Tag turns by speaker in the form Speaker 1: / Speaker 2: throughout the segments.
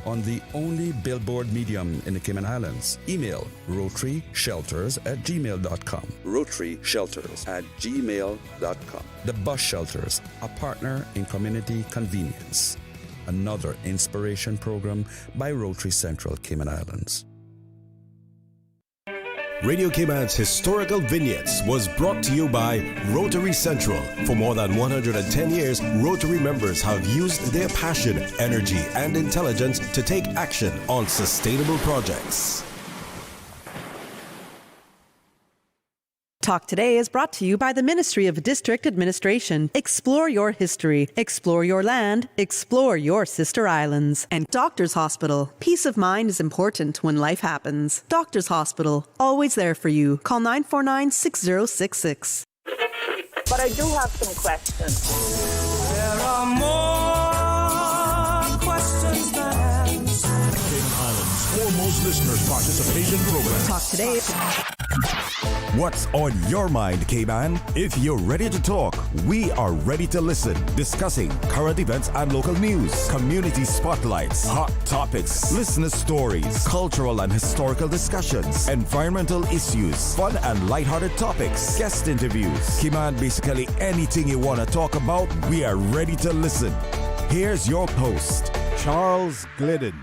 Speaker 1: on the only billboard medium in the Cayman Islands. Email rotaryshelters@gmail.com. rotaryshelters@gmail.com. The Bus Shelters, a partner in community convenience. Another inspiration program by Rotary Central Cayman Islands.
Speaker 2: Radio Cayman's Historical Vignettes was brought to you by Rotary Central. For more than 110 years, Rotary members have used their passion, energy, and intelligence to take action on sustainable projects.
Speaker 3: Talk Today is brought to you by the Ministry of District Administration. Explore your history. Explore your land. Explore your sister islands. And Doctors Hospital. Peace of mind is important when life happens. Doctors Hospital. Always there for you. Call 949-6066.
Speaker 4: But I do have some questions.
Speaker 5: There are more questions than answers.
Speaker 6: Cayman Islands' foremost listeners participation program.
Speaker 3: Talk Today.
Speaker 7: What's on your mind, Cayman? If you're ready to talk, we are ready to listen. Discussing current events and local news, community spotlights, hot topics, listener stories, cultural and historical discussions, environmental issues, fun and lighthearted topics, guest interviews. Cayman, basically anything you want to talk about, we are ready to listen. Here's your host, Charles Glidden.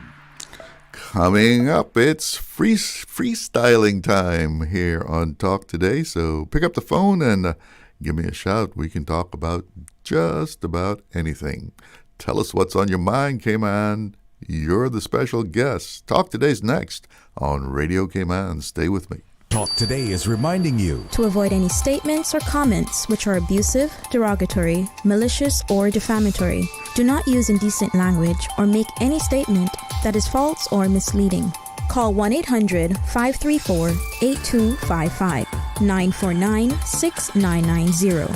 Speaker 8: Coming up, it's freestyling time here on Talk Today. So pick up the phone and give me a shout. We can talk about just about anything. Tell us what's on your mind, Cayman. You're the special guest. Talk Today's next on Radio Cayman. Stay with me.
Speaker 7: Talk Today is reminding you
Speaker 9: to avoid any statements or comments which are abusive, derogatory, malicious, or defamatory. Do not use indecent language or make any statement that is false or misleading. Call 1-800-534-8255, 949-6990,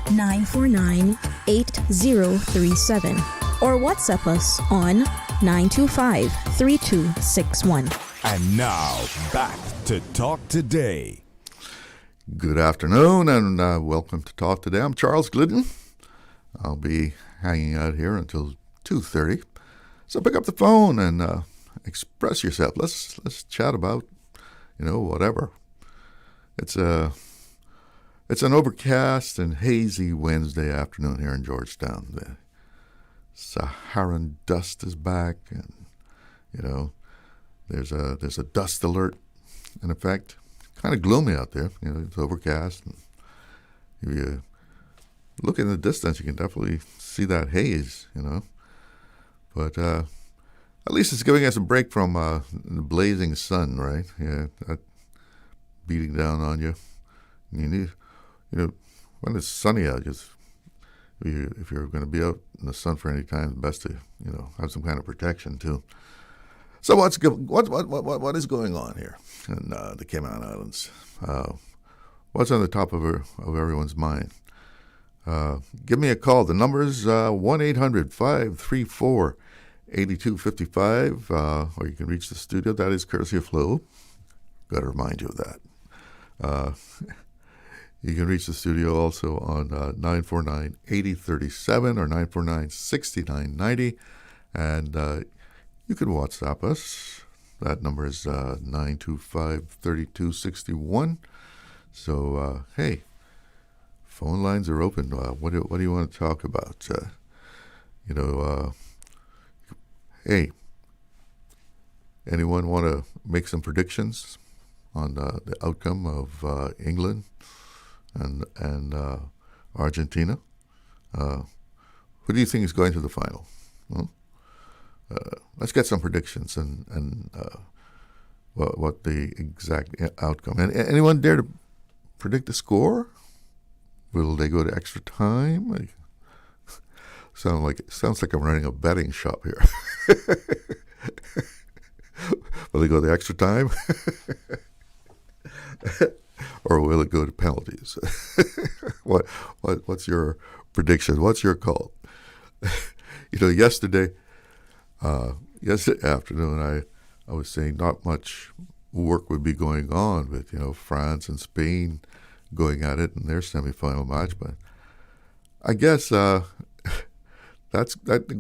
Speaker 9: 949-8037, or WhatsApp us on 925-3261.
Speaker 7: And now, back to Talk Today.
Speaker 8: Good afternoon and welcome to Talk Today. I'm Charles Glidden. I'll be hanging out here until 2:30. So pick up the phone and express yourself. Let's chat about, whatever. It's an overcast and hazy Wednesday afternoon here in Georgetown. The Saharan dust is back, and there's a dust alert in effect. Kind of gloomy out there. It's overcast. And if you look in the distance, you can definitely see that haze, But at least it's giving us a break from the blazing sun, right? Yeah, that beating down on you. You need, when it's sunny out, if you're going to be out in the sun for any time, it's best to, have some kind of protection too. So what is going on here in the Cayman Islands? What's on the top of everyone's mind? Give me a call. The number is 1-800-534-8255, or you can reach the studio. That is courtesy of Flo. Got to remind you of that. You can reach the studio also on 949-8037 or 949-6990, and you can WhatsApp us. That number is 925-3261. So, hey, phone lines are open. What do you want to talk about? Hey, anyone want to make some predictions on the outcome of England and Argentina? Who do you think is going to the final? Well, let's get some predictions and what the exact outcome. And anyone dare to predict the score? Will they go to extra time? Sounds like I'm running a betting shop here. Will they go to extra time? Or will it go to penalties? What's your prediction? What's your call? Yesterday afternoon, I was saying not much work would be going on with France and Spain going at it in their semifinal match, but I guess that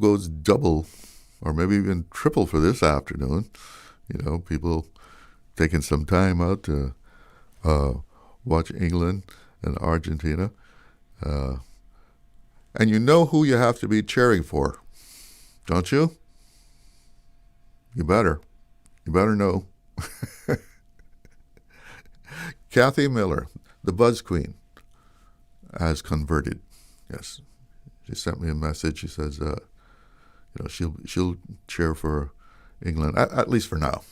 Speaker 8: goes double or maybe even triple for this afternoon. You know, people taking some time out to watch England and Argentina. And you know who you have to be cheering for, don't you? You better know. Kathy Miller, the Buzz Queen, has converted. Yes, she sent me a message. She says, you know, she'll cheer for England at least for now.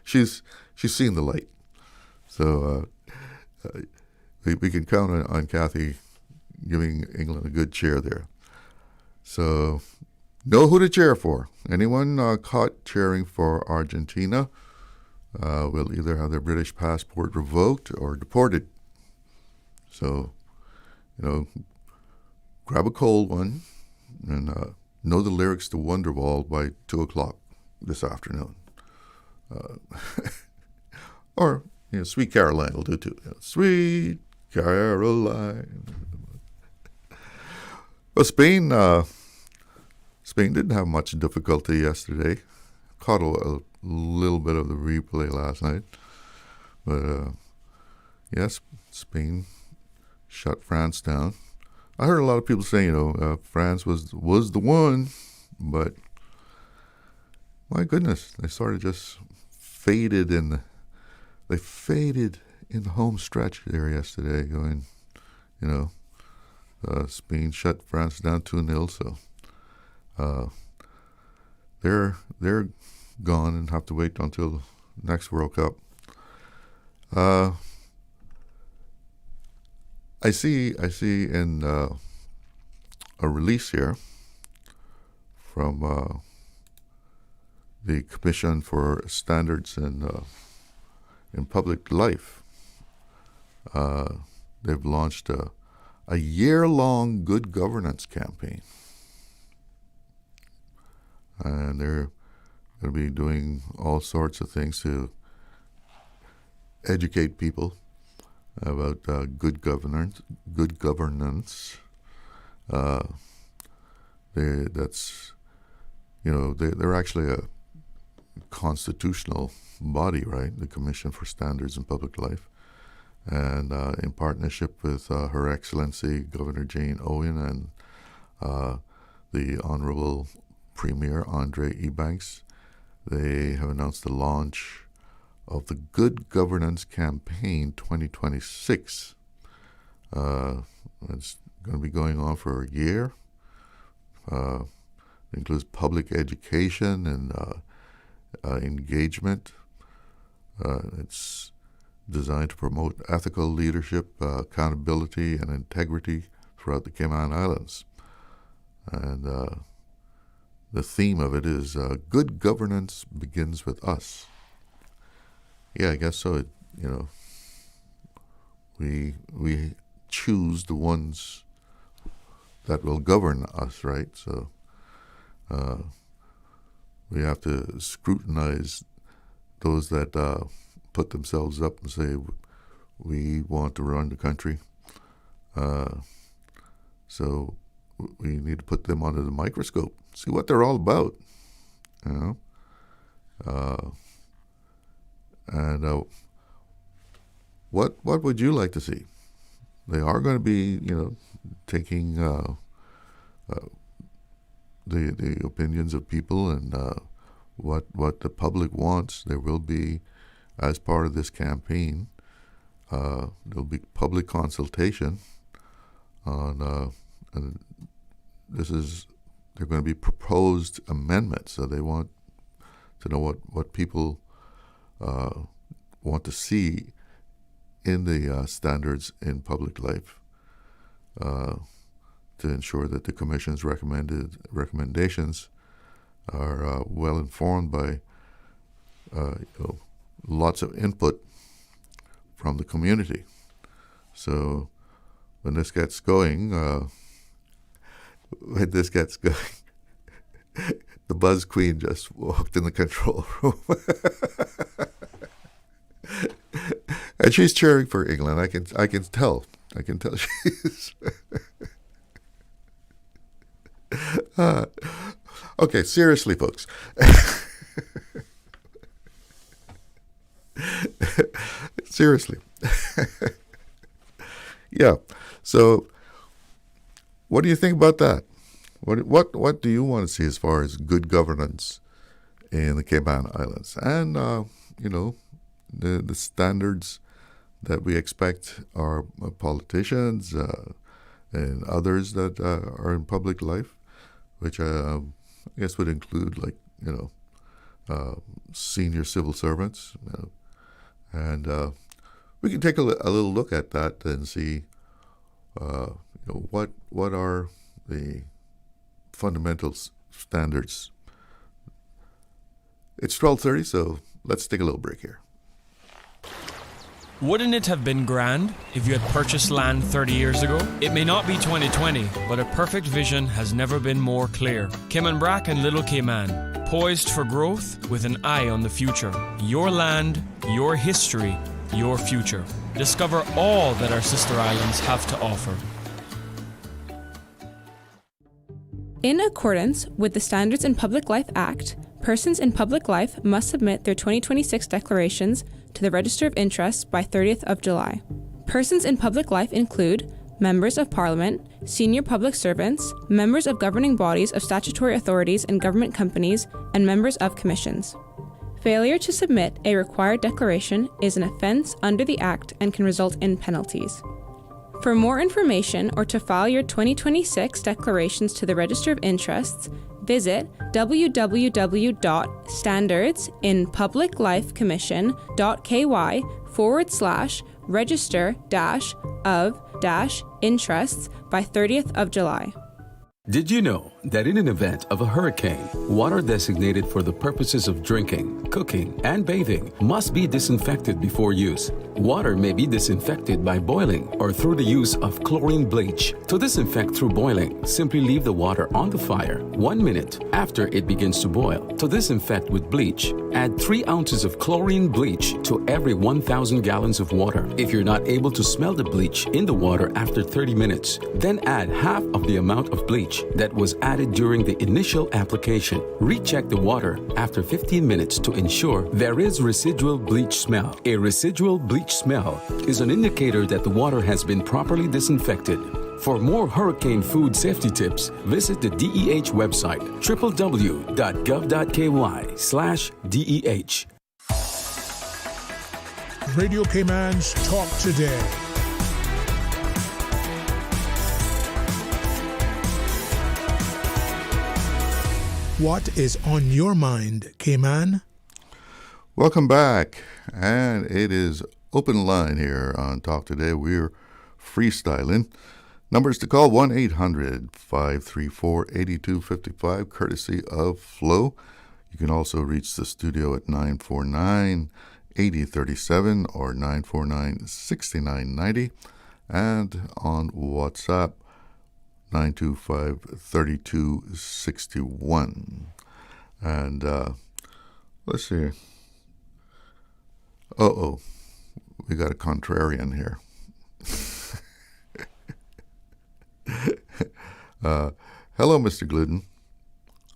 Speaker 8: she's seen the light, so we can count on Kathy giving England a good cheer there. So know who to cheer for. Anyone caught cheering for Argentina will either have their British passport revoked or deported. So, you know, grab a cold one and know the lyrics to Wonderwall by 2 o'clock this afternoon. Or, you know, Sweet Caroline will do too. You know, Sweet Caroline. Well, Spain didn't have much difficulty yesterday. Caught a little bit of the replay last night. But, yes, Spain shut France down. I heard a lot of people saying, you know, France was the one, but my goodness, they sort of just faded in the home stretch there yesterday, going, you know, Spain shut France down 2-0, so they're gone and have to wait until next World Cup. I see in a release here from the Commission for Standards in Public Life. They've launched a year-long good governance campaign. And they're going to be doing all sorts of things to educate people about good governance. They're actually a constitutional body, right? The Commission for Standards in Public Life, and in partnership with Her Excellency Governor Jane Owen and the Honorable Premier Andre Ebanks, they have announced the launch of the Good Governance Campaign 2026. It's going to be going on for a year. It includes public education and engagement. It's designed to promote ethical leadership, accountability, and integrity throughout the Cayman Islands. And the theme of it is good governance begins with us. Yeah, I guess so. We choose the ones that will govern us, right? So we have to scrutinize those that put themselves up and say, we want to run the country. So we need to put them under the microscope, see what they're all about, you know. And what would you like to see? They are going to be, taking the opinions of people and what the public wants. There will be, as part of this campaign, there'll be public consultation on, and they're going to be proposed amendments. So they want to know what people want to see in the standards in public life, to ensure that the Commission's recommendations are well informed by lots of input from the community. So when this gets going, the Buzz Queen just walked in the control room. And she's cheering for England. I can tell she's Okay, seriously, folks. Seriously. Yeah. So, what do you think about that? What do you want to see as far as good governance in the Cayman Islands? And the standards that we expect our politicians and others that are in public life, which I guess would include senior civil servants, and we can take a little look at that and see what are the fundamental standards. It's 12:30, so let's take a little break here.
Speaker 10: Wouldn't it have been grand if you had purchased land 30 years ago? It may not be 2020, but a perfect vision has never been more clear. Cayman Brac and Little Cayman, poised for growth with an eye on the future. Your land, your history, your future. Discover all that our sister islands have to offer.
Speaker 11: In accordance with the Standards in Public Life Act, persons in public life must submit their 2026 declarations to the Register of Interests by 30th of July. Persons in public life include members of Parliament, senior public servants, members of governing bodies of statutory authorities and government companies, and members of commissions. Failure to submit a required declaration is an offence under the Act and can result in penalties. For more information or to file your 2026 declarations to the Register of Interests, visit www.standardsinpubliclifecommission.ky/register-of-interests by 30th of July.
Speaker 12: Did you know that in an event of a hurricane, water designated for the purposes of drinking, cooking, and bathing must be disinfected before use? Water may be disinfected by boiling or through the use of chlorine bleach. To disinfect through boiling, simply leave the water on the fire 1 minute after it begins to boil. To disinfect with bleach, add 3 ounces of chlorine bleach to every 1,000 gallons of water. If you're not able to smell the bleach in the water after 30 minutes, then add half of the amount of bleach that was added during the initial application. Recheck the water after 15 minutes to ensure there is residual bleach smell. A residual bleach smell is an indicator that the water has been properly disinfected. For more hurricane food safety tips, visit the DEH website, www.gov.ky/DEH.
Speaker 6: Radio Cayman's Talk Today. What is on your mind, Cayman?
Speaker 8: Welcome back. And it is open line here on Talk Today. We're freestyling. Numbers to call 1-800-534-8255, courtesy of Flo. You can also reach the studio at 949-8037 or 949-6990. And on WhatsApp, 925-3261. And let's see. We got a contrarian here. Hello, Mr. Glidden.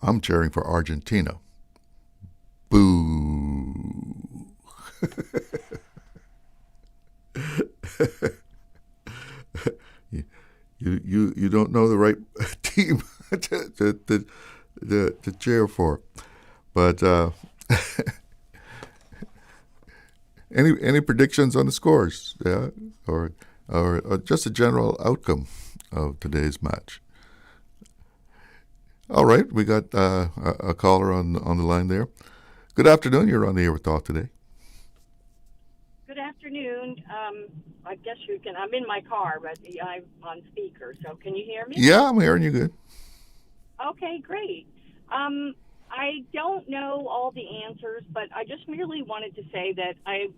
Speaker 8: I'm cheering for Argentina. Boo. You don't know the right team to cheer for, but any predictions on the scores? Yeah, or just a general outcome of today's match. All right, we got a caller on the line there. Good afternoon. You're on the air with Talk Today.
Speaker 4: Good afternoon. I guess you can. I'm in my car, but I'm on speaker, so can you hear me?
Speaker 8: Yeah, I'm hearing you good.
Speaker 4: Okay, great. I don't know all the answers, but I just merely wanted to say that I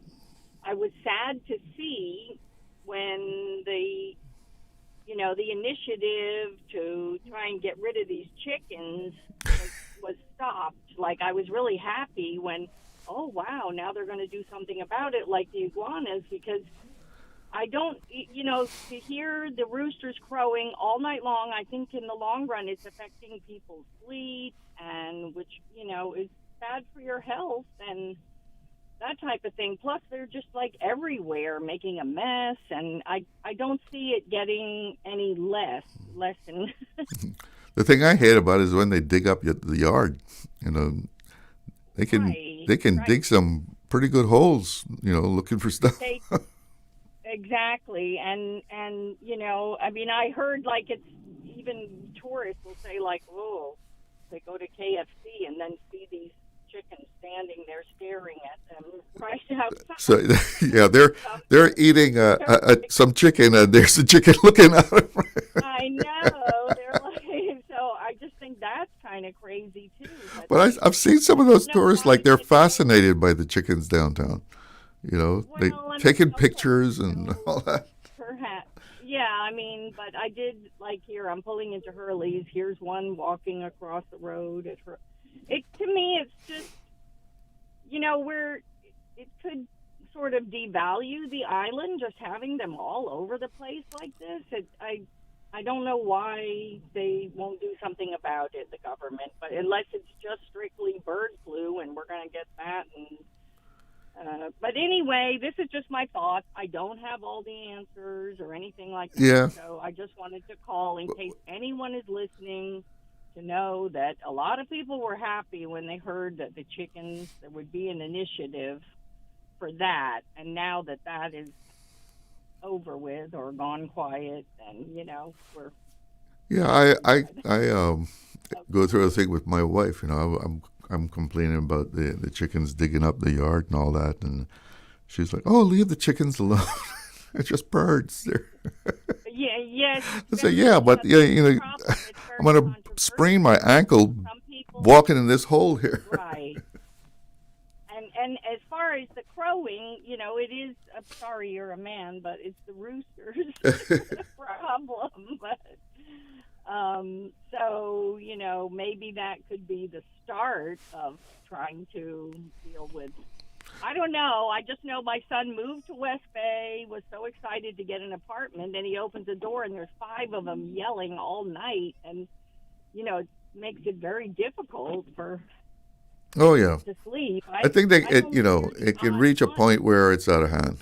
Speaker 4: was sad to see when the initiative to try and get rid of these chickens was stopped. Like, I was really happy when, oh, wow, now they're going to do something about it, like the iguanas, because I don't, to hear the roosters crowing all night long, I think in the long run it's affecting people's sleep, and which, is bad for your health and that type of thing. Plus, they're just like everywhere making a mess, and I don't see it getting any less than.
Speaker 8: The thing I hate about it is when they dig up the yard. They can dig some pretty good holes. Looking for stuff.
Speaker 4: Exactly, and I heard like it's even tourists will say like, oh, they go to KFC and then see these chickens standing there staring at them right outside.
Speaker 8: So yeah, they're eating some chicken, and there's a chicken looking at them.
Speaker 4: I know. They're like, so I just think that's kind of crazy too.
Speaker 8: But I've seen some of those tourists like they're fascinated by the chickens downtown. They taking pictures and all that.
Speaker 4: Perhaps. Yeah, but I did like here. I'm pulling into Hurley's. Here's one walking across the road at her. To me, it's just, where it could sort of devalue the island, just having them all over the place like this. I don't know why they won't do something about it, the government, but unless it's just strictly bird flu and we're going to get that. But anyway, this is just my thoughts. I don't have all the answers or anything like that.
Speaker 8: Yeah.
Speaker 4: So I just wanted to call in case anyone is listening to know that a lot of people were happy when they heard that the chickens, there would be an initiative for that. And now that is over with or gone quiet, and, we're...
Speaker 8: Yeah, I go through a thing with my wife. I'm complaining about the chickens digging up the yard and all that, and she's like, "Oh, leave the chickens alone. They're just birds."
Speaker 4: Yes.
Speaker 8: I say, "Yeah, but I'm going to sprain my ankle walking in this hole here."
Speaker 4: Right. And as far as the crowing, it is. I'm sorry, you're a man, but it's the roosters problem. But so maybe that could be the start of trying to deal with. I don't know. I just know my son moved to West Bay, was so excited to get an apartment, and he opens the door and there's 5 of them yelling all night, and it makes it very difficult for.
Speaker 8: Oh yeah.
Speaker 4: To sleep.
Speaker 8: I think that it can reach a point where it's out of hand.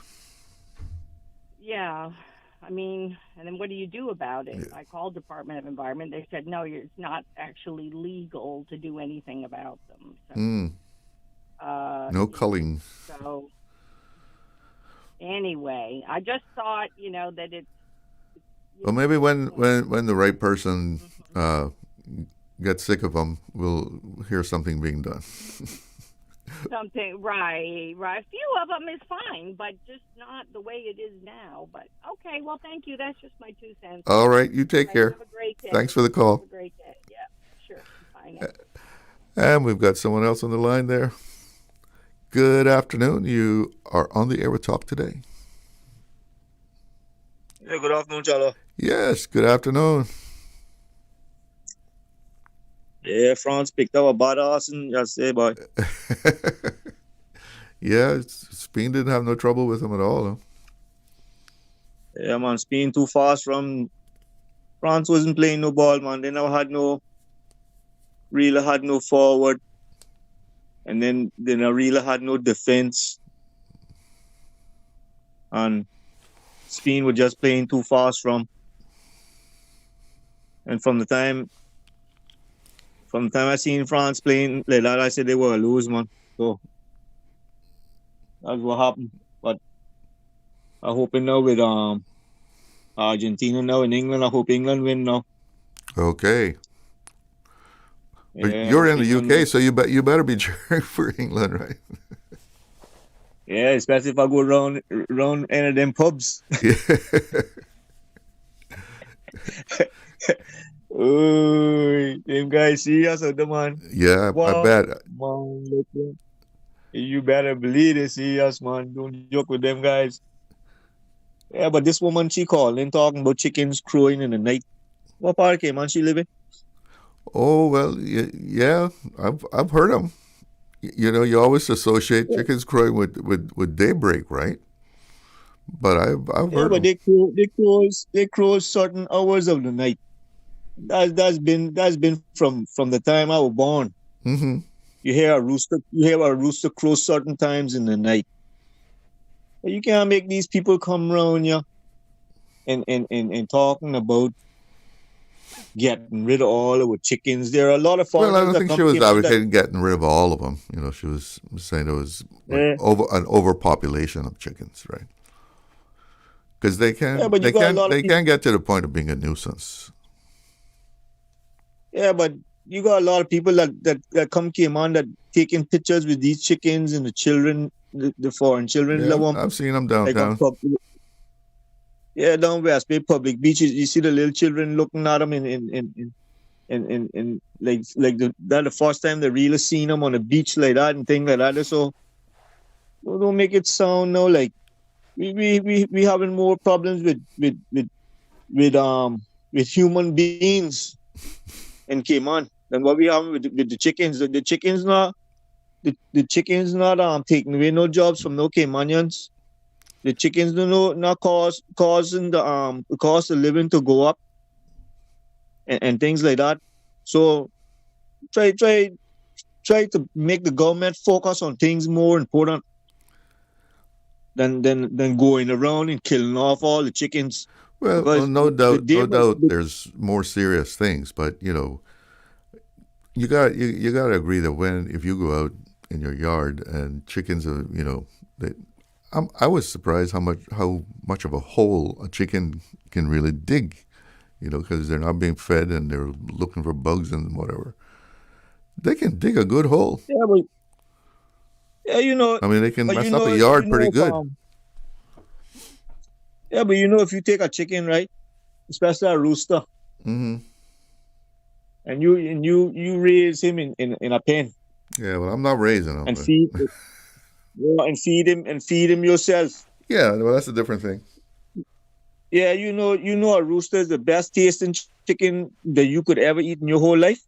Speaker 4: Yeah. And then what do you do about it? I called Department of Environment. They said, no, it's not actually legal to do anything about them. So,
Speaker 8: no culling.
Speaker 4: So, anyway, I just thought, that it's...
Speaker 8: Well, maybe when the right person gets sick of them, we'll hear something being done.
Speaker 4: Something, right. A few of them is fine, but just not the way it is now. But, okay, well, thank you. That's just my 2 cents.
Speaker 8: All right, you take care.
Speaker 4: Have a great day.
Speaker 8: Thanks for the call.
Speaker 4: Have a great day. Yeah, sure. Bye now.
Speaker 8: And we've got someone else on the line there. Good afternoon. You are on the air with Talk Today.
Speaker 13: Yeah, good afternoon, Charlo.
Speaker 8: Yes, good afternoon.
Speaker 13: Yeah, France picked up a badass and just say, boy.
Speaker 8: Yeah, Spain didn't have no trouble with him at all. Huh?
Speaker 13: Yeah, man, Spain too fast from... France wasn't playing no ball, man. They never had no forward. And then they never really had no defense. And Spain were just playing too fast from... And from the time I seen France playing like that, I said they were a lose, man. So that's what happened. But I'm hoping now with Argentina now in England, I hope England win now.
Speaker 8: Okay. But
Speaker 13: Yeah,
Speaker 8: you're in the
Speaker 13: England
Speaker 8: UK, so you better be cheering for England, right?
Speaker 13: Yeah, especially if I go around any of them pubs. Oh, them guys serious out there, man.
Speaker 8: Yeah,
Speaker 13: Wow,
Speaker 8: I bet.
Speaker 13: man, look, you better believe they serious, man. Don't joke with them guys. Yeah, but this woman, she calling, talking about chickens crowing in the night. What part of Cayman she living?
Speaker 8: Oh, well, yeah, I've heard them. You always associate chickens crowing with daybreak, right? But I've
Speaker 13: Yeah,
Speaker 8: heard
Speaker 13: but
Speaker 8: them.
Speaker 13: they crow certain hours of the night. That's been from the time I was born.
Speaker 8: Mm-hmm.
Speaker 13: You hear a rooster crow certain times in the night. But you can't make these people come around you and talking about getting rid of all our chickens. There are a lot of
Speaker 8: Well, I
Speaker 13: foreigners
Speaker 8: don't
Speaker 13: that
Speaker 8: think she was
Speaker 13: came on that.
Speaker 8: advocating getting rid of all of them. You know, she was saying it was like
Speaker 13: Eh,
Speaker 8: an overpopulation of chickens, right? Because
Speaker 13: yeah, but you got a lot of
Speaker 8: they
Speaker 13: people.
Speaker 8: can get to the point of being a nuisance.
Speaker 13: Yeah, but you got a lot of people that came on that taking pictures with these chickens and the children, the foreign children
Speaker 8: Yeah,
Speaker 13: love them.
Speaker 8: I've seen them
Speaker 13: Like on
Speaker 8: downtown.
Speaker 13: yeah, down West Bay public beaches, you see the little children looking at them and like that the first time they really seen them on the beach like that and things like that. So don't make it sound no like we having more problems with human beings in Cayman than what we have with the chickens. The chickens not taking away no jobs from no Caymanians. The chickens do not causing the cost of living to go up and things like that. So try to make the government focus on things more important than going around and killing off all the chickens.
Speaker 8: Well,
Speaker 13: Because
Speaker 8: no
Speaker 13: the
Speaker 8: doubt,
Speaker 13: day
Speaker 8: there's more serious things, but you know, you got to agree that if you go out in your yard and chickens are, you know, I was surprised how much of a hole a chicken can really dig, you know, because they're not being fed and they're looking for bugs and whatever. They can dig a good hole.
Speaker 13: yeah, but yeah, you know,
Speaker 8: I mean, they can
Speaker 13: but
Speaker 8: mess up a yard pretty
Speaker 13: if,
Speaker 8: good.
Speaker 13: yeah, but if you take a chicken, right, especially a rooster,
Speaker 8: Mm-hmm.
Speaker 13: and you raise him in a pen
Speaker 8: Yeah, well, I'm not raising them.
Speaker 13: and
Speaker 8: But
Speaker 13: feed him yourself.
Speaker 8: yeah, well, that's a different thing.
Speaker 13: Yeah, you know a rooster is the best tasting chicken that you could ever eat in your whole life.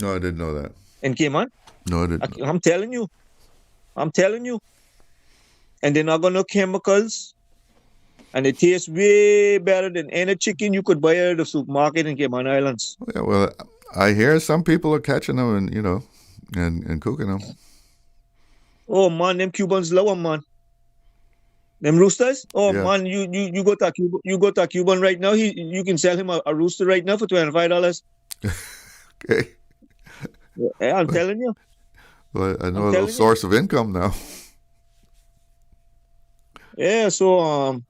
Speaker 8: No, I didn't know that.
Speaker 13: And Cayman,
Speaker 8: No, I didn't.
Speaker 13: I'm telling you, and they're not got no chemicals, and it tastes way better than any chicken you could buy at the supermarket in Cayman Islands.
Speaker 8: Yeah, well, I hear some people are catching them and, you know, and cooking them.
Speaker 13: Oh man, them Cubans love them, man. Them roosters. Oh
Speaker 8: Yeah.
Speaker 13: man, you go to a Cuban right now. You can sell him a rooster right now for $25.
Speaker 8: Okay.
Speaker 13: Yeah, I'm telling you.
Speaker 8: Well, I know
Speaker 13: I'm
Speaker 8: a little
Speaker 13: telling you.
Speaker 8: source of income now.
Speaker 13: Yeah, so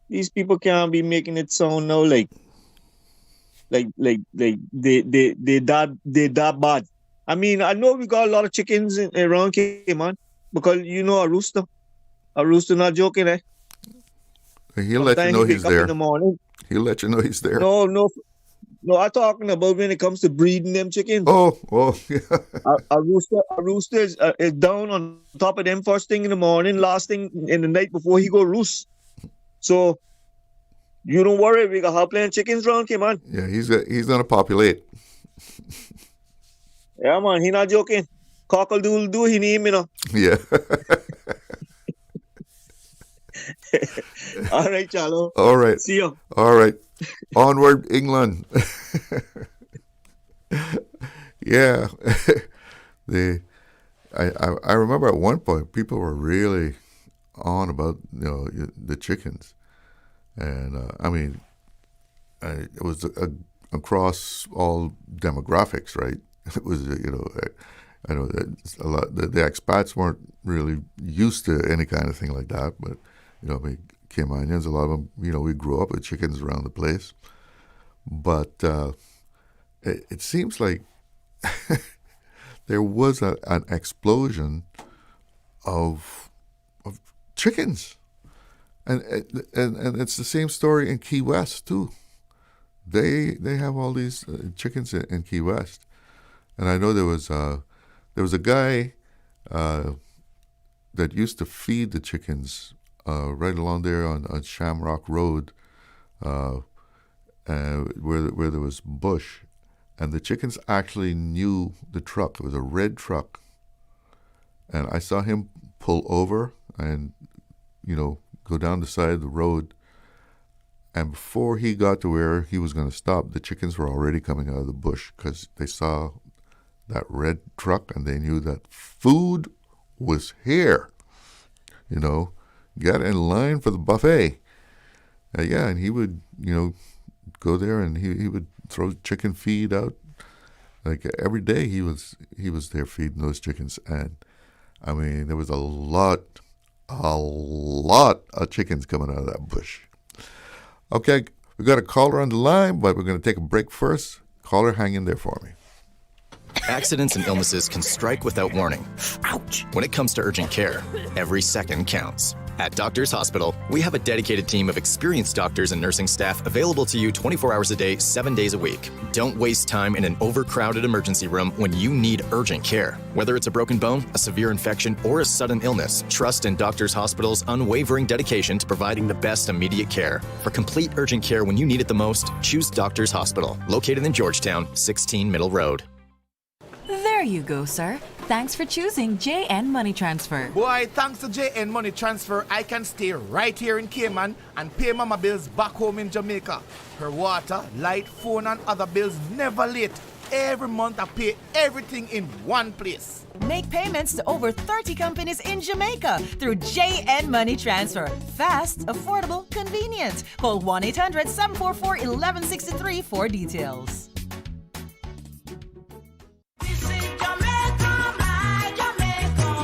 Speaker 13: these people can't be making it sound now like they that bad. I mean, I know we got a lot of chickens around Cayman because a rooster not joking, eh?
Speaker 8: He'll let you
Speaker 13: Sometimes
Speaker 8: know
Speaker 13: he
Speaker 8: he's
Speaker 13: wake up
Speaker 8: there.
Speaker 13: in the morning.
Speaker 8: He'll let you know he's there.
Speaker 13: No, I'm talking about when it comes to breeding them chickens.
Speaker 8: Oh, yeah.
Speaker 13: A rooster is down on top of them first thing in the morning, last thing in the night before he go roost. So you don't worry, we got plenty of chickens around here, man.
Speaker 8: Yeah, he's gonna populate.
Speaker 13: Yeah, man, he not joking. Cockle-doodle-doo, he name, you know.
Speaker 8: Yeah.
Speaker 13: All right, Chalo.
Speaker 8: All right.
Speaker 13: See you.
Speaker 8: All right. Onward, England. Yeah. I remember at one point people were really on about the chickens, and I mean, it was across all demographics, right? It was I know that a lot the expats weren't really used to any kind of thing like that, but I mean, Caymanians, a lot of them, we grew up with chickens around the place, but it seems like there was an explosion of chickens, and it's the same story in Key West too. They have all these chickens in Key West, and I know there was a guy that used to feed the chickens right along there on Shamrock Road, where there was bush, and the chickens actually knew the truck. It was a red truck, and I saw him pull over and go down the side of the road. And before he got to where he was going to stop, the chickens were already coming out of the bush because they saw that red truck and they knew that food was here. You know, get in line for the buffet. And he would, go there and he would throw chicken feed out. Like every day he was there feeding those chickens. And I mean, there was a lot of chickens coming out of that bush. Okay, we got a caller on the line, but we're going to take a break first. Caller, hang in there for me.
Speaker 14: Accidents and illnesses can strike without warning. Ouch! When it comes to urgent care, every second counts. At Doctors Hospital, we have a dedicated team of experienced doctors and nursing staff available to you 24 hours a day, 7 days a week. Don't waste time in an overcrowded emergency room when you need urgent care. Whether it's a broken bone, a severe infection, or a sudden illness, trust in Doctors Hospital's unwavering dedication to providing the best immediate care. For complete urgent care when you need it the most, choose Doctors Hospital, located in Georgetown, 16 Middle Road.
Speaker 15: There you go, sir. Thanks for choosing JN Money Transfer.
Speaker 6: Boy, thanks to JN Money Transfer, I can stay right here in Cayman and pay mama bills back home in Jamaica. Her water, light, phone, and other bills never late. Every month I pay everything in one place.
Speaker 15: Make payments to over 30 companies in Jamaica through JN Money Transfer. Fast, affordable, convenient. Call 1-800-744-1163 for details.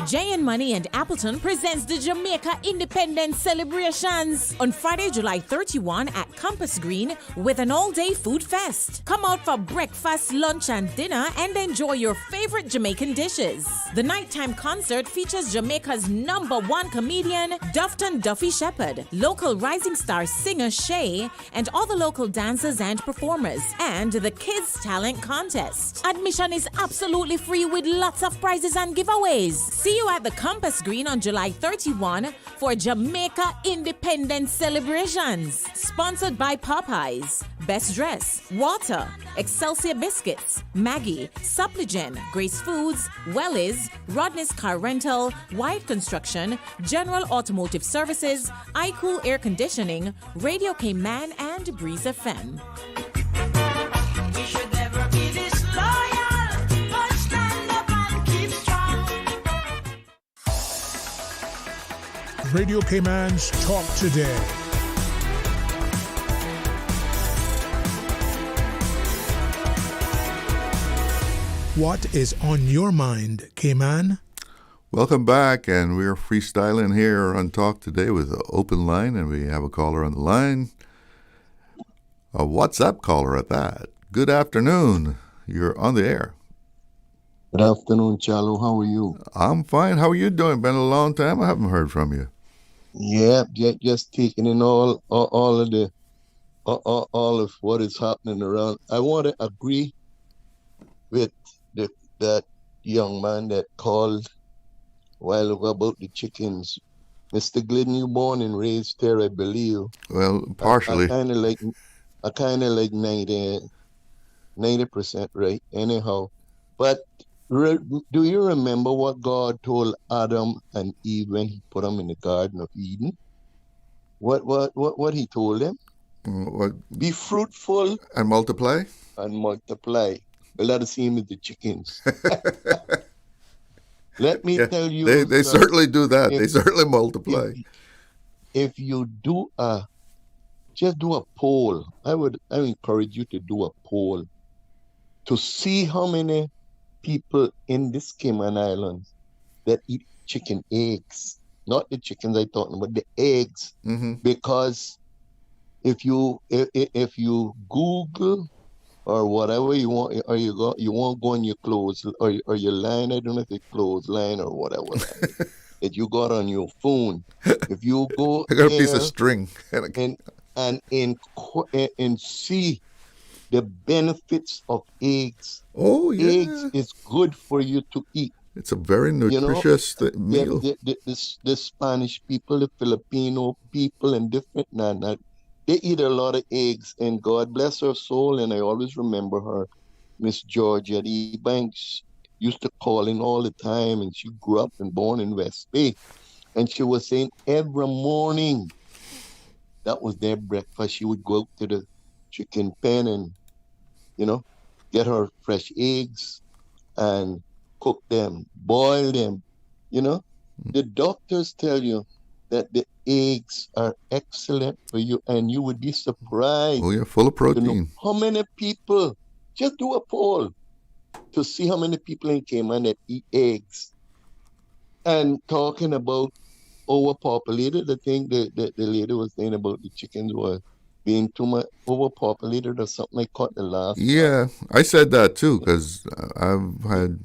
Speaker 16: JN Money and Appleton presents the Jamaica Independence Celebrations on Friday, July 31 at Compass Green with an all-day food fest. Come out for breakfast, lunch, and dinner and enjoy your favorite Jamaican dishes. The nighttime concert features Jamaica's #1 comedian, Dufton Duffy Shepherd, local rising star singer Shay, and all the local dancers and performers, and the Kids Talent Contest. Admission is absolutely free with lots of prizes and giveaways. See you at the Compass Green on July 31 for Jamaica Independence Celebrations. Sponsored by Popeyes, Best Dress, Water, Excelsior Biscuits, Maggie, Suppligen, Grace Foods, Wellies, Rodney's Car Rental, White Construction, General Automotive Services, iCool Air Conditioning, Radio Cayman, and Breeze FM.
Speaker 5: We should never be disloyal, but stand up and keep strong.
Speaker 6: Radio Cayman's Talk Today. What is on your mind, Cayman?
Speaker 8: Welcome back, and we're freestyling here on Talk Today with an open line, and we have a caller on the line. A WhatsApp caller at that. Good afternoon. You're on the air.
Speaker 17: Good afternoon, Charlo. How are you?
Speaker 8: I'm fine. How are you doing? Been a long time. I haven't heard from you.
Speaker 17: Yeah, just taking in all of what is happening around. I want to agree with that young man that called a while ago about the chickens. Mr. Glidden, you born and raised there, I believe.
Speaker 8: Well, partially.
Speaker 17: I kind of like 90% right, anyhow. But do you remember what God told Adam and Eve when he put them in the Garden of Eden? What he told them? Be fruitful
Speaker 8: and multiply.
Speaker 17: Well, that's the same as the chickens. Let me tell you.
Speaker 8: They certainly do that. They certainly multiply.
Speaker 17: If you just do a poll. I encourage you to do a poll to see how many people in this Cayman Islands that eat chicken eggs. Not the chickens I'm talking about, the eggs.
Speaker 8: Mm-hmm.
Speaker 17: Because if you Google or whatever you want, or you won't go on your clothes or your line, I don't know if it's clothesline or whatever that you got on your phone. If you go
Speaker 8: I got a piece of string
Speaker 17: and see the benefits of eggs.
Speaker 8: Oh, yeah.
Speaker 17: Eggs is good for you to eat.
Speaker 8: It's a very nutritious meal.
Speaker 17: The Spanish people, the Filipino people, and different they eat a lot of eggs, and God bless her soul, and I always remember her, Miss Georgia Banks used to call in all the time, and she grew up and born in West Bay. And she was saying every morning that was their breakfast. She would go out to the chicken pen and, get her fresh eggs and cook them, boil them. The doctors tell you that the eggs are excellent for you, and you would be surprised.
Speaker 8: Oh, yeah, full of
Speaker 17: to know
Speaker 8: protein.
Speaker 17: how many people, just do a poll to see how many people in Cayman that eat eggs. And talking about overpopulated, I think the lady was saying about the chickens were being too much overpopulated or something. I caught the last.
Speaker 8: Yeah, I said that too because I've had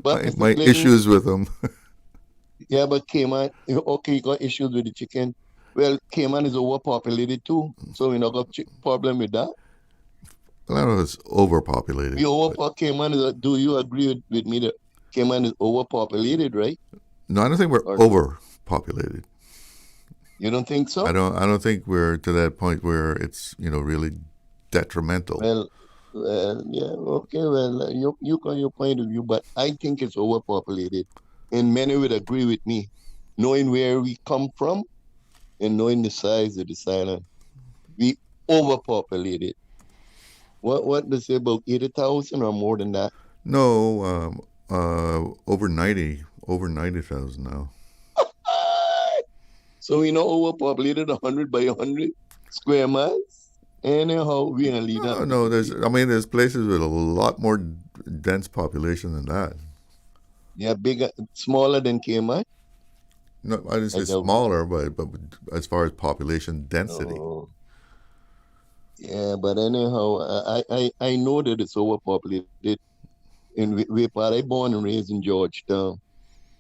Speaker 8: my
Speaker 17: Glidden,
Speaker 8: issues with them.
Speaker 17: Yeah, but Cayman, okay, you got issues with the chicken. Well, Cayman is overpopulated too, so we not got problem with that.
Speaker 8: I don't know if it's overpopulated.
Speaker 17: Cayman do you agree with me that Cayman is overpopulated, right?
Speaker 8: No, I don't think we're overpopulated.
Speaker 17: You don't think so?
Speaker 8: I don't think we're to that point where it's really detrimental.
Speaker 17: Well, yeah, okay. Well, you got your point of view, but I think it's overpopulated, and many would agree with me, knowing where we come from and knowing the size of this island. We overpopulated. What they say about 80,000 or more than that?
Speaker 8: No, over 90,000 now.
Speaker 17: So we know overpopulated 100 by 100 square miles. Anyhow, we gonna leave that.
Speaker 8: No, there's places with a lot more dense population than that.
Speaker 17: Yeah, bigger, smaller than Cayman.
Speaker 8: No, I didn't say smaller, but as far as population density.
Speaker 17: Oh. Yeah, but anyhow, I know that it's overpopulated. In where I born and raised in Georgetown.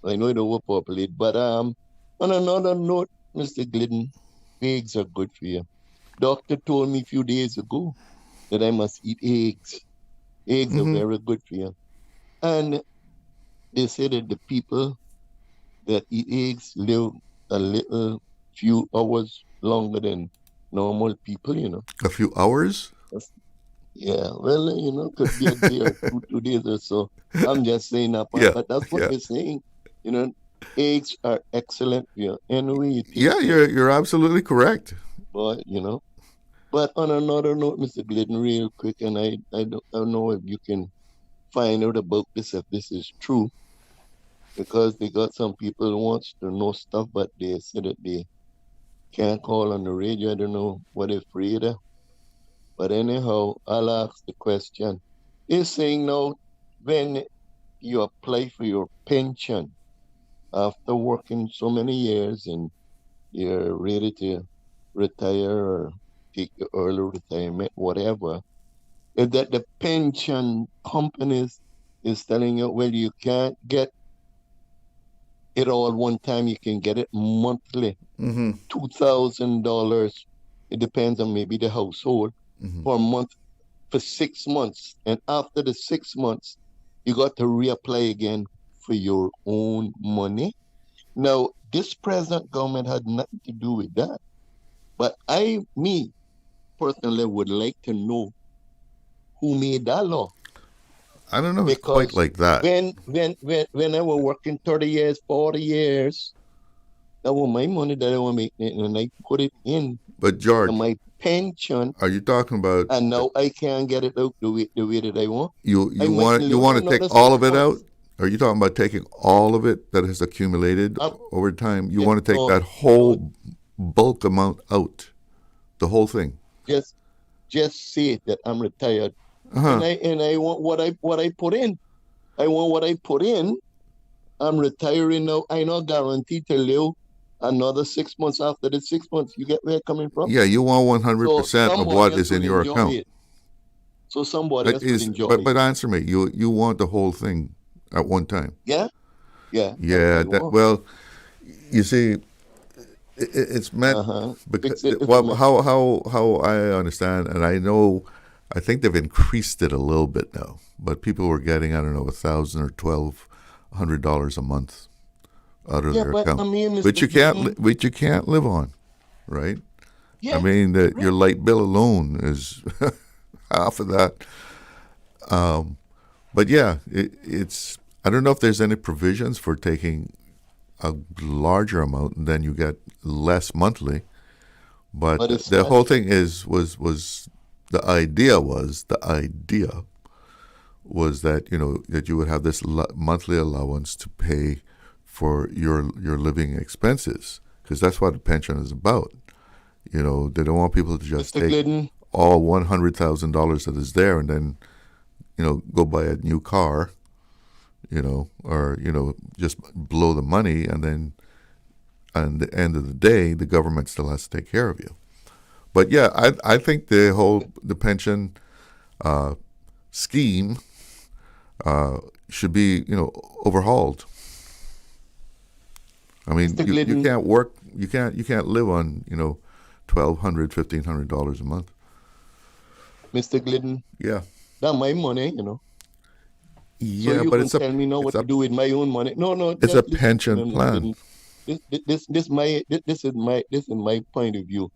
Speaker 17: I know it's overpopulated. But on another note, Mr. Glidden, eggs are good for you. Doctor told me a few days ago that I must eat eggs. Eggs are very good for you. And they say that the people that eat eggs live a few hours longer than normal people,
Speaker 8: A few hours?
Speaker 17: Yeah, well, could be a day or 2 days or so. I'm just saying that, but that's what they're saying. Eggs are excellent for you. Anyway, you
Speaker 8: yeah, you're absolutely correct.
Speaker 17: But but on another note, Mr. Glidden, real quick, and I don't know if you can find out about this, if this is true, because they got some people who wants to know stuff, but they said that they can't call on the radio. I don't know what they're afraid of. But anyhow, I'll ask the question. They're saying now, when you apply for your pension after working so many years and you're ready to retire or take the early retirement, whatever, is that the pension companies is telling you, well, you can't get it all one time. You can get it monthly, $2,000. It depends on maybe the household for a month, for 6 months. And after the 6 months, you got to reapply again for your own money. Now, this present government had nothing to do with that. But me personally would like to know who made that law.
Speaker 8: I don't know if it's quite like that.
Speaker 17: When I was working 30 years, 40 years, that was my money that I was making, and I put it in.
Speaker 8: But George,
Speaker 17: my pension.
Speaker 8: Are you talking about?
Speaker 17: And now I can't get it out the way that I want.
Speaker 8: You want to take all of it out? Are you talking about taking all of it that has accumulated over time? You want to take that whole bulk amount out, the whole thing?
Speaker 17: Just say that I'm retired, and I want what I put in. I want what I put in. I'm retiring now. I'm not guaranteed to live another 6 months after the 6 months. You get where I'm coming from?
Speaker 8: Yeah, you want 100% of what is in your account.
Speaker 17: So somebody else would enjoy it.
Speaker 8: But answer me. You want the whole thing at one time?
Speaker 17: Yeah.
Speaker 8: Well, you see, it's meant because how I understand, and I think they've increased it a little bit now. But people were getting $1,000 or $1,200 a month out of their account, which you can't live on, right?
Speaker 17: Yeah,
Speaker 8: I mean, your light bill alone is half of that. But yeah, it's. I don't know if there's any provisions for taking a larger amount, and then you get less monthly. But
Speaker 17: it's
Speaker 8: the
Speaker 17: not-
Speaker 8: whole thing was the idea was that that you would have this monthly allowance to pay for your living expenses, because that's what the pension is about. They don't want people to just
Speaker 17: Mr.
Speaker 8: take
Speaker 17: Glidden.
Speaker 8: all $100,000 that is there and then go buy a new car, or just blow the money, and then at the end of the day the government still has to take care of you. But yeah, I think the pension scheme should be overhauled. I mean, you can't work, you can't live on $1,200, $1,500 a month.
Speaker 17: Mr. Glidden.
Speaker 8: Yeah.
Speaker 17: That's my money,
Speaker 8: Yeah,
Speaker 17: so you
Speaker 8: but
Speaker 17: can tell me now what to do with my own money. No.
Speaker 8: It's a pension plan.
Speaker 17: This is my point of view.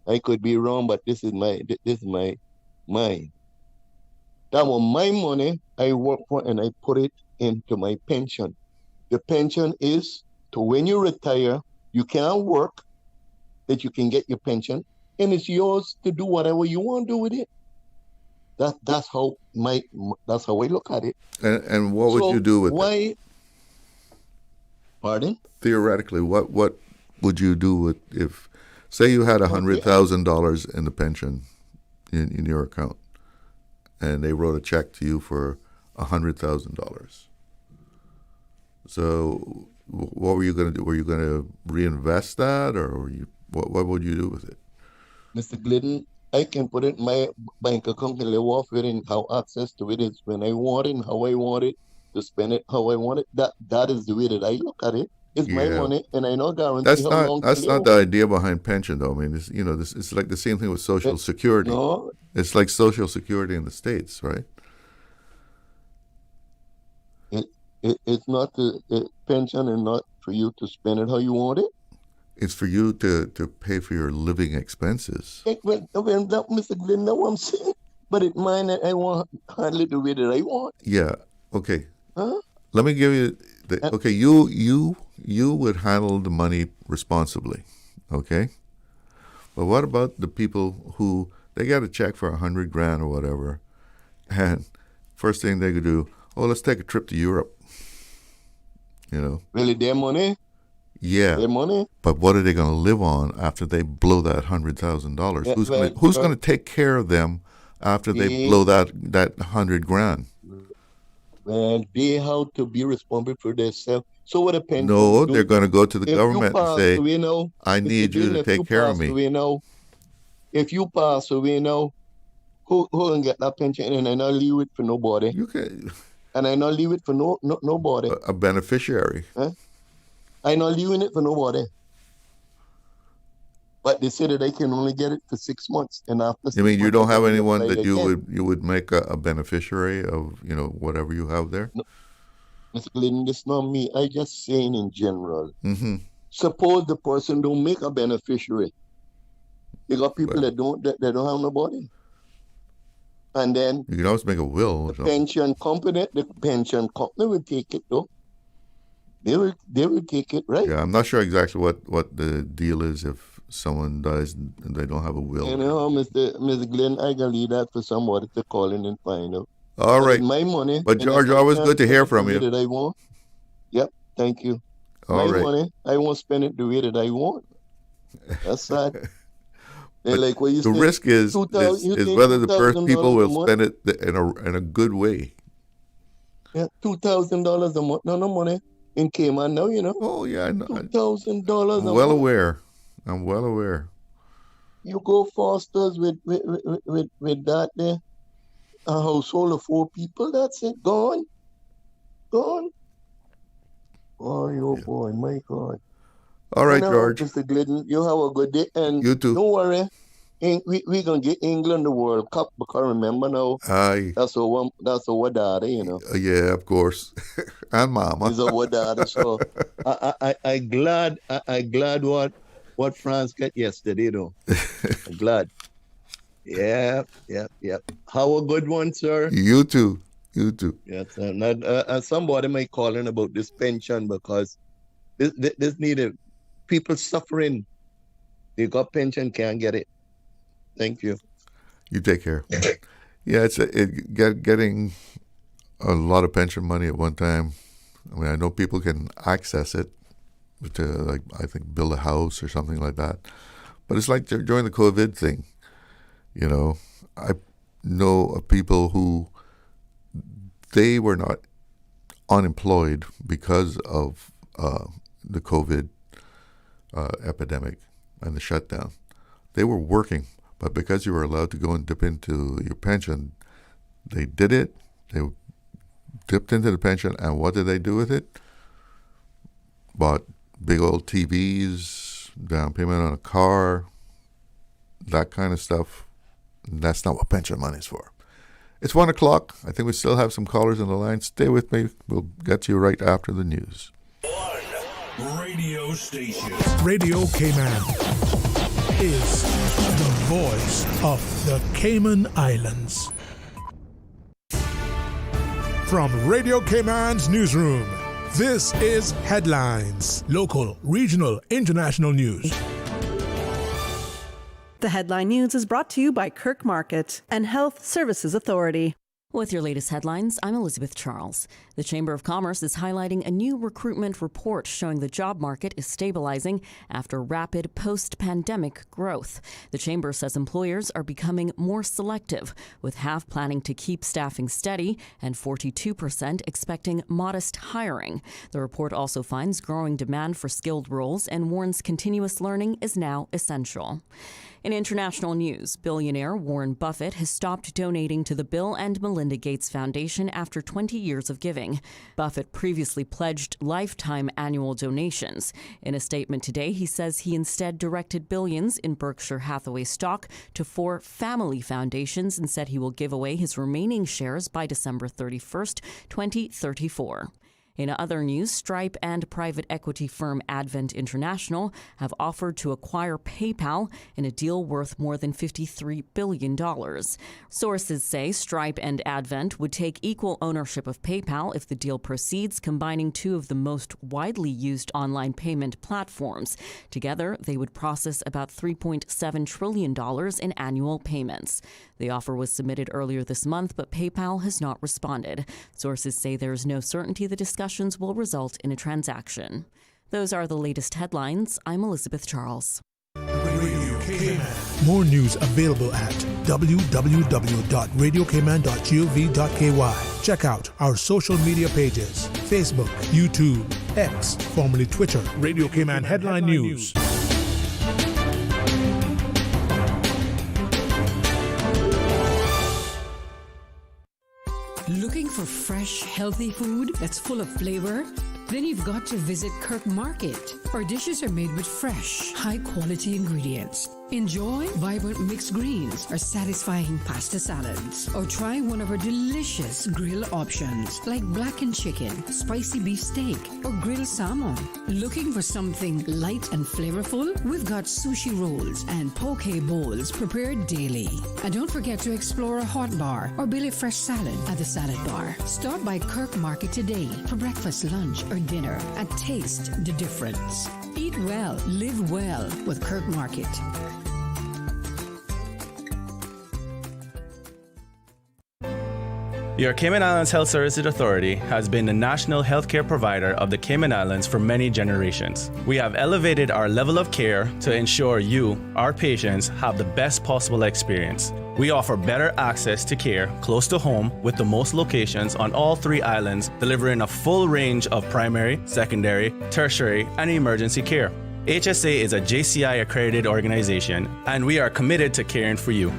Speaker 17: I could be wrong, but this is my mine. That was my money I work for, and I put it into my pension. The pension is to when you retire, you can't work, that you can get your pension, and it's yours to do whatever you want to do with it. That's how I look at it.
Speaker 8: And what would you do with it?
Speaker 17: Pardon?
Speaker 8: Theoretically, what would you do with if, say, you had $100,000 in the pension in your account, and they wrote a check to you for $100,000? So, what were you going to do? Were you going to reinvest that, or what would you do with it?
Speaker 17: Mr. Glidden, I can put it in my bank account and live off it, and have access to it is when I want it and how I want it, to spend it how I want it. That is the way that I look at it. It's my money, and I know guarantee
Speaker 8: that's
Speaker 17: how
Speaker 8: not
Speaker 17: long
Speaker 8: that's
Speaker 17: to
Speaker 8: not
Speaker 17: live.
Speaker 8: the idea behind pension, though. I mean, it's like the same thing with Social Security.
Speaker 17: No.
Speaker 8: It's like Social Security in the States, right?
Speaker 17: It's not the pension, and not for you to spend it how you want it.
Speaker 8: It's for you to pay for your living expenses.
Speaker 17: Mr. Glidden, that's what I'm saying. But it's mine, and I want handle it the way that I want.
Speaker 8: Yeah. Okay.
Speaker 17: Huh?
Speaker 8: Let me give you okay. You would handle the money responsibly, okay? But what about the people who they got a check for $100,000 or whatever, and first thing they could do, let's take a trip to Europe.
Speaker 17: Really, their money?
Speaker 8: Yeah.
Speaker 17: Their money?
Speaker 8: But what are they going to live on after they blow that $100,000?
Speaker 17: Yeah,
Speaker 8: Who's going to take care of them after they blow that $100,000?
Speaker 17: Well, they have to be responsible for themselves. So what a pension?
Speaker 8: No, they're going to go to the government and say, I need you to take care of me.
Speaker 17: If you pass away now, who can get that pension? And I not leave it for nobody.
Speaker 8: You can.
Speaker 17: And I not leave it for nobody.
Speaker 8: A beneficiary.
Speaker 17: Huh? I not leaving it for nobody. But they say that I can only get it for 6 months, and after.
Speaker 8: You mean you don't have anyone that you would make a beneficiary of whatever you have there?
Speaker 17: No. Mr. Glidden, this not me. I just saying in general.
Speaker 8: Mm-hmm.
Speaker 17: Suppose the person don't make a beneficiary. You got people that don't have nobody. And then
Speaker 8: you can always make a will.
Speaker 17: The pension company will take it though. They will take it, right?
Speaker 8: Yeah, I'm not sure exactly what the deal is if someone dies and they don't have a will.
Speaker 17: Mr. Glenn, I can leave that for somebody to call in and find out.
Speaker 8: All right.
Speaker 17: My money.
Speaker 8: But George, always good to hear from you.
Speaker 17: That I want. Yep, thank you.
Speaker 8: All right.
Speaker 17: Money, I won't spend it the way that I want. That's sad.
Speaker 8: Like what you the risk is whether the people will spend it in a good way.
Speaker 17: Yeah, $2,000 a month. No money in Cayman now,
Speaker 8: Oh yeah, I know.
Speaker 17: $2,000 a month.
Speaker 8: I'm well aware.
Speaker 17: You go Foster's with that there, a household of 4 people. That's it. Gone. Oh, boy, my God.
Speaker 8: All right, George.
Speaker 17: Mr. Glidden, you have a good day, and
Speaker 8: you too.
Speaker 17: Don't worry. We're gonna get England the World Cup, because remember now, that's our daddy,
Speaker 8: Yeah, of course, and Mama.
Speaker 17: He's our daddy. So I glad what France got yesterday, though. I'm glad. Yeah. Have a good one, sir.
Speaker 8: You too.
Speaker 17: Yes, somebody might call in about this pension, because This needed. People suffering. They got pension, can't get it. Thank you.
Speaker 8: You take care. Yeah, getting a lot of pension money at one time. I mean, I know people can access it to, like, I think, build a house or something like that. But it's like during the COVID thing, you know, I know of people who they were not unemployed because of the COVID epidemic and the shutdown. They were working, but because you were allowed to go and dip into your pension, they did it. They dipped into the pension, and what did they do with it? Bought big old TVs, down payment on a car, that kind of stuff. That's not what pension money is for. It's 1 o'clock. I think we still have some callers on the line. Stay with me. We'll get to you right after the news.
Speaker 18: Radio station. Radio Cayman is the voice of the Cayman Islands. From Radio Cayman's newsroom, this is Headlines. Local, regional, international news.
Speaker 3: The Headline News is brought to you by Kirk Market and Health Services Authority.
Speaker 19: With your latest headlines, I'm Elizabeth Charles. The Chamber of Commerce is highlighting a new recruitment report showing the job market is stabilizing after rapid post-pandemic growth. The Chamber says employers are becoming more selective, with half planning to keep staffing steady and 42% expecting modest hiring. The report also finds growing demand for skilled roles and warns continuous learning is now essential. In international news, billionaire Warren Buffett has stopped donating to the Bill and Melinda Gates Foundation after 20 years of giving. Buffett previously pledged lifetime annual donations. In a statement today, he says he instead directed billions in Berkshire Hathaway stock to 4 family foundations and said he will give away his remaining shares by December 31st, 2034. In other news, Stripe and private equity firm Advent International have offered to acquire PayPal in a deal worth more than $53 billion. Sources say Stripe and Advent would take equal ownership of PayPal if the deal proceeds, combining two of the most widely used online payment platforms. Together, they would process about $3.7 trillion in annual payments. The offer was submitted earlier this month, but PayPal has not responded. Sources say there is no certainty the discussions will result in a transaction. Those are the latest headlines. I'm Elizabeth Charles.
Speaker 18: More news available at www.radiocayman.gov.ky. Check out our social media pages: Facebook, YouTube, X, formerly Twitter, Radio Cayman Headline News.
Speaker 20: Looking for fresh, healthy food that's full of flavor? Then you've got to visit Kirk Market. Our dishes are made with fresh, high-quality ingredients. Enjoy vibrant mixed greens or satisfying pasta salads. Or try one of our delicious grill options like blackened chicken, spicy beef steak, or grilled salmon. Looking for something light and flavorful? We've got sushi rolls and poke bowls prepared daily. And don't forget to explore a hot bar or Billy Fresh salad at the salad bar. Stop by Kirk Market today for breakfast, lunch, or dinner and taste the difference. Eat well, live well with Kirk Market.
Speaker 21: Your Cayman Islands Health Services Authority has been the national healthcare provider of the Cayman Islands for many generations. We have elevated our level of care to ensure you, our patients, have the best possible experience. We offer better access to care close to home with the most locations on all 3 islands, delivering a full range of primary, secondary, tertiary, and emergency care. HSA is a JCI accredited organization, and we are committed to caring for you.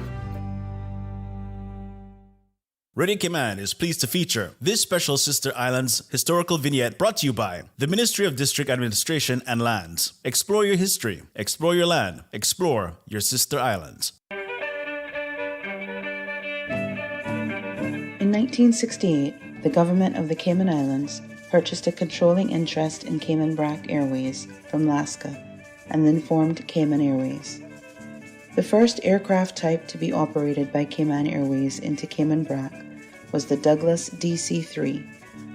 Speaker 22: Radio Cayman is pleased to feature this special Sister Islands historical vignette brought to you by the Ministry of District Administration and Lands. Explore your history, explore your land, explore your Sister Islands.
Speaker 23: In 1968, the government of the Cayman Islands purchased a controlling interest in Cayman Brac Airways from Alaska and then formed Cayman Airways. The first aircraft type to be operated by Cayman Airways into Cayman Brac was the Douglas DC-3,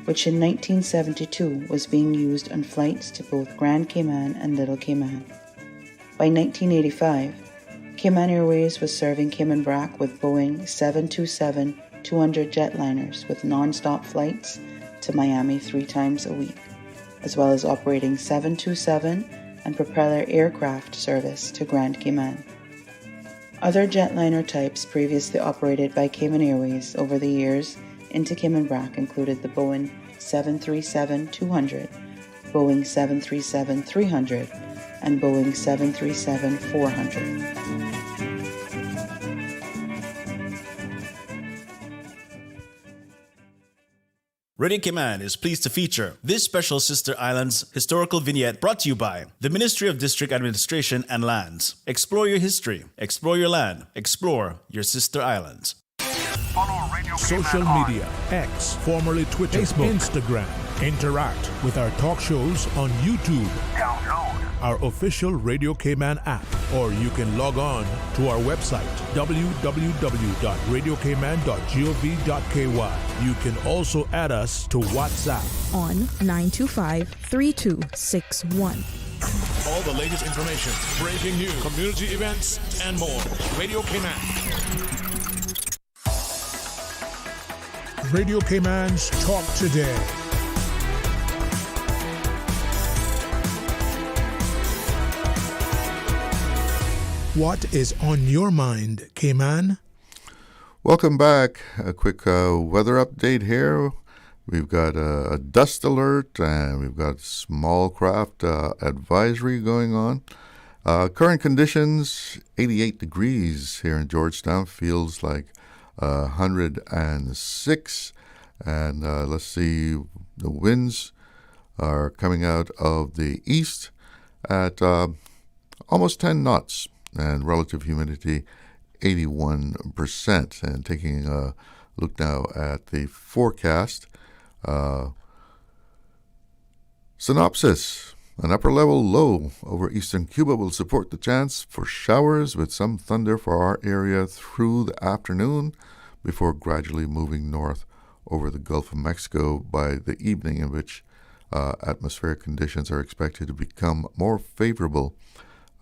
Speaker 23: which in 1972 was being used on flights to both Grand Cayman and Little Cayman. By 1985, Cayman Airways was serving Cayman Brac with Boeing 727-200 jetliners with non-stop flights to Miami 3 times a week, as well as operating 727 and propeller aircraft service to Grand Cayman. Other jetliner types previously operated by Cayman Airways over the years into Cayman Brac included the Boeing 737-200, Boeing 737-300, and Boeing 737-400.
Speaker 22: Radio Cayman is pleased to feature this special Sister Islands historical vignette brought to you by the Ministry of District Administration and Lands. Explore your history, explore your land, explore your Sister Islands.
Speaker 18: Social media, X, formerly Twitter, Facebook, Instagram. Interact with our talk shows on YouTube. Download our official Radio Cayman app, or you can log on to our website, www.radiocayman.gov.ky. You can also add us to WhatsApp
Speaker 1: on 925-3261.
Speaker 18: All the latest information, breaking news, community events, and more. Radio Cayman. Radio Cayman's Talk Today. What is on your mind, Cayman?
Speaker 8: Welcome back. A quick weather update here. We've got a dust alert and we've got small craft advisory going on. Current conditions, 88 degrees here in Georgetown. Feels like 106. And let's see, the winds are coming out of the east at almost 10 knots. And relative humidity 81%. And taking a look now at the forecast, synopsis: an upper level low over eastern Cuba will support the chance for showers with some thunder for our area through the afternoon before gradually moving north over the Gulf of Mexico by the evening, in which atmospheric conditions are expected to become more favorable.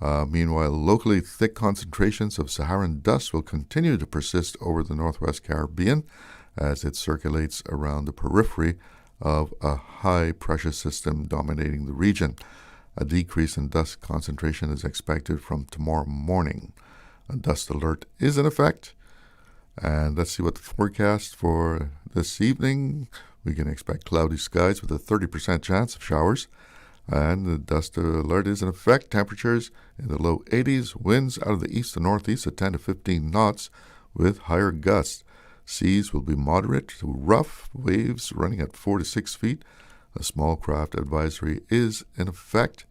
Speaker 8: Meanwhile, locally thick concentrations of Saharan dust will continue to persist over the northwest Caribbean as it circulates around the periphery of a high-pressure system dominating the region. A decrease in dust concentration is expected from tomorrow morning. A dust alert is in effect. And let's see what the forecast for this evening. We can expect cloudy skies with a 30% chance of showers. And the dust alert is in effect. Temperatures in the low 80s, winds out of the east to northeast at 10 to 15 knots with higher gusts. Seas will be moderate to rough, waves running at 4 to 6 feet. A small craft advisory is in effect.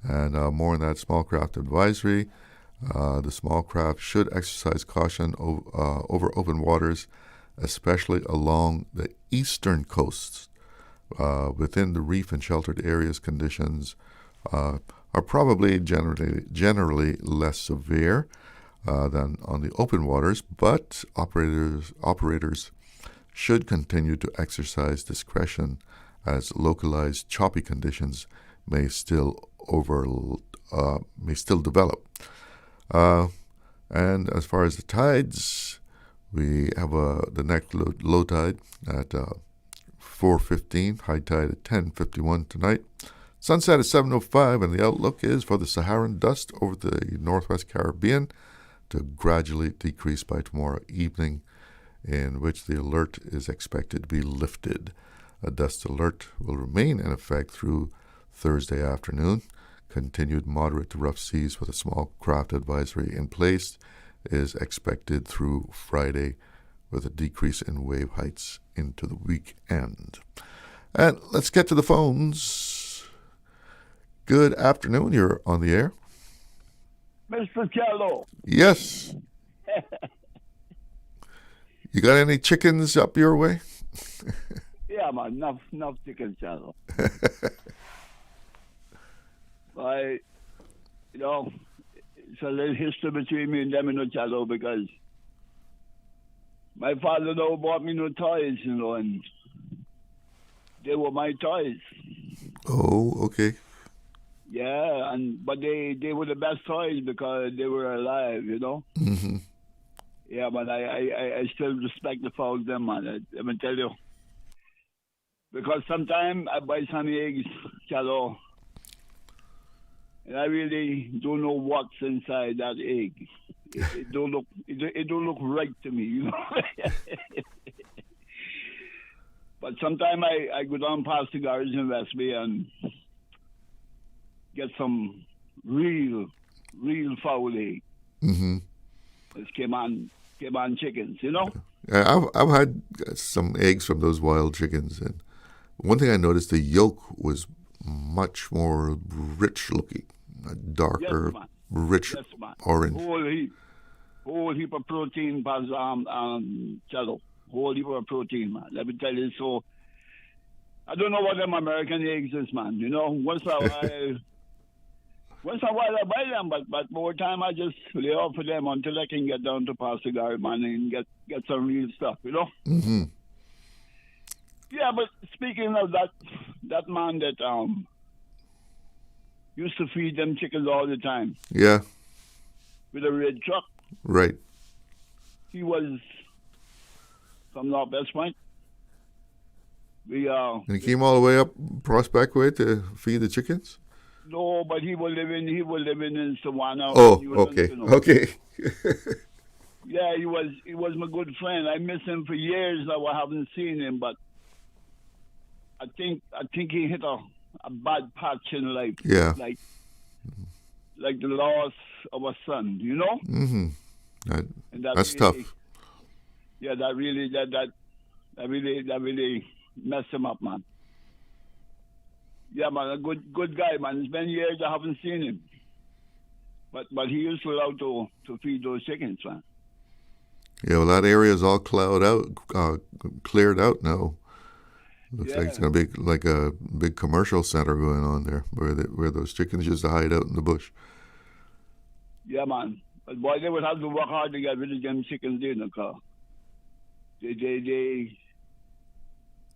Speaker 8: And more on that small craft advisory. The small craft should exercise caution over open waters, especially along the eastern coasts. Within the reef and sheltered areas, conditions are probably generally less severe than on the open waters, but operators should continue to exercise discretion as localized choppy conditions may still develop. And as far as the tides, we have the next low tide at 4:15, high tide at 10:51 tonight. Sunset at 7:05, and the outlook is for the Saharan dust over the northwest Caribbean to gradually decrease by tomorrow evening, in which the alert is expected to be lifted. A dust alert will remain in effect through Thursday afternoon. Continued moderate to rough seas with a small craft advisory in place is expected through Friday, with a decrease in wave heights into the weekend. And let's get to the phones. Good afternoon. You're on the air.
Speaker 2: Mr. Cello.
Speaker 8: Yes. You got any chickens up your way?
Speaker 2: Yeah, man. Enough chicken, Cello. It's a little history between me and them, Cello, because my father bought me no toys, and They were my toys.
Speaker 8: Oh, okay.
Speaker 2: Yeah, but they were the best toys because they were alive, you know.
Speaker 8: Mm-hmm.
Speaker 2: Yeah, but I still respect the folks, them, man. Let me tell you. Because sometimes I buy some eggs, Chalo, and I really don't know what's inside that egg. It don't look right to me, you know. But sometimes I go down past the garage in West Bay and get some real foul egg.
Speaker 8: Mm-hmm.
Speaker 2: It's came on chickens, you know.
Speaker 8: Yeah, I've had some eggs from those wild chickens, and one thing I noticed, the yolk was much more rich looking, darker,
Speaker 2: yes,
Speaker 8: rich orange.
Speaker 2: Whole heap of protein, Chalo. Whole heap of protein, man. Let me tell you. So I don't know what them American eggs is, man. You know, once in a while I buy them, but more time I just lay off for them until I can get down to Pastor Gary, man, and get some real stuff, you know.
Speaker 8: Mm-hmm.
Speaker 2: Yeah, but speaking of that man that used to feed them chickens all the time.
Speaker 8: Yeah.
Speaker 2: With a red truck.
Speaker 8: Right.
Speaker 2: He was from Northwest Point.
Speaker 8: And he came all the way up Prospect Way to feed the chickens?
Speaker 2: No, but he was living in Savannah.
Speaker 8: Oh, okay. Okay.
Speaker 2: Yeah, he was my good friend. I miss him for years now. I haven't seen him, but I think he hit a bad patch in life.
Speaker 8: Yeah.
Speaker 2: Like the loss of a son, you know?
Speaker 8: Mm-hmm. That's
Speaker 2: really,
Speaker 8: tough.
Speaker 2: Yeah, that really messed him up, man. Yeah, man, a good guy, man. It's been years I haven't seen him. But he used to love to feed those chickens, man.
Speaker 8: Yeah, well, that area is all cleared out now. Looks like it's going to be like a big commercial center going on there where those chickens used to hide out in the bush.
Speaker 2: Yeah, man. But boy, they would have to work hard to get rid of them chickens in the car.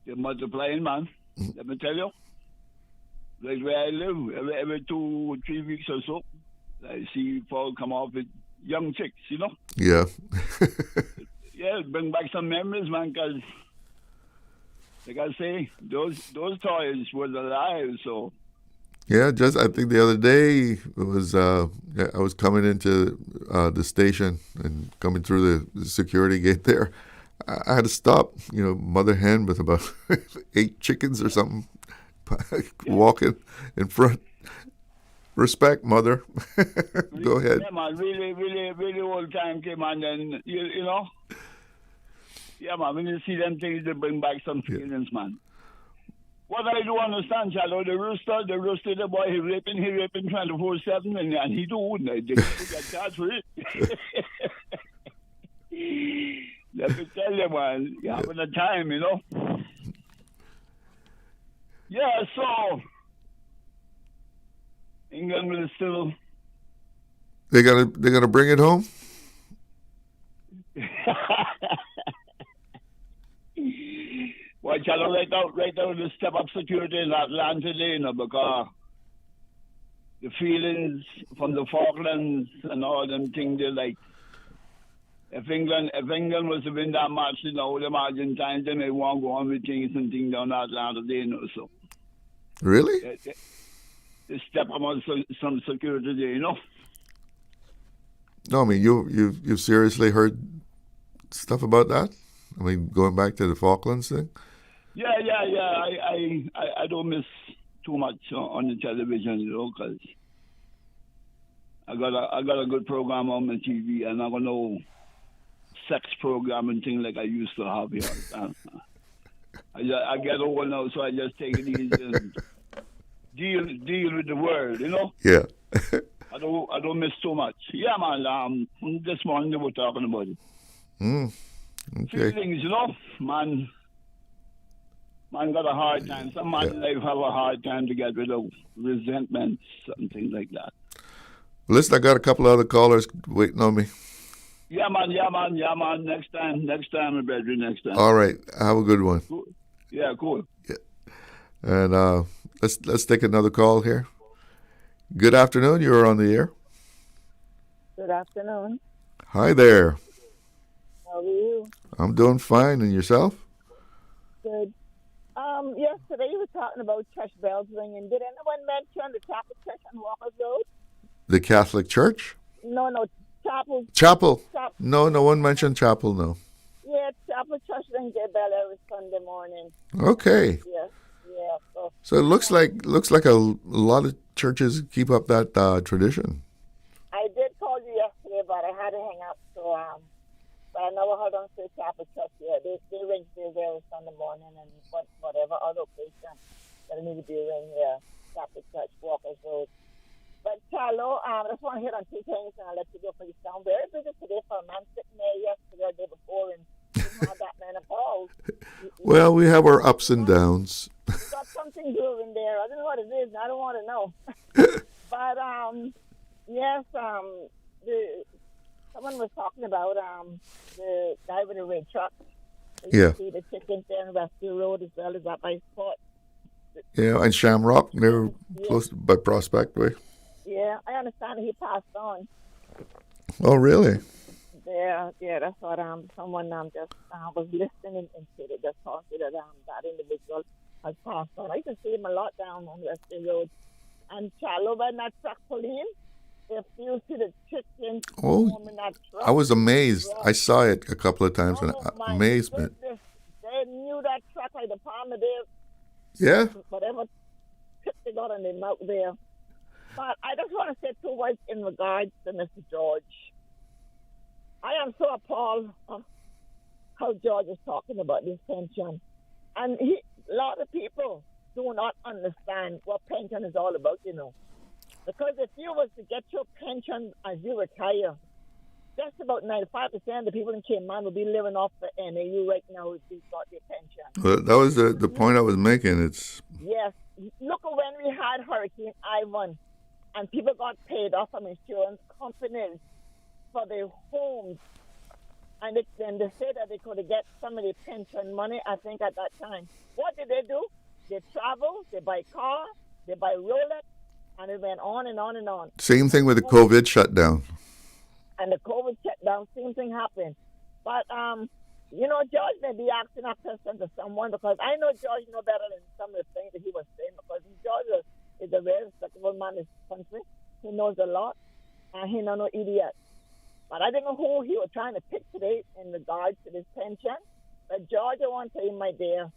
Speaker 2: They're multiplying, man. Let me tell you. Like where I live, every 2 or 3 weeks or so, I see folk come off with young chicks, you know?
Speaker 8: Yeah.
Speaker 2: Yeah, bring back some memories, man, because, like I say, those toys were alive, so.
Speaker 8: Yeah, just I think the other day it was I was coming into the station and coming through the security gate there. I had to stop, mother hen with about 8 chickens or something. Walking in front. Respect, mother. Go ahead.
Speaker 2: Yeah, man, really old time came on, and you know. Yeah, man, when you see them things, they bring back some feelings, man. What I do understand, Charlo, the rooster, the boy, he raping 24/7, and he do, they get charged for it. Let me tell you, man, you're having a time, you know. Yeah, so England will still.
Speaker 8: They're gonna bring it home.
Speaker 2: Well, Charlo, right now, the step up security in Atlanta, because the feelings from the Falklands and all them things, they're like. If England was to win that match, them Argentines, they may want to go on with things and things down Atlanta, so.
Speaker 8: Really?
Speaker 2: They step up on some security there, you know.
Speaker 8: No, I mean you've seriously heard stuff about that? I mean, going back to the Falklands thing.
Speaker 2: Yeah. I don't miss too much on the television, because I got a good program on my TV, and I got no sex program and things like I used to have here. I get old now, so I just take it easy and deal with the world, you know.
Speaker 8: Yeah.
Speaker 2: I don't miss too much. Yeah, man. This morning they were talking about it.
Speaker 8: Okay.
Speaker 2: Feelings, you know, man got a hard time. Some man in life have a hard time to get rid of resentments and things like that.
Speaker 8: Listen, I got a couple other callers waiting on me.
Speaker 2: Yeah, man. Next time, my brethren, next time.
Speaker 8: All right. Have a good one.
Speaker 2: Cool. Yeah, cool.
Speaker 8: Yeah. And let's take another call here. Good afternoon. You're on the air.
Speaker 1: Good afternoon.
Speaker 8: Hi there.
Speaker 1: How are you?
Speaker 8: I'm doing fine. And yourself?
Speaker 1: Good. Yesterday you were talking about church bells ringing. Did anyone mention the Chapel Church on Walker's Road?
Speaker 8: The Catholic Church?
Speaker 1: No, Chapel.
Speaker 8: Chapel. No one mentioned chapel, no.
Speaker 1: Yeah, Chapel Church rings their bell every Sunday morning.
Speaker 8: Okay.
Speaker 1: Yes, yeah.
Speaker 8: So it looks like a lot of churches keep up that tradition.
Speaker 1: I did call you yesterday, but I had to hang up. So but I never heard on say Chapel Church. Yeah, they ring their bell every Sunday morning, and whatever other occasion that need to be ring. Yeah, Chapel Church, Walker's Road. But Charlo, I just want to hit on two things, and I'll let you go for your sound. Very busy today for a man sitting there yesterday or the day before, and didn't have that many calls.
Speaker 8: Well, we have our ups and downs.
Speaker 1: Got something brewing there. I don't know what it is, and I don't want to know. But yes, someone was talking about the guy with the red truck.
Speaker 8: Yeah.
Speaker 1: See the chickens there on Rescue Road as well as that by Spot.
Speaker 8: Yeah, and Shamrock, they're close by Prospect Way.
Speaker 1: Yeah, I understand he passed on.
Speaker 8: Oh, really?
Speaker 1: Yeah, that's what someone just was listening and said it. Just talking that that individual has passed on. I used to see him a lot down on Rescue Road. And Charlo, when that truck pulled in, if you see the chicken in that truck,
Speaker 8: I was amazed. I saw it a couple of times, and amazement.
Speaker 1: Goodness, they knew that truck like the palm of their
Speaker 8: Yeah.
Speaker 1: whatever tip they got on their mouth there. But I just want to say two words in regards to Mr. George. I am so appalled of how George is talking about this pension. And a lot of people do not understand what pension is all about, Because if you was to get your pension as you retire, just about 95% of the people in Cayman will be living off the NAU right now if they got their pension.
Speaker 8: Well, that was the point I was making. It's
Speaker 1: Yes. Look at when we had Hurricane Ivan and people got paid off from insurance companies for their homes. And then they said that they could get some of the pension money, I think, at that time. What did they do? They travel, they buy car, they buy Rolex, and it went on and on and on.
Speaker 8: same thing with the COVID shutdown.
Speaker 1: And the COVID shutdown, same thing happened. But, George may be asking a question to someone because I know George know better than some of the things that he was saying because George is a very respectable man in this country. He knows a lot, and he's not no idiot. But I don't know who he was trying to pick today in regards to this pension. But George, I want to tell you, my dear,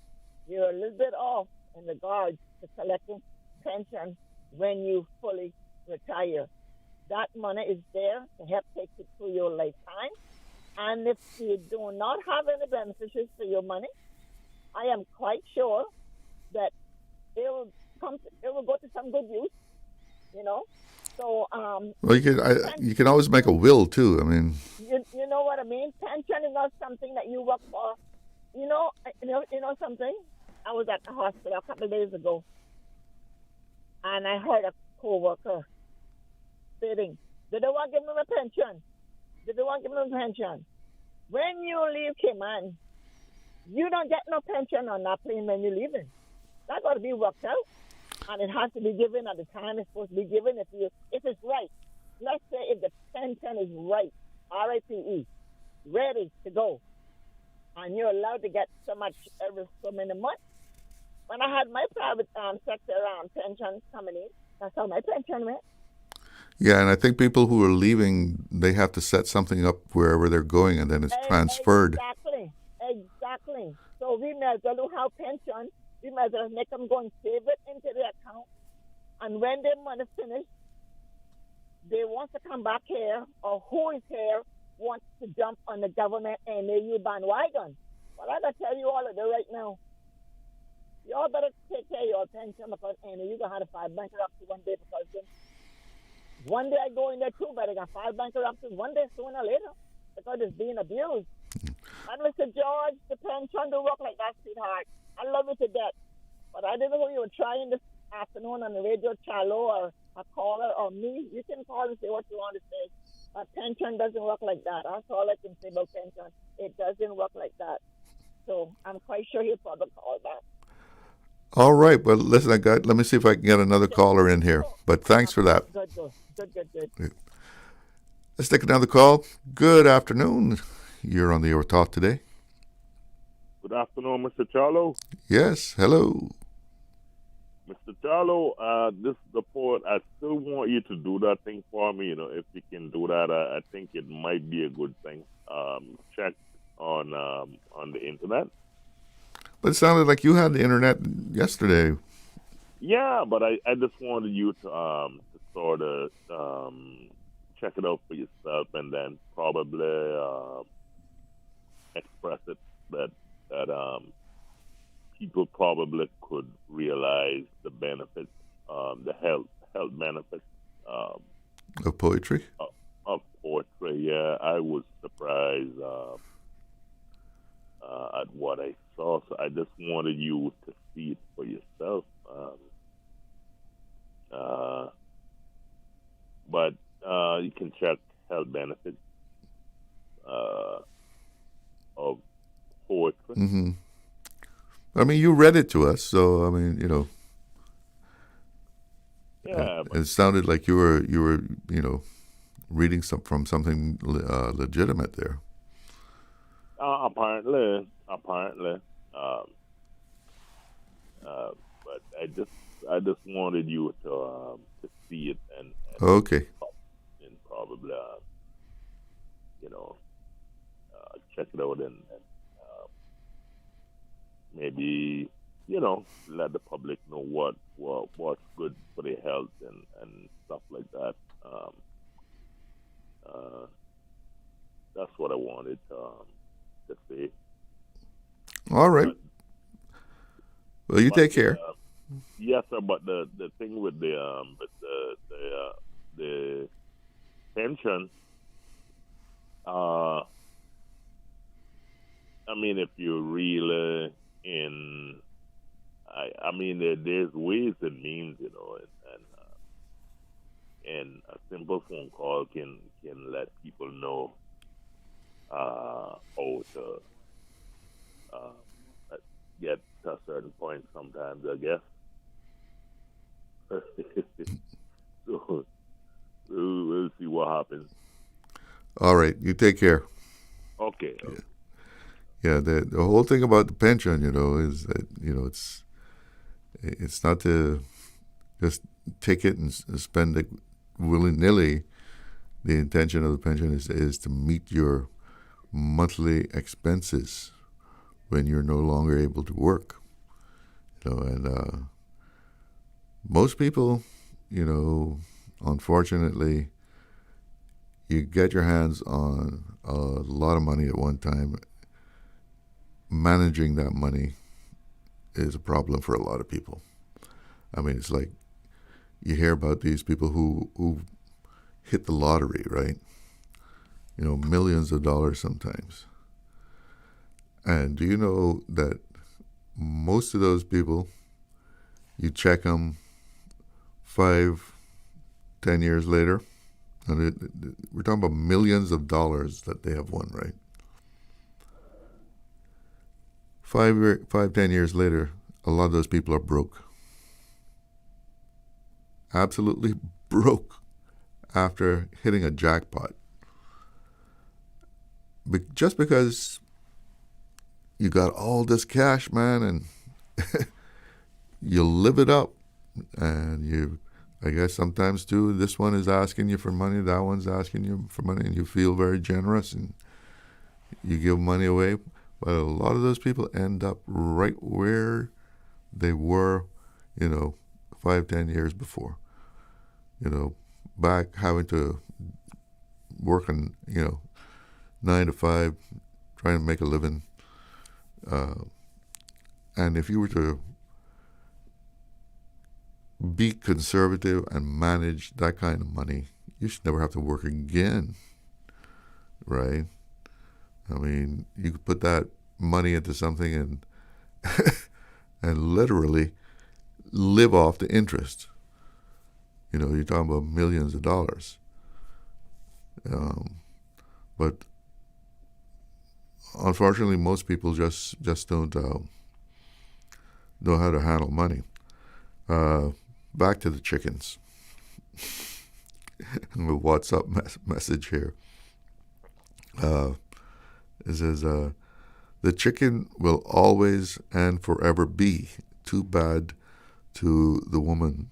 Speaker 1: you're a little bit off in regards to collecting pension when you fully retire. That money is there to help take you through your lifetime. And if you do not have any beneficiaries for your money, I am quite sure that it will go to some good use, So,
Speaker 8: well, you can always make a will too. I mean,
Speaker 1: you know what I mean. Pension is not something that you work for. You know something. I was at the hospital a couple of days ago, and I heard a co-worker saying, "Did they want to give me a pension? Did they want to give me a pension?" When you leave Cayman, you don't get no pension on that plane when you're leaving. That got to be worked out. And it has to be given at the time it's supposed to be given if it's right. Let's say if the pension is right, RIPE, ready to go, and you're allowed to get so much every so many months. When I had my private sector pension coming in, that's how my pension went.
Speaker 8: yeah, and I think people who are leaving, they have to set something up wherever they're going, and then it's transferred.
Speaker 1: Exactly. So we may as well do have pension. We might as well make them go and save it into their account. And when their money finish, they want to come back here, or who is here wants to jump on the government NAU bandwagon. Well, I got to tell you all of that right now. Y'all better take care of your pension because NAU going to have to file bankruptcy one day because one day I go in there too, but I got to file bankruptcy one day sooner or later because it's being abused. And Mr. George, the pension don't work like that, sweetheart. I love you to death. But I didn't know you were trying this afternoon on the radio, Charlo, or a caller, or me. You can call and say what you want to say. But pension doesn't work like that. That's all I can say about pension. It doesn't work like that. So I'm quite sure he'll probably call back.
Speaker 8: All right. Well, listen, let me see if I can get another caller in here. But thanks for that.
Speaker 1: Good.
Speaker 8: Let's take another call. Good afternoon. You're on the Air Talk today.
Speaker 7: Good afternoon, Mr. Charlo.
Speaker 8: Yes. Hello.
Speaker 7: Mr. Charlo, this is the port. I still want you to do that thing for me. If you can do that, I think it might be a good thing. Check on the internet.
Speaker 8: But it sounded like you had the internet yesterday.
Speaker 7: Yeah, but I just wanted you to sort of check it out for yourself and then probably express it that people probably could realize the benefits, the health benefits
Speaker 8: of poetry.
Speaker 7: Of poetry, yeah. I was surprised at what I saw, so I just wanted you to see it for yourself. But you can check health benefits of poetry.
Speaker 8: Mm-hmm. I mean, you read it to us, so I mean,
Speaker 7: Yeah,
Speaker 8: it sounded like you were reading from something legitimate there.
Speaker 7: Apparently. But I just wanted you to see it and
Speaker 8: okay.
Speaker 7: And probably check it out and maybe let the public know what's good for their health and stuff like that. That's what I wanted to say.
Speaker 8: All right. Well, you take care.
Speaker 7: Yes, sir. But the thing with the pension, I mean, if you're really I mean, there's ways and means, and a simple phone call can let people know how to get to a certain point sometimes, I guess. So we'll see what happens.
Speaker 8: All right, you take care.
Speaker 7: Okay.
Speaker 8: Yeah, the whole thing about the pension, is that it's not to just take it and spend it willy-nilly. The intention of the pension is to meet your monthly expenses when you're no longer able to work. And most people, unfortunately, you get your hands on a lot of money at one time. Managing that money is a problem for a lot of people. I mean, it's like you hear about these people who hit the lottery, right? Millions of dollars sometimes. And do you know that most of those people, you check them 5-10 years later, and we're talking about millions of dollars that they have won, right? 5-10 years later, a lot of those people are broke. Absolutely broke after hitting a jackpot. Just because you got all this cash, man, and you live it up. And I guess sometimes too, this one is asking you for money, that one's asking you for money, and you feel very generous and you give money away. But a lot of those people end up right where they were, 5-10 years before. Back having to work 9 to 5, trying to make a living. And if you were to be conservative and manage that kind of money, you should never have to work again, right? I mean, you could put that money into something and and literally live off the interest. You're talking about millions of dollars. But unfortunately, most people just don't know how to handle money. Back to the chickens. A WhatsApp message here. It says, the chicken will always and forever be too bad to the woman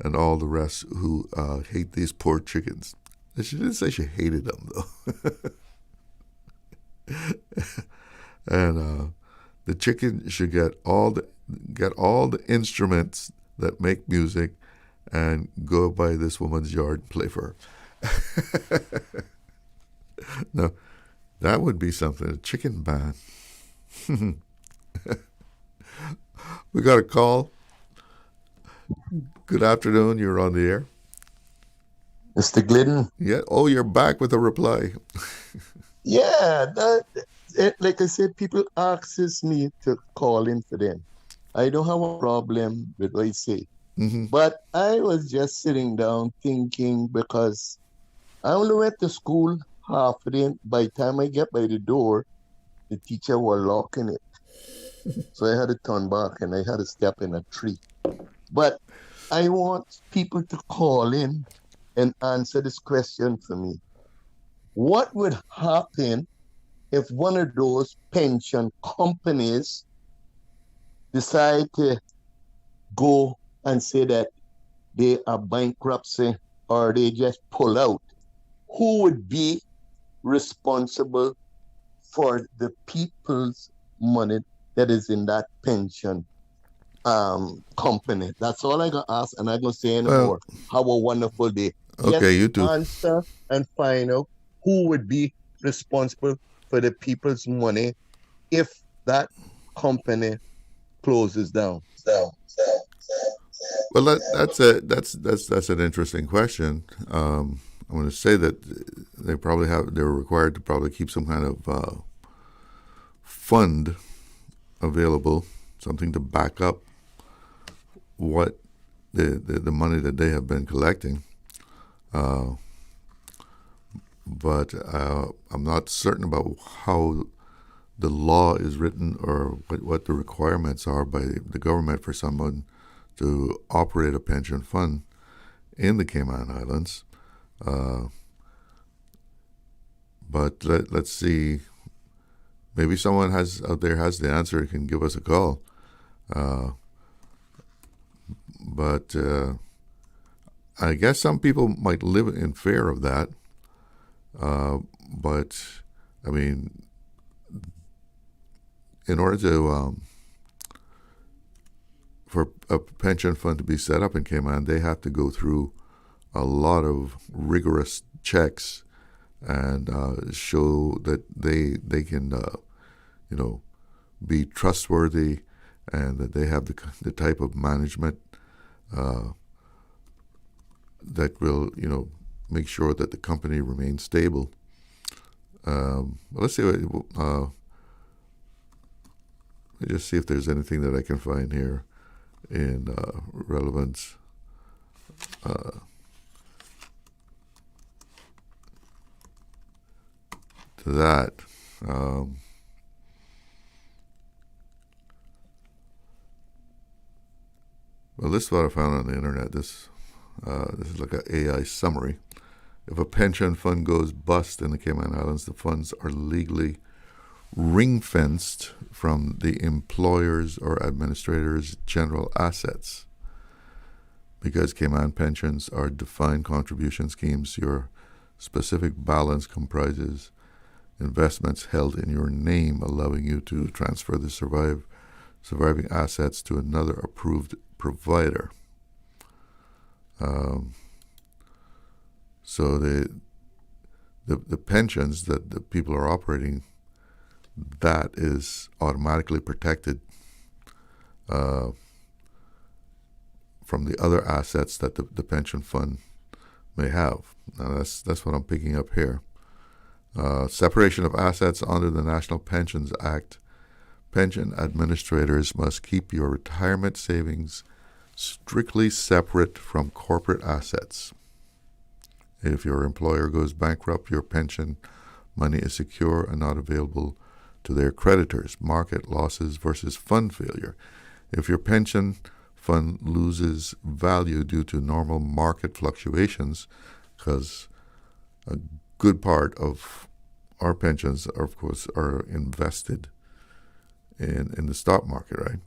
Speaker 8: and all the rest who hate these poor chickens. She didn't say she hated them, though. And the chicken should get all the instruments that make music and go by this woman's yard and play for her. No, that would be something, a chicken ban. We got a call. Good afternoon, you're on the air.
Speaker 17: Mr. Glidden?
Speaker 8: Yeah. Oh, you're back with a reply.
Speaker 17: Yeah, like I said, people asks me to call in for them. I don't have a problem with what I say.
Speaker 8: Mm-hmm.
Speaker 17: But I was just sitting down thinking, because I only went to school half a day. By the time I get by the door, the teacher was locking it. So I had to turn back and I had to step in a tree. But I want people to call in and answer this question for me. What would happen if one of those pension companies decide to go and say that they are bankruptcy or they just pull out? Who would be responsible for the people's money that is in that pension company? That's all I got to ask, and I'm going to say anymore. Have a wonderful day.
Speaker 8: Okay, you too.
Speaker 17: Answer and find out who would be responsible for the people's money if that company closes down.
Speaker 8: Well, that's an interesting question. I'm going to say that they're required to probably keep some kind of fund available, something to back up what the money that they have been collecting. But I'm not certain about how the law is written or what the requirements are by the government for someone to operate a pension fund in the Cayman Islands. But let's see. Maybe someone out there has the answer, can give us a call. But I guess some people might live in fear of that. But, I mean, in order to for a pension fund to be set up in Cayman, they have to go through a lot of rigorous checks and show that they can, be trustworthy, and that they have the type of management that will, make sure that the company remains stable. Let's see. Let me just see if there's anything that I can find here in relevance. To that. Well, this is what I found on the internet. This is like an AI summary. If a pension fund goes bust in the Cayman Islands, the funds are legally ring-fenced from the employer's or administrator's general assets. Because Cayman pensions are defined contribution schemes, your specific balance comprises investments held in your name, allowing you to transfer the surviving assets to another approved provider. So the pensions that the people are operating, that is automatically protected from the other assets that the pension fund may have. Now that's what I'm picking up here. Separation of assets under the National Pensions Act. Pension administrators must keep your retirement savings strictly separate from corporate assets. If your employer goes bankrupt, your pension money is secure and not available to their creditors. Market losses versus fund failure. If your pension fund loses value due to normal market fluctuations, because a good part of our pensions, are, of course, are invested in the stock market, right?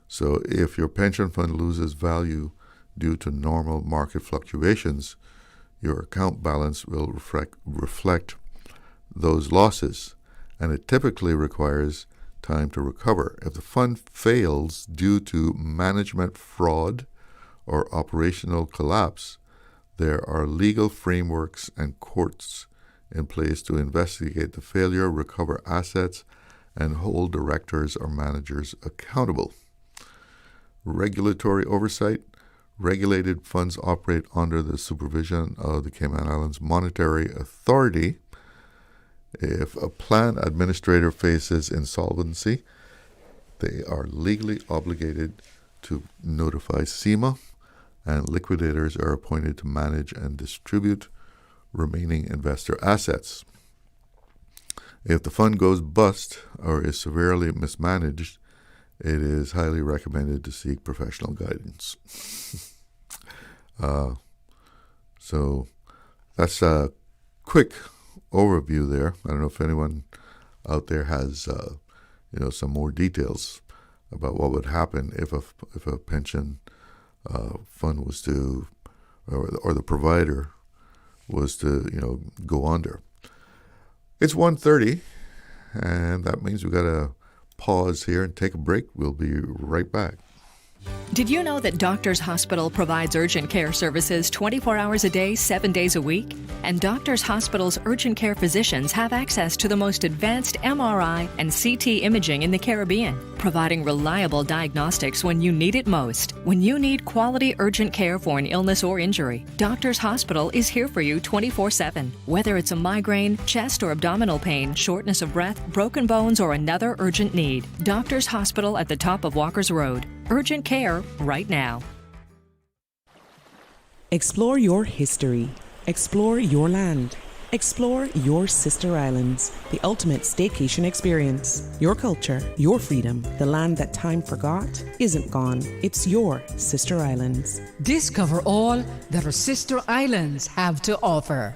Speaker 8: So if your pension fund loses value due to normal market fluctuations, your account balance will reflect those losses, and it typically requires time to recover. If the fund fails due to management fraud or operational collapse, there are legal frameworks and courts in place to investigate the failure, recover assets, and hold directors or managers accountable. Regulatory oversight. Regulated funds operate under the supervision of the Cayman Islands Monetary Authority. If a plan administrator faces insolvency, they are legally obligated to notify SEMA, and liquidators are appointed to manage and distribute remaining investor assets. If the fund goes bust or is severely mismanaged, it is highly recommended to seek professional guidance. So that's a quick overview there. I don't know if anyone out there has some more details about what would happen if a pension fund was to, or the provider was to go under. It's 1:30, and that means we got to pause here and take a break. We'll be right back.
Speaker 9: Did you know that Doctors Hospital provides urgent care services 24 hours a day, 7 days a week? And Doctors Hospital's urgent care physicians have access to the most advanced MRI and CT imaging in the Caribbean, providing reliable diagnostics when you need it most. When you need quality urgent care for an illness or injury, Doctors Hospital is here for you 24/7. Whether it's a migraine, chest or abdominal pain, shortness of breath, broken bones, or another urgent need, Doctors Hospital at the top of Walker's Road. Urgent care right now.
Speaker 10: Explore your history. Explore your land. Explore your sister islands. The ultimate staycation experience. Your culture, your freedom. The land that time forgot isn't gone. It's your sister islands.
Speaker 20: Discover all that our sister islands have to offer.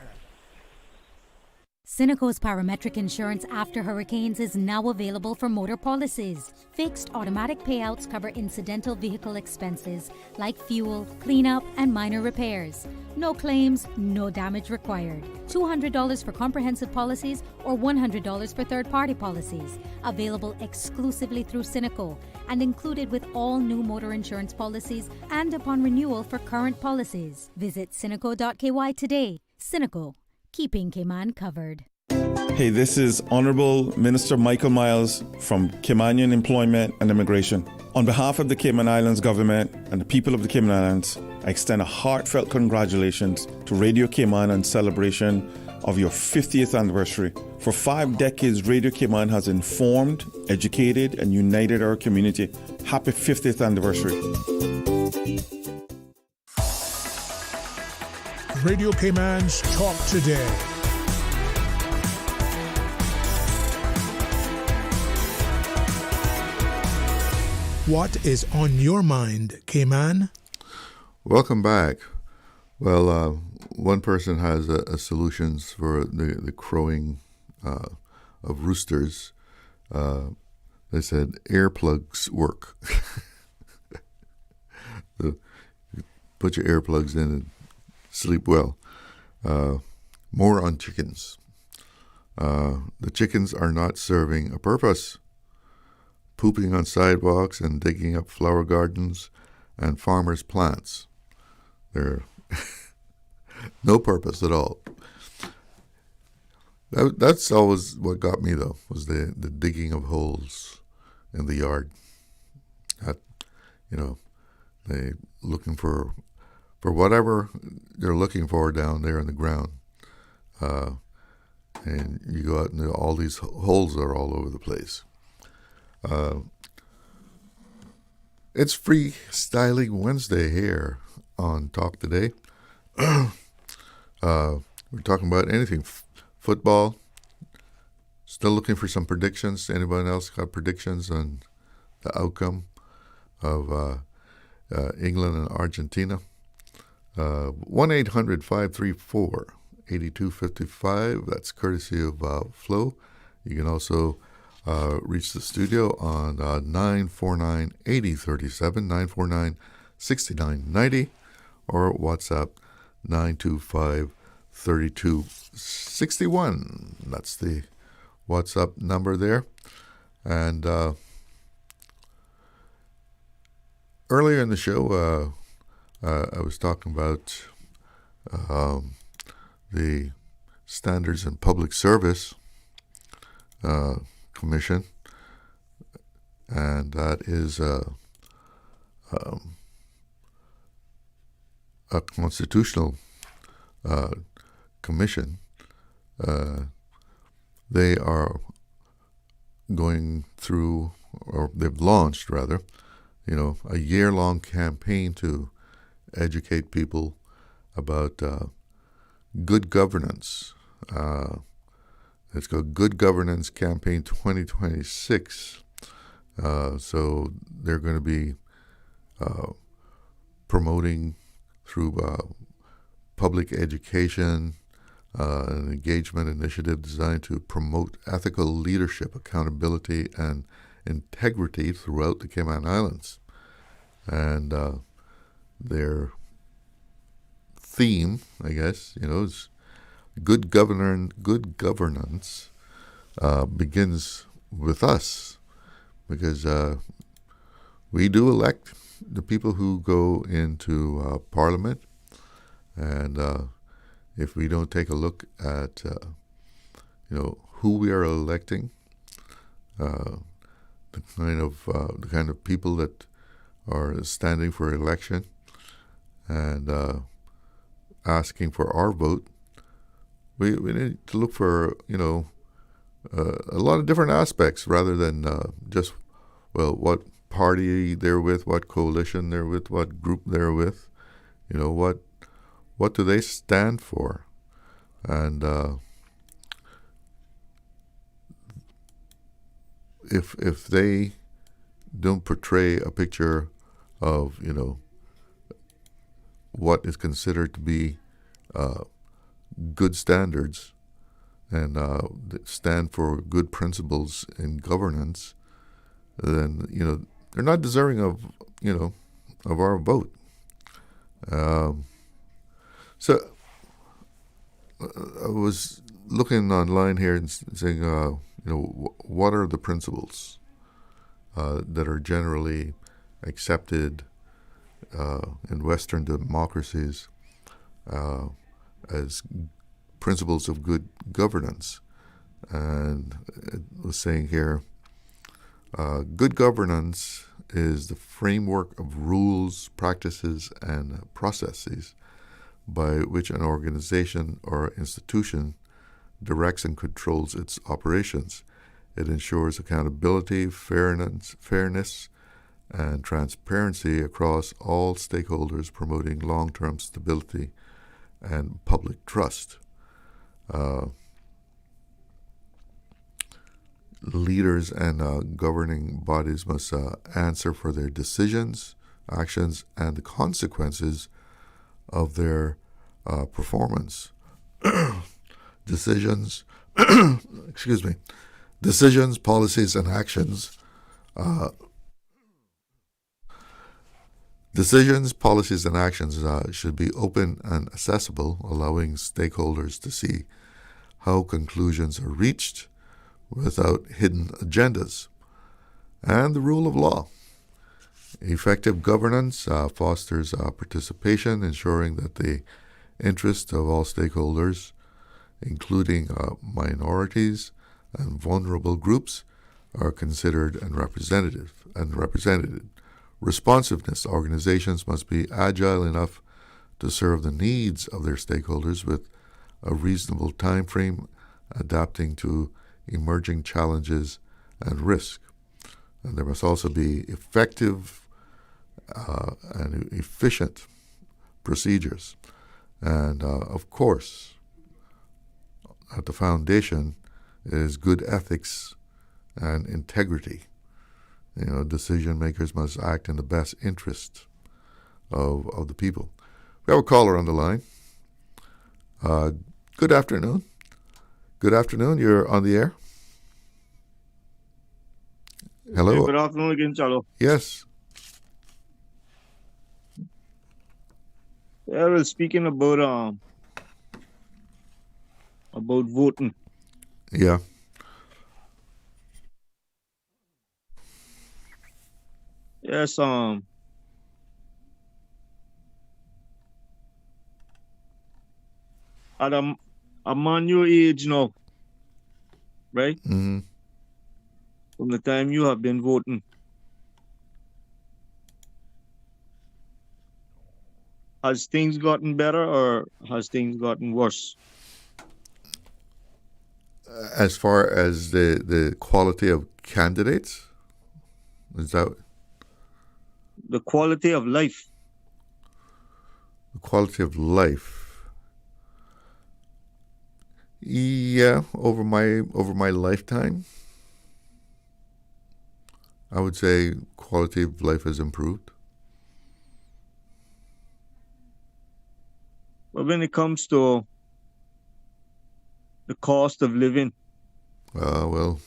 Speaker 11: Cineco's parametric insurance after hurricanes is now available for motor policies. Fixed automatic payouts cover incidental vehicle expenses like fuel, cleanup, and minor repairs. No claims, no damage required. $200 for comprehensive policies or $100 for third-party policies. Available exclusively through Cineco and included with all new motor insurance policies and upon renewal for current policies. Visit cineco.ky today. Cineco, keeping Cayman covered.
Speaker 24: Hey, this is Honorable Minister Michael Miles from Caymanian Employment and Immigration. On behalf of the Cayman Islands government and the people of the Cayman Islands, I extend a heartfelt congratulations to Radio Cayman in celebration of your 50th anniversary. For 5 decades, Radio Cayman has informed, educated, and united our community. Happy 50th anniversary.
Speaker 18: Radio Cayman's Talk Today. What is on your mind, Cayman?
Speaker 8: Welcome back. Well, one person has a solutions for the crowing of roosters. They said earplugs work. Put your earplugs in and sleep well. More on chickens. The chickens are not serving a purpose. Pooping on sidewalks and digging up flower gardens and farmers' plants. They're no purpose at all. That's always what got me, though, was the digging of holes in the yard. They looking for whatever they're looking for down there in the ground. And you go out and all these holes are all over the place. It's Freestyling Wednesday here on Talk Today. We're talking about anything. Football. Still looking for some predictions. Anyone else got predictions on the outcome of England and Argentina. 1-800-534-8255. That's courtesy of Flo. You can also reach the studio on 949-8037, 949-6990, or WhatsApp 925-3261. That's the WhatsApp number there. And earlier in the show, I was talking about the Standards in Public Service Commission, and that is a constitutional commission. They are going through, or they've launched rather, a year-long campaign to educate people about good governance. It's called Good Governance Campaign 2026. So they're going to be promoting through public education, an engagement initiative designed to promote ethical leadership, accountability, and integrity throughout the Cayman Islands. And their theme, I guess, is good governance begins with us, because we do elect the people who go into Parliament, and if we don't take a look at who we are electing, the kind of people that are standing for election and asking for our vote, we need to look for a lot of different aspects rather than just what party they're with, what coalition they're with, what group they're with. What do they stand for? And if they don't portray a picture of what is considered to be good standards and stand for good principles in governance, then they're not deserving of our vote. So I was looking online here and saying, what are the principles that are generally accepted in Western democracies as principles of good governance? And it was saying here, good governance is the framework of rules, practices, and processes by which an organization or institution directs and controls its operations. It ensures accountability, fairness, and transparency across all stakeholders, promoting long-term stability and public trust. Leaders and governing bodies must answer for their decisions, actions, and the consequences of their performance. Decisions, policies, and actions. Decisions, policies, and actions should be open and accessible, allowing stakeholders to see how conclusions are reached without hidden agendas. And the rule of law. Effective governance fosters participation, ensuring that the interests of all stakeholders, including minorities and vulnerable groups, are considered and represented. Responsiveness. Organizations must be agile enough to serve the needs of their stakeholders with a reasonable time frame, adapting to emerging challenges and risk. And there must also be effective and efficient procedures. And of course, at the foundation is good ethics and integrity. decision makers must act in the best interest of the people. We have a caller on the line. Good afternoon. Good afternoon. You're on the air. Hello.
Speaker 4: Hey, good afternoon again, Chalo.
Speaker 8: Yes.
Speaker 4: Yeah, well, speaking about voting.
Speaker 8: Yeah.
Speaker 4: Yes, at a man your age now, right?
Speaker 8: Mm-hmm.
Speaker 4: From the time you have been voting, has things gotten better or has things gotten worse?
Speaker 8: As far as the quality of candidates, is that
Speaker 4: the quality of life?
Speaker 8: The quality of life. Yeah, over my lifetime, I would say quality of life has improved.
Speaker 4: But when it comes to the cost of living,
Speaker 8: well,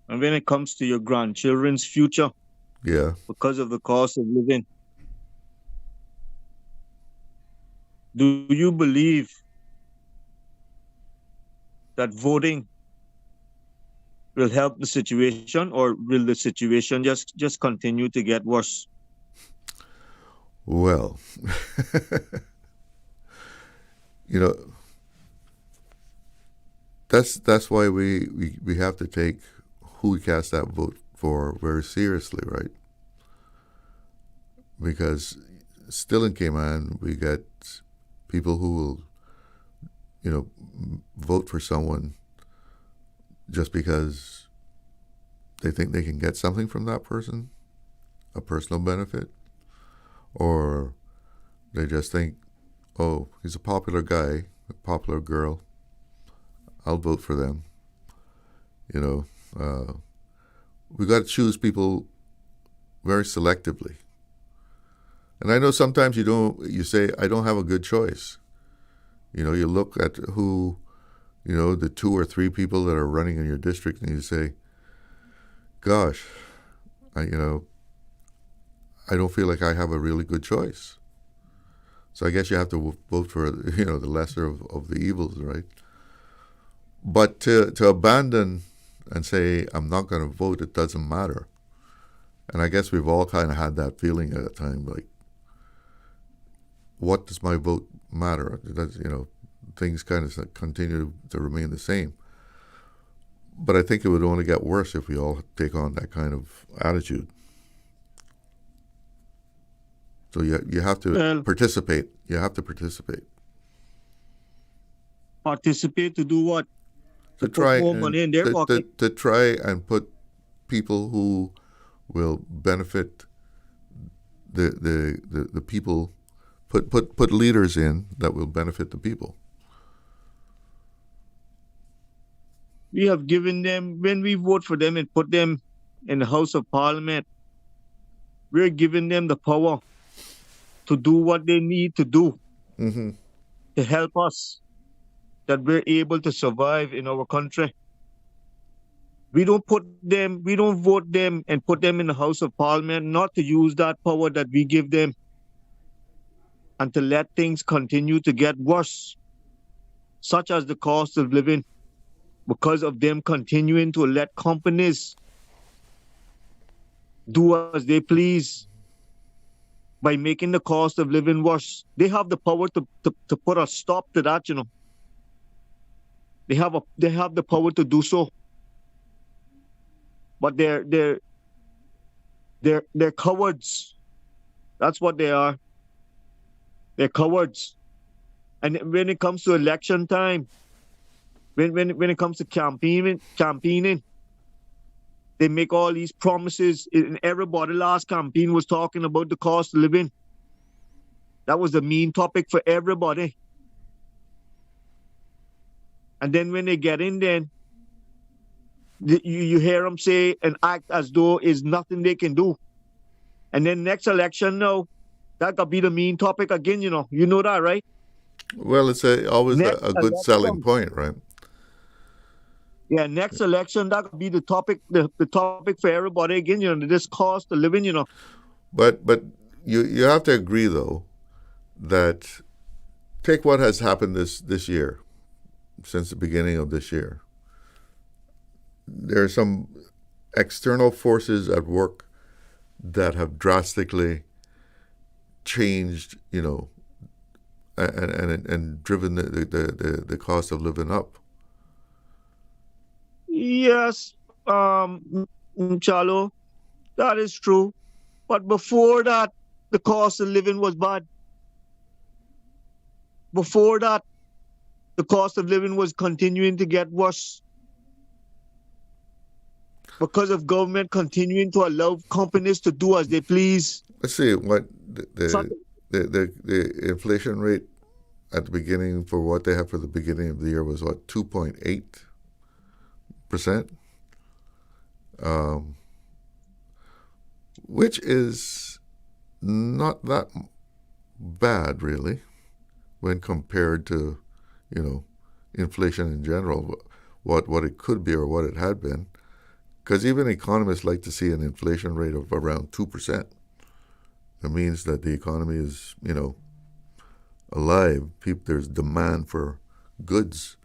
Speaker 4: and when it comes to your grandchildren's future,
Speaker 8: yeah,
Speaker 4: because of the cost of living, do you believe that voting will help the situation, or will the situation just continue to get worse?
Speaker 8: Well, that's why we have to take who we cast that vote for very seriously, right? Because still in Cayman, we get people who will, vote for someone just because they think they can get something from that person, a personal benefit, or they just think, oh, he's a popular guy, a popular girl, I'll vote for them. We got to choose people very selectively. And I know sometimes you say, I don't have a good choice. You look at who, the 2 or 3 people that are running in your district, and you say, gosh, I don't feel like I have a really good choice. So I guess you have to vote for, the lesser of the evils, right? But to abandon and say, I'm not going to vote, it doesn't matter. And I guess we've all kind of had that feeling at a time, like, what does my vote matter? Things kind of continue to remain the same. But I think it would only get worse if we all take on that kind of attitude. So you have to participate. You have to participate.
Speaker 4: Participate to do what?
Speaker 8: To try
Speaker 4: put more money in their pocket.
Speaker 8: To try and put people who will benefit the people. Put leaders in that will benefit the people.
Speaker 4: We have given them, when we vote for them and put them in the House of Parliament, we're giving them the power to do what they need to do to help us, that we're able to survive in our country. We don't vote them and put them in the House of Parliament not to use that power that we give them and to let things continue to get worse, such as the cost of living, because of them continuing to let companies do as they please by making the cost of living worse. They have the power to put a stop to that, They have the power to do so. But they're cowards. That's what they are. They're cowards. And when it comes to election time, when it comes to campaigning, they make all these promises. And everybody last campaign was talking about the cost of living. That was the main topic for everybody. And then when they get in there, you hear them say and act as though is nothing they can do. And then next election, no, that could be the main topic again, you know. You know that, right?
Speaker 8: Well, it's always a good selling point, right?
Speaker 4: Yeah, next election, that could be the topic, the topic for everybody again, you know, this cost of living, you know.
Speaker 8: But you have to agree, though, that take what has happened this year, since the beginning of this year. There are some external forces at work that have drastically changed, you know, and driven the cost of living up.
Speaker 4: Yes, Chalo, that is true. But before that, the cost of living was bad. Before that, the cost of living was continuing to get worse because of government continuing to allow companies to do as they please.
Speaker 8: Let's see what the inflation rate at the beginning for what they have for the beginning of the year was what, 2.8%, which is not that bad really when compared to, you know, inflation in general, what it could be or what it had been. Because even economists like to see an inflation rate of around 2%. It means that the economy is, you know, alive. There's demand for goods.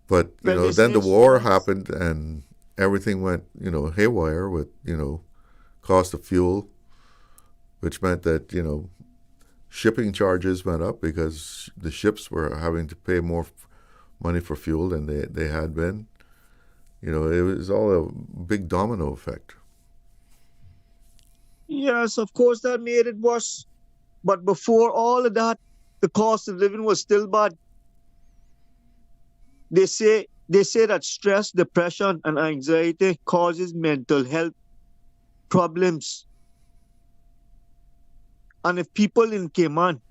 Speaker 8: But, you know, then the war happened and everything went, you know, haywire with, you know, cost of fuel, which meant that, you know, shipping charges went up because the ships were having to pay more money for fuel than they had been. You know, it was all a big domino effect.
Speaker 4: Yes, of course, that made it worse. But before all of that, the cost of living was still bad. They say that stress, depression, and anxiety causes mental health problems. And if people in Cayman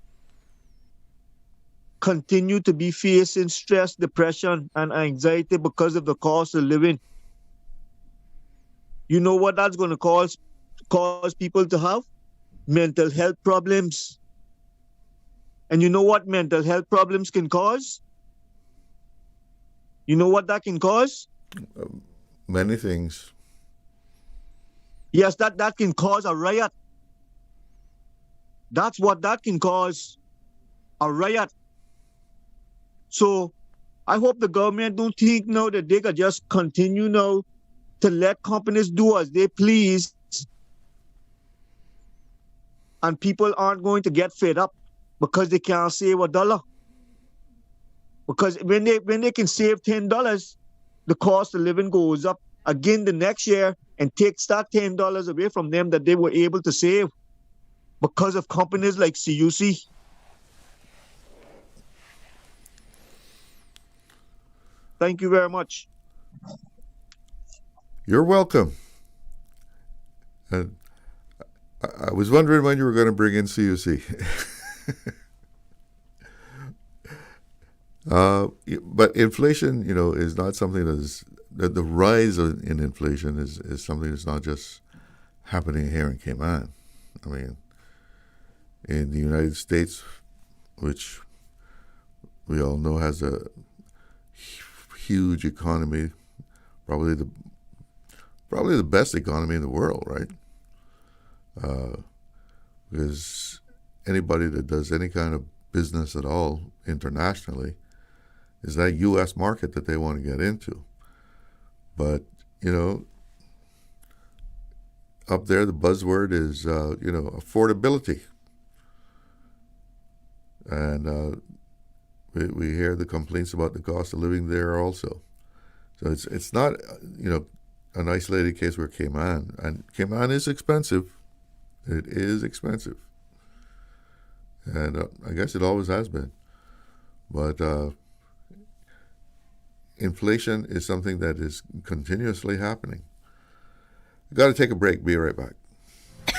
Speaker 4: continue to be facing stress, depression, and anxiety because of the cost of living, you know what that's going to cause people to have? Mental health problems. And you know what mental health problems can cause? You know what that can cause?
Speaker 8: Many things.
Speaker 4: Yes, that can cause a riot. That's what that can cause, a riot. So I hope the government don't think now that they can just continue now to let companies do as they please, and people aren't going to get fed up because they can't save $1. Because when they can save $10, the cost of living goes up again the next year and takes that $10 away from them that they were able to save because of companies like CUC. Thank you very much.
Speaker 8: You're welcome. And I was wondering when you were going to bring in CUC. But inflation, you know, is not something that the rise in inflation is something that's not just happening here in Cayman. I mean, in the United States, which we all know has a huge economy, probably the best economy in the world, right? Because anybody that does any kind of business at all internationally is that U.S. market that they want to get into. But, you know, up there the buzzword is, you know, affordability. And we hear the complaints about the cost of living there also. So it's not, you know, an isolated case where Cayman, and Cayman is expensive. It is expensive. And I guess it always has been. But inflation is something that is continuously happening. Got to take a break. Be right back.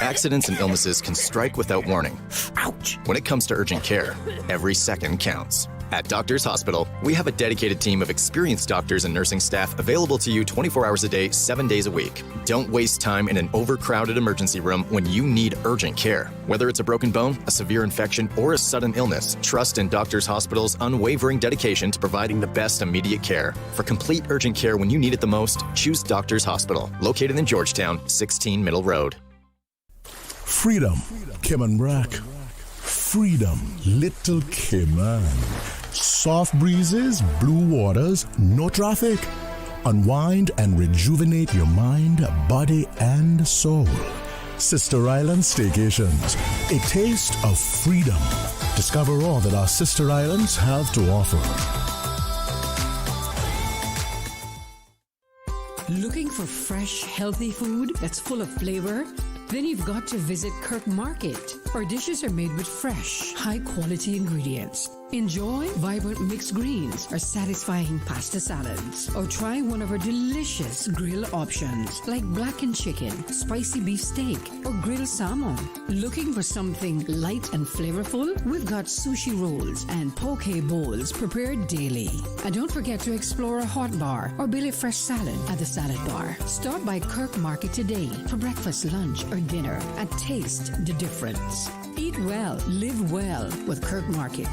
Speaker 12: Accidents and illnesses can strike without warning. Ouch! When it comes to urgent care, every second counts. At Doctors Hospital, we have a dedicated team of experienced doctors and nursing staff available to you 24 hours a day, 7 days a week. Don't waste time in an overcrowded emergency room when you need urgent care. Whether it's a broken bone, a severe infection, or a sudden illness, trust in Doctors Hospital's unwavering dedication to providing the best immediate care. For complete urgent care when you need it the most, choose Doctors Hospital, located in Georgetown, 16 Middle Road.
Speaker 18: Freedom, Cayman Brack. Freedom, Little Cayman. Soft breezes, blue waters, no traffic. Unwind and rejuvenate your mind, body, and soul. Sister Island Staycations, a taste of freedom. Discover all that our sister islands have to offer.
Speaker 20: Looking for fresh, healthy food that's full of flavor? Then you've got to visit Kirk Market. Our dishes are made with fresh, high-quality ingredients. Enjoy vibrant mixed greens or satisfying pasta salads. Or try one of our delicious grill options like blackened chicken, spicy beef steak, or grilled salmon. Looking for something light and flavorful? We've got sushi rolls and poke bowls prepared daily. And don't forget to explore a hot bar or Billy Fresh salad at the salad bar. Stop by Kirk Market today for breakfast, lunch, or dinner and taste the difference. Eat well, live well with Kirk Market.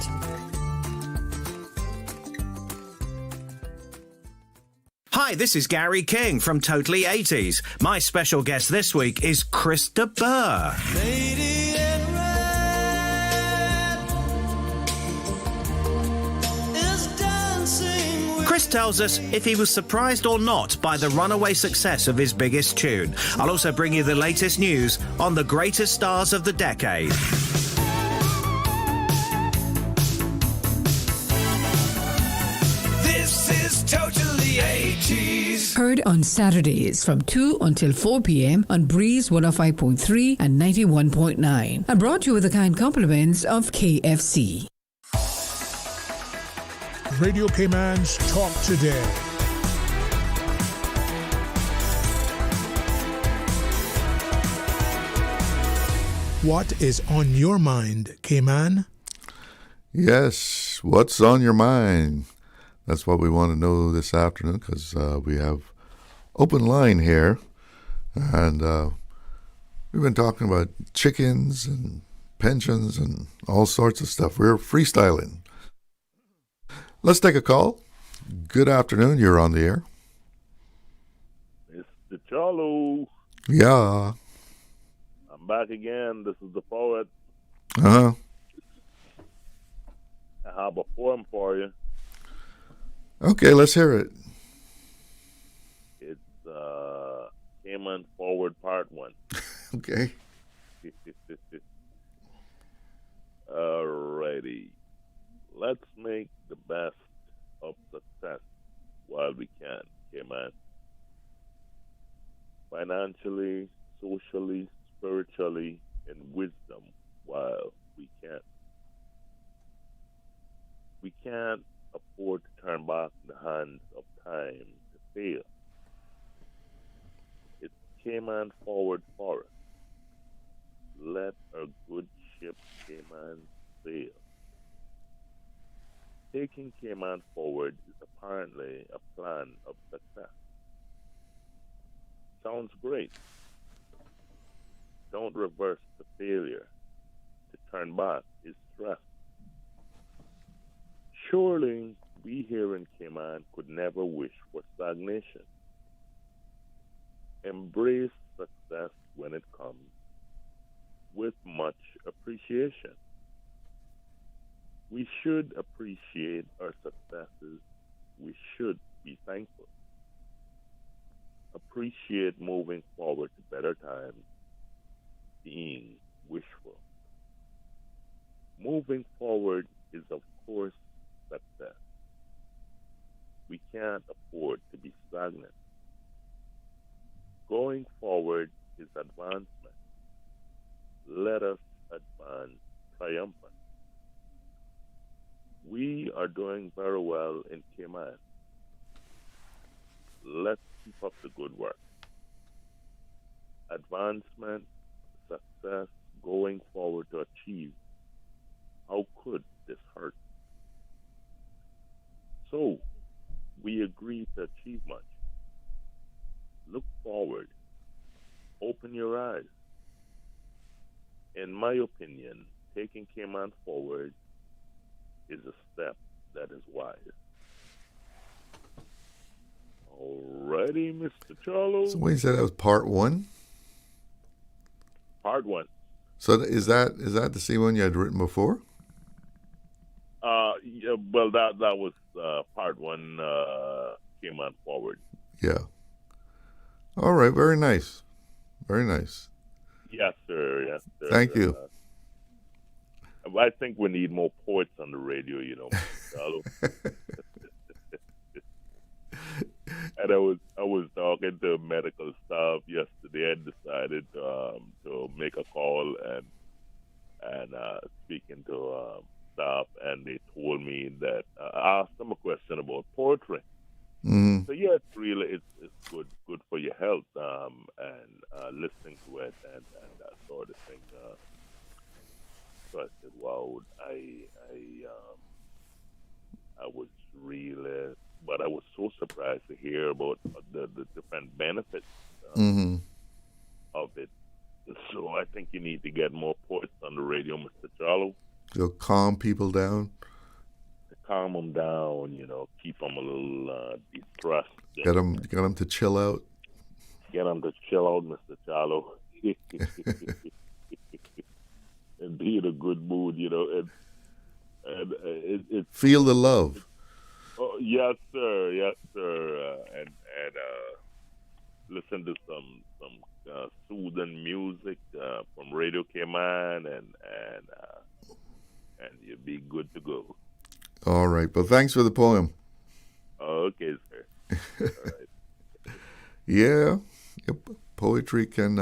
Speaker 13: Hi, this is Gary King from Totally 80s. My special guest this week is Krista Burr. Chris tells us if he was surprised or not by the runaway success of his biggest tune. I'll also bring you the latest news on the greatest stars of the decade.
Speaker 5: This is Totally 80s.
Speaker 20: Heard on Saturdays from 2 until 4 p.m. on Breeze 105.3 and 91.9. And brought to you with the kind compliments of KFC.
Speaker 18: Radio Cayman's Talk Today. What is on your mind, Cayman?
Speaker 8: Yes, what's on your mind? That's what we want to know this afternoon because we have open line here. And we've been talking about chickens and pensions and all sorts of stuff. We're freestyling. Let's take a call. Good afternoon. You're on the air.
Speaker 7: Mr. Charlo.
Speaker 8: Yeah.
Speaker 7: I'm back again. This is the poet.
Speaker 8: Uh-huh.
Speaker 7: I have a poem for you.
Speaker 8: Okay, let's hear it.
Speaker 7: It's Cayman Forward Part 1.
Speaker 8: Okay.
Speaker 7: Alrighty. Let's make the best of success while we can, Cayman. Financially, socially, spiritually, and wisdom while we can. We can't afford to turn back the hands of time to fail. It's Cayman forward for us. Let our good ship Cayman sail. Taking Cayman forward is apparently a plan of success. Sounds great. Don't reverse the failure. To turn back is stress. Surely we here in Cayman could never wish for stagnation. Embrace success when it comes with much appreciation. We should appreciate our successes. We should be thankful. Appreciate moving forward to better times, being wishful. Moving forward is, of course, success. We can't afford to be stagnant. Going forward is advancement. Let us advance triumphant. We are doing very well in Cayman. Let's keep up the good work. Advancement, success going forward to achieve, how could this hurt? So, we agreed to achieve much. Look forward. Open your eyes. In my opinion, taking Cayman forward is a step that is wise. Alrighty, Mr. Charlo.
Speaker 8: So when you said that was part one?
Speaker 7: Part one.
Speaker 8: So is that the same one you had written before?
Speaker 7: Yeah, well, that was part one. Came on forward.
Speaker 8: Yeah. All right. Very nice. Very nice.
Speaker 7: Yes, sir. Yes, sir.
Speaker 8: Thank you.
Speaker 7: I think we need more poets on the radio. You know. And I was talking to medical staff yesterday and decided to make a call and speaking to staff, and they told me that I asked them a question about poetry.
Speaker 8: Mm-hmm.
Speaker 7: So yeah, it's good for your health and listening to it and that sort of thing. So I said, wow, I was really. But I was so surprised to hear about the different benefits of it. So I think you need to get more poets on the radio, Mr. Charlo.
Speaker 8: To calm people down?
Speaker 7: To calm them down, you know, keep them a little depressed.
Speaker 8: Get them to chill out?
Speaker 7: Get them to chill out, Mr. Charlo. And be in a good mood, you know. And it
Speaker 8: feel the love.
Speaker 7: Oh, yes, sir. Yes, sir. And listen to some soothing music from Radio Cayman, and you'll be good to go.
Speaker 8: All right. Well, thanks for the poem.
Speaker 7: Okay, sir. All right.
Speaker 8: Yeah. Poetry can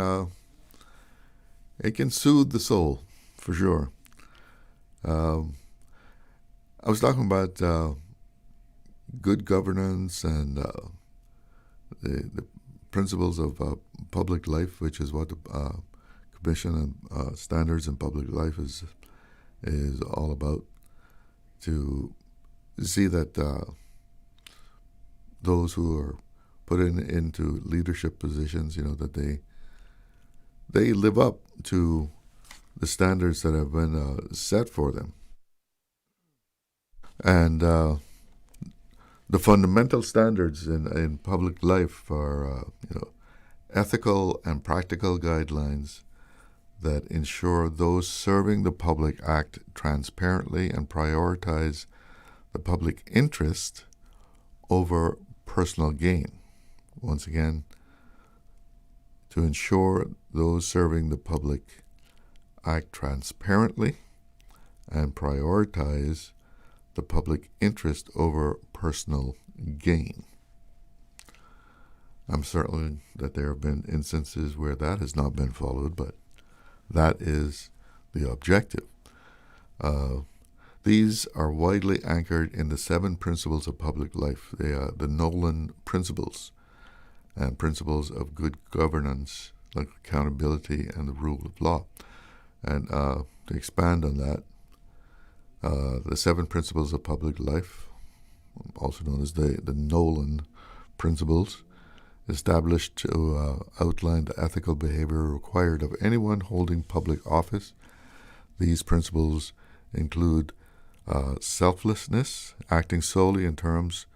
Speaker 8: it can soothe the soul, for sure. I was talking about good governance and the principles of public life, which is what the Commission on Standards in Public Life is all about. To see that those who are put into leadership positions, you know, that they live up to the standards that have been set for them, and the fundamental standards in public life are, ethical and practical guidelines that ensure those serving the public act transparently and prioritize the public interest over personal gain. Once again, to ensure those serving the public act transparently and prioritize the public interest over personal gain. I'm certain that there have been instances where that has not been followed, but that is the objective. These are widely anchored in the 7 principles of public life. They are the Nolan principles and principles of good governance, like accountability and the rule of law. And to expand on that, the 7 principles of public life, also known as the Nolan principles, established to outline the ethical behavior required of anyone holding public office. These principles include selflessness, acting solely in terms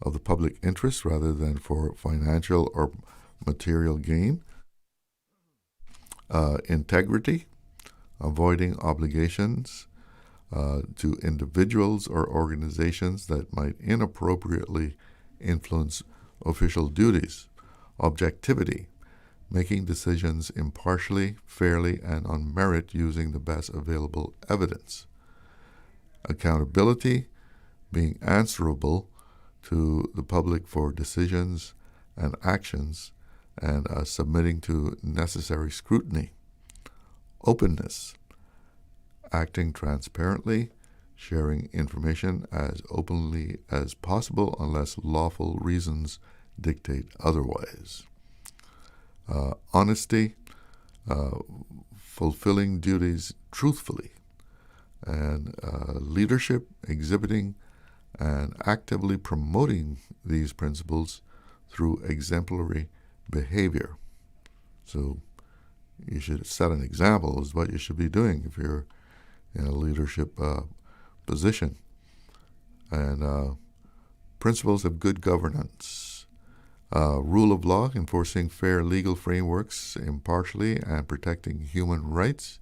Speaker 8: of the public interest rather than for financial or material gain, integrity, avoiding obligations to individuals or organizations that might inappropriately influence official duties, objectivity, making decisions impartially, fairly, and on merit using the best available evidence, accountability, being answerable to the public for decisions and actions and submitting to necessary scrutiny, openness, acting transparently, sharing information as openly as possible unless lawful reasons dictate otherwise. Honesty, fulfilling duties truthfully, and leadership, exhibiting and actively promoting these principles through exemplary behavior. So you should set an example is what you should be doing if you're in a leadership position. And principles of good governance. Rule of law, enforcing fair legal frameworks impartially and protecting human rights.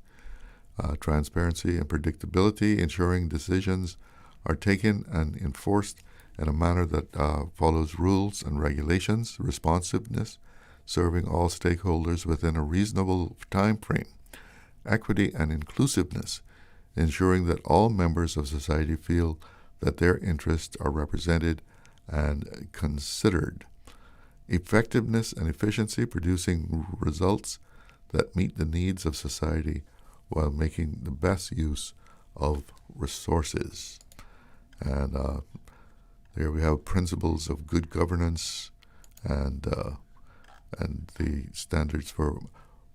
Speaker 8: Transparency and predictability, ensuring decisions are taken and enforced in a manner that follows rules and regulations. Responsiveness, serving all stakeholders within a reasonable time frame. Equity and inclusiveness, ensuring that all members of society feel that their interests are represented and considered. Effectiveness and efficiency, producing results that meet the needs of society while making the best use of resources. And there we have principles of good governance and the standards for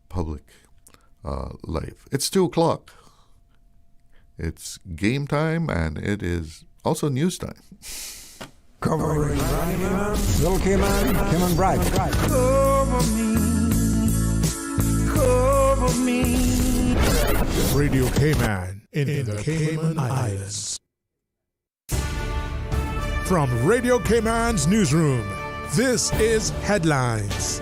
Speaker 8: public life. It's 2:00. It's game time, and it is also news time.
Speaker 6: Covering Little Cayman, Kim and Bragg.
Speaker 5: Cover me.
Speaker 18: Radio Cayman in the Cayman Islands. From Radio Cayman's newsroom, this is Headlines.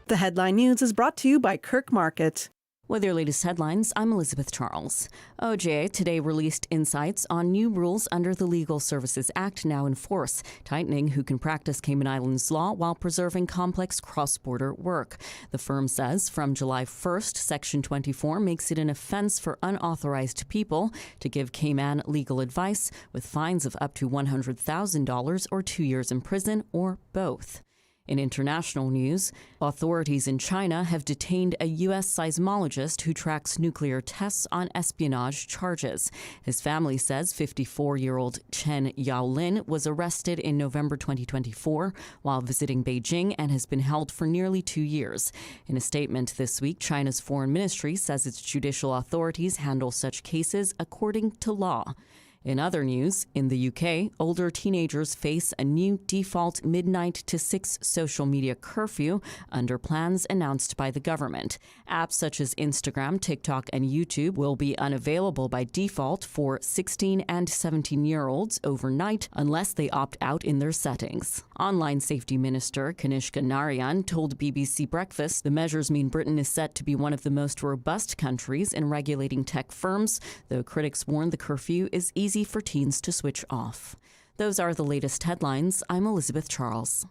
Speaker 3: The Headline News is brought to you by Kirk Market.
Speaker 19: With your latest headlines, I'm Elizabeth Charles. OJA today released insights on new rules under the Legal Services Act now in force, tightening who can practice Cayman Islands law while preserving complex cross-border work. The firm says from July 1st, Section 24 makes it an offense for unauthorized people to give Cayman legal advice, with fines of up to $100,000 or 2 years in prison, or both. In international news, authorities in China have detained a U.S. seismologist who tracks nuclear tests on espionage charges. His family says 54-year-old Chen Yaolin was arrested in November 2024 while visiting Beijing and has been held for nearly 2 years. In a statement this week, China's foreign ministry says its judicial authorities handle such cases according to law. In other news, in the UK, older teenagers face a new default midnight to 6 social media curfew under plans announced by the government. Apps such as Instagram, TikTok, and YouTube will be unavailable by default for 16 and 17-year-olds overnight unless they opt out in their settings. Online Safety Minister Kanishka Narayan told BBC Breakfast the measures mean Britain is set to be one of the most robust countries in regulating tech firms, though critics warn the curfew is easy for teens to switch off. Those are the latest headlines. I'm Elizabeth Charles.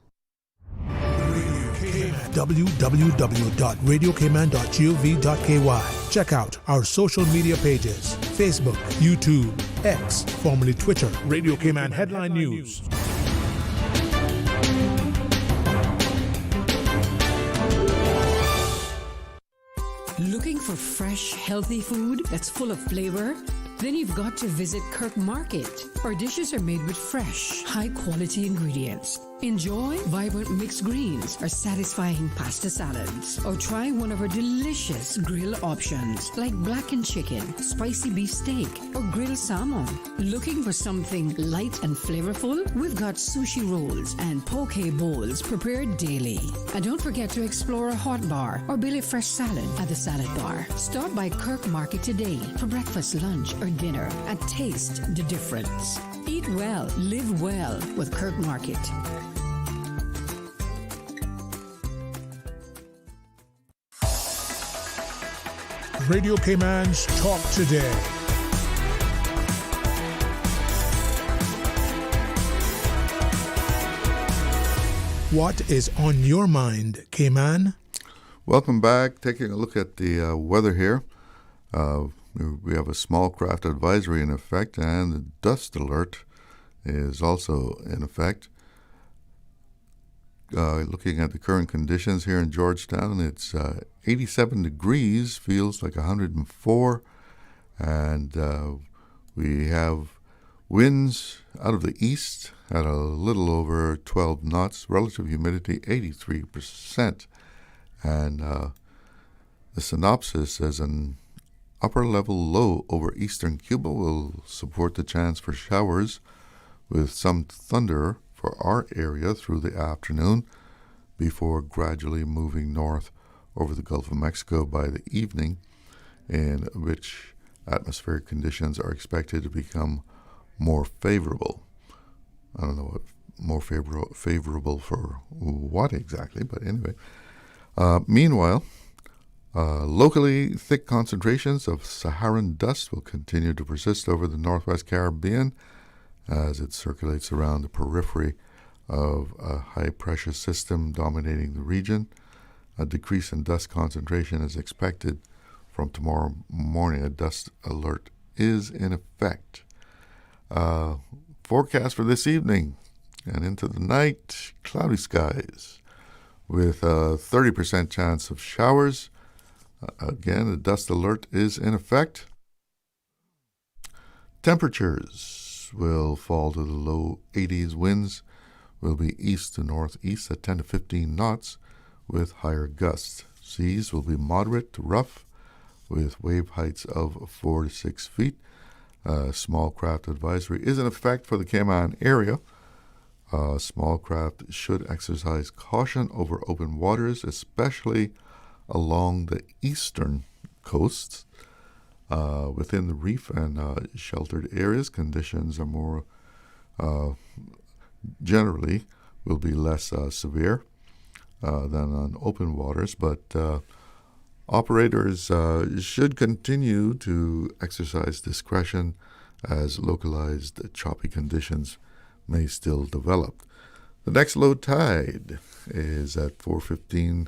Speaker 18: www.radiocayman.gov.ky. Check out our social media pages: Facebook, YouTube, X, formerly Twitter, Radio Cayman Headline News.
Speaker 20: Looking for fresh, healthy food that's full of flavor? Then you've got to visit Kirk Market. Our dishes are made with fresh, high-quality ingredients. Enjoy vibrant mixed greens or satisfying pasta salads. Or try one of our delicious grill options like blackened chicken, spicy beef steak, or grilled salmon. Looking for something light and flavorful? We've got sushi rolls and poke bowls prepared daily. And don't forget to explore a hot bar or Billy Fresh salad at the salad bar. Stop by Kirk Market today for breakfast, lunch, or dinner and taste the difference. Eat well, live well with Kirk Market.
Speaker 18: Radio Cayman's Talk Today. What is on your mind, Cayman?
Speaker 8: Welcome back. Taking a look at the weather here. We have a small craft advisory in effect, and the dust alert is also in effect. Looking at the current conditions here in Georgetown, it's 87 degrees, feels like 104, and we have winds out of the east at a little over 12 knots, relative humidity 83%, and The synopsis says an upper-level low over eastern Cuba will support the chance for showers with some thunder for our area through the afternoon before gradually moving north over the Gulf of Mexico by the evening, in which atmospheric conditions are expected to become more favorable. I don't know what more favorable for what exactly, but anyway. Meanwhile, locally thick concentrations of Saharan dust will continue to persist over the northwest Caribbean as it circulates around the periphery of a high-pressure system dominating the region. A decrease in dust concentration is expected from tomorrow morning. A dust alert is in effect. Forecast for this evening and into the night, cloudy skies with a 30% chance of showers. Again, the dust alert is in effect. Temperatures will fall to the low 80s. Winds will be east to northeast at 10 to 15 knots with higher gusts. Seas will be moderate to rough with wave heights of 4 to 6 feet. Small craft advisory is in effect for the Cayman area. Small craft should exercise caution over open waters, especially along the eastern coasts. Within the reef and sheltered areas, conditions are more generally will be less severe than on open waters, but operators should continue to exercise discretion as localized choppy conditions may still develop. The next low tide is at 4:15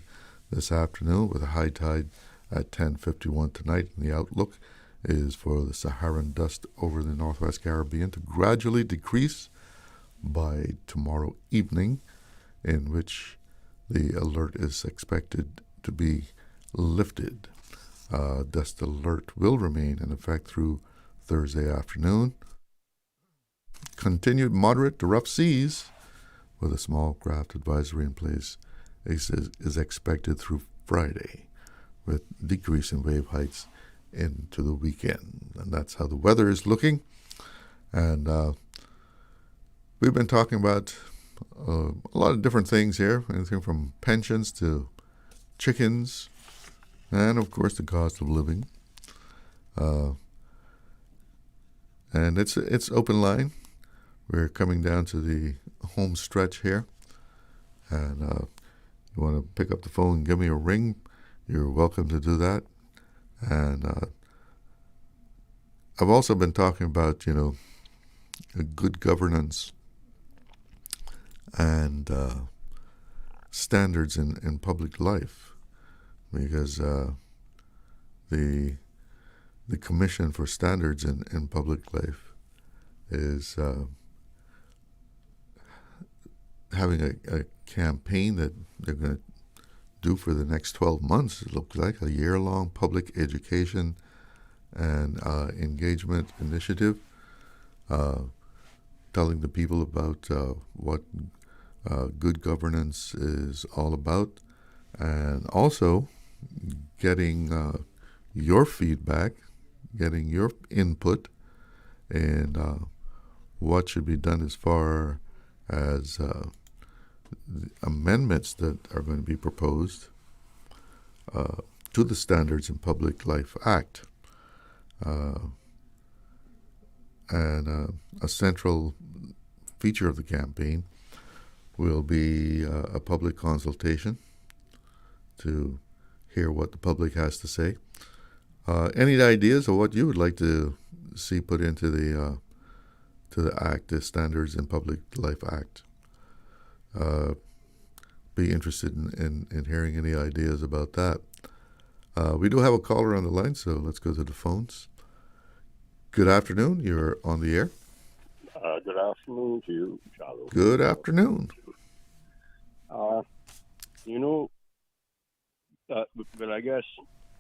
Speaker 8: this afternoon with a high tide at 10:51 tonight, and the outlook is for the Saharan dust over the northwest Caribbean to gradually decrease by tomorrow evening, in which the alert is expected to be lifted. Dust alert will remain in effect through Thursday afternoon. Continued moderate to rough seas with a small craft advisory in place is expected through Friday, with decrease in wave heights into the weekend. And that's how the weather is looking. And we've been talking about a lot of different things here, anything from pensions to chickens, and of course the cost of living. And it's open line. We're coming down to the home stretch here, and you want to pick up the phone and give me a ring, you're welcome to do that. And I've also been talking about, good governance and standards in public life, because the Commission for Standards in Public Life is having a campaign that they're going to do for the next 12 months. It looks like a year-long public education and engagement initiative, telling the people about what good governance is all about, and also getting your feedback, getting your input, and what should be done as far as amendments that are going to be proposed to the Standards in Public Life Act. And a central feature of the campaign will be a public consultation to hear what the public has to say. Any ideas of what you would like to see put into the Act, the Standards in Public Life Act? Be interested in hearing any ideas about that. We do have a caller on the line, so let's go to the phones. Good afternoon. You're on the air.
Speaker 14: Good afternoon to you, Charles.
Speaker 8: Good afternoon.
Speaker 14: Well, I guess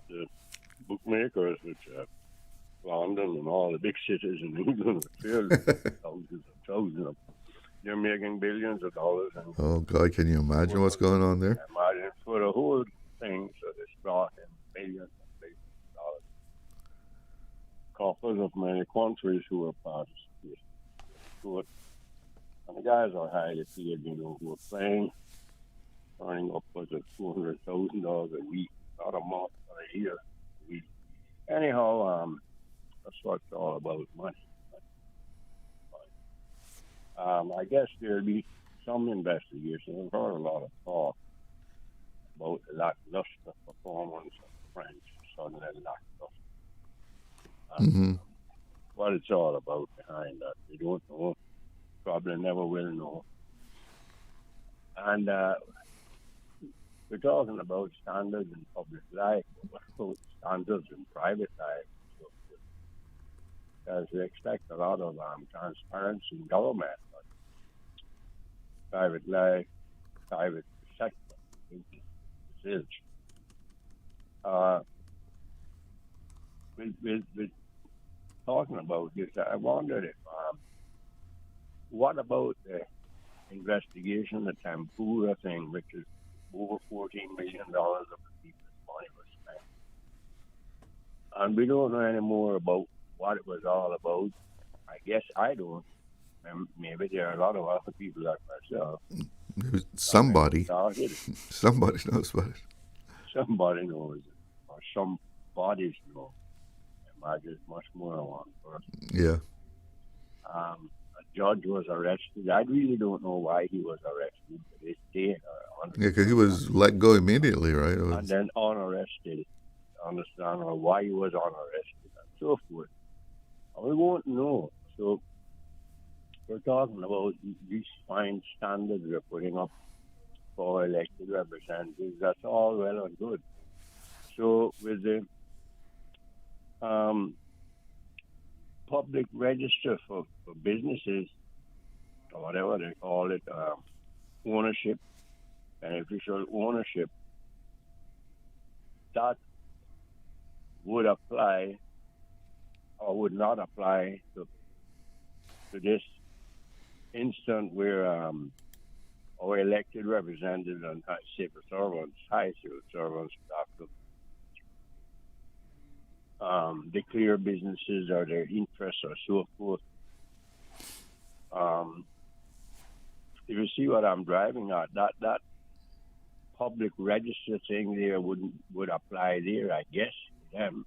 Speaker 14: the bookmakers, which are London and all the big cities in England, thousands of they're making billions of dollars. And
Speaker 8: oh, God, can you imagine what's going on there?
Speaker 14: Imagine for the whole thing, so they brought in millions because of many countries who are participating. So, and the guys are highly paid, who are playing, earning upwards of $200,000 a week, not a month, or a year, a week. Anyhow, that's what it's all about, money. I guess there'll be some investigation. I've heard a lot of talk about lackluster performance of French, suddenly lackluster. What it's all about behind that, we don't know. Probably never will know. And we're talking about standards in public life, about standards in private life. Because we expect a lot of transparency in government, but private life, private sector, this is. With talking about this, I wondered if, what about the investigation, the Tempura thing, which is over $14 million of the people's money was spent. And we don't know any more about what it was all about. I guess I don't. And maybe there are a lot of other people like myself.
Speaker 8: Somebody knows about it.
Speaker 14: Somebody knows it. Or some bodies know. I imagine it's much more than one person.
Speaker 8: Yeah.
Speaker 14: A judge was arrested. I really don't know why he was arrested to this day.
Speaker 8: Yeah, because he was let go immediately, right?
Speaker 14: And then unarrested. Understand, or why he was unarrested and so forth. And we won't know. So we're talking about these fine standards we're putting up for elected representatives. That's all well and good. So with the public register for businesses, or whatever they call it, ownership, beneficial ownership, that would apply or would not apply to this instant where our elected representatives and high civil servants have to declare businesses or their interests or so forth. If you see what I'm driving at, that public register thing there would apply there, I guess, to them.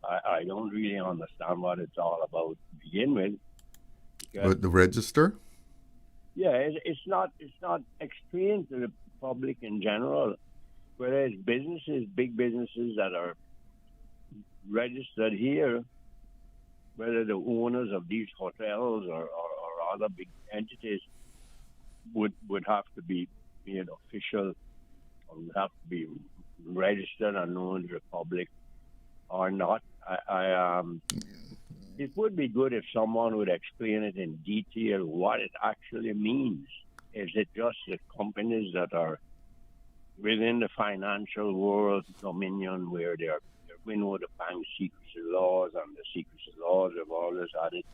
Speaker 14: I don't really understand what it's all about to begin with.
Speaker 8: But the register?
Speaker 14: Yeah, it's not explained to the public in general. Whereas businesses, big businesses that are registered here, whether the owners of these hotels or other big entities would have to be official, or would have to be registered and known to the public or not. It would be good if someone would explain it in detail what it actually means. Is it just the companies that are within the financial world dominion where we know the bank secrecy laws, and the secrecy laws have always had it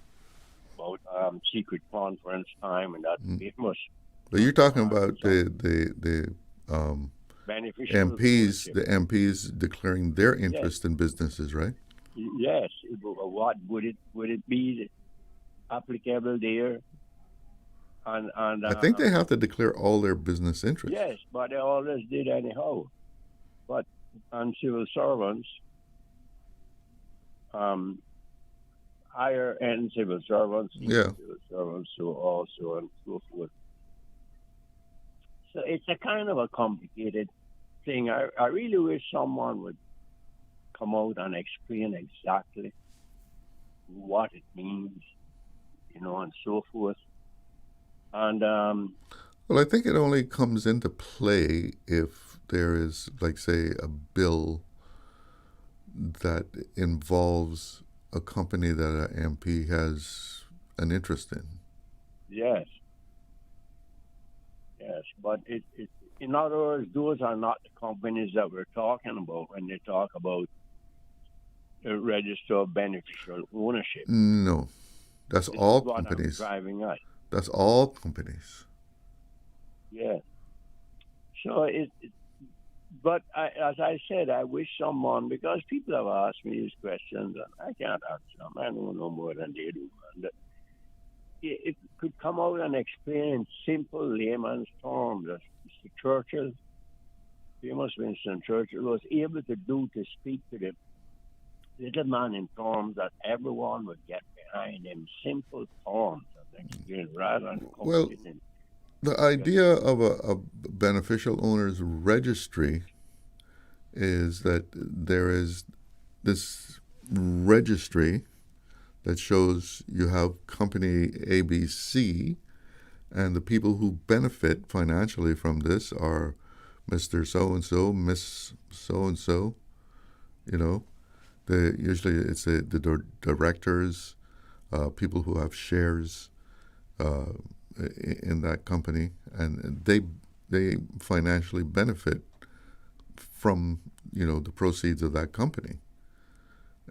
Speaker 14: about secret conference time and that famous.
Speaker 8: But you're talking about the MPs, the MPs declaring their interest in businesses, right?
Speaker 14: Yes. What would it be applicable there? And
Speaker 8: I think they have to declare all their business interests.
Speaker 14: Yes, but they always did anyhow. But on civil servants, higher end civil servants, civil servants, so also and so forth. So it's a kind of a complicated thing. I really wish someone would come out and explain exactly what it means, and so forth. And
Speaker 8: well, I think it only comes into play if there is, like, say, a bill that involves a company that an MP has an interest in.
Speaker 14: Yes, but it in other words, those are not the companies that we're talking about when they talk about the register of beneficial ownership.
Speaker 8: No, that's all companies.
Speaker 14: Driving at.
Speaker 8: That's all companies.
Speaker 14: Yeah. So But as I said, I wish someone, because people have asked me these questions, and I can't answer them. I don't know more than they do. And it could come out and explain in simple layman's terms, as Mr. Churchill, famous Winston Churchill, was able to do, to speak to the little man in terms that everyone would get behind in simple terms and explain rather than
Speaker 8: Well, the idea of a beneficial owner's registry is that there is this registry that shows you have company ABC, and the people who benefit financially from this are Mr. So-and-so, Miss So-and-so, you know. Usually it's the directors, people who have shares in that company, and they financially benefit from, you know, the proceeds of that company.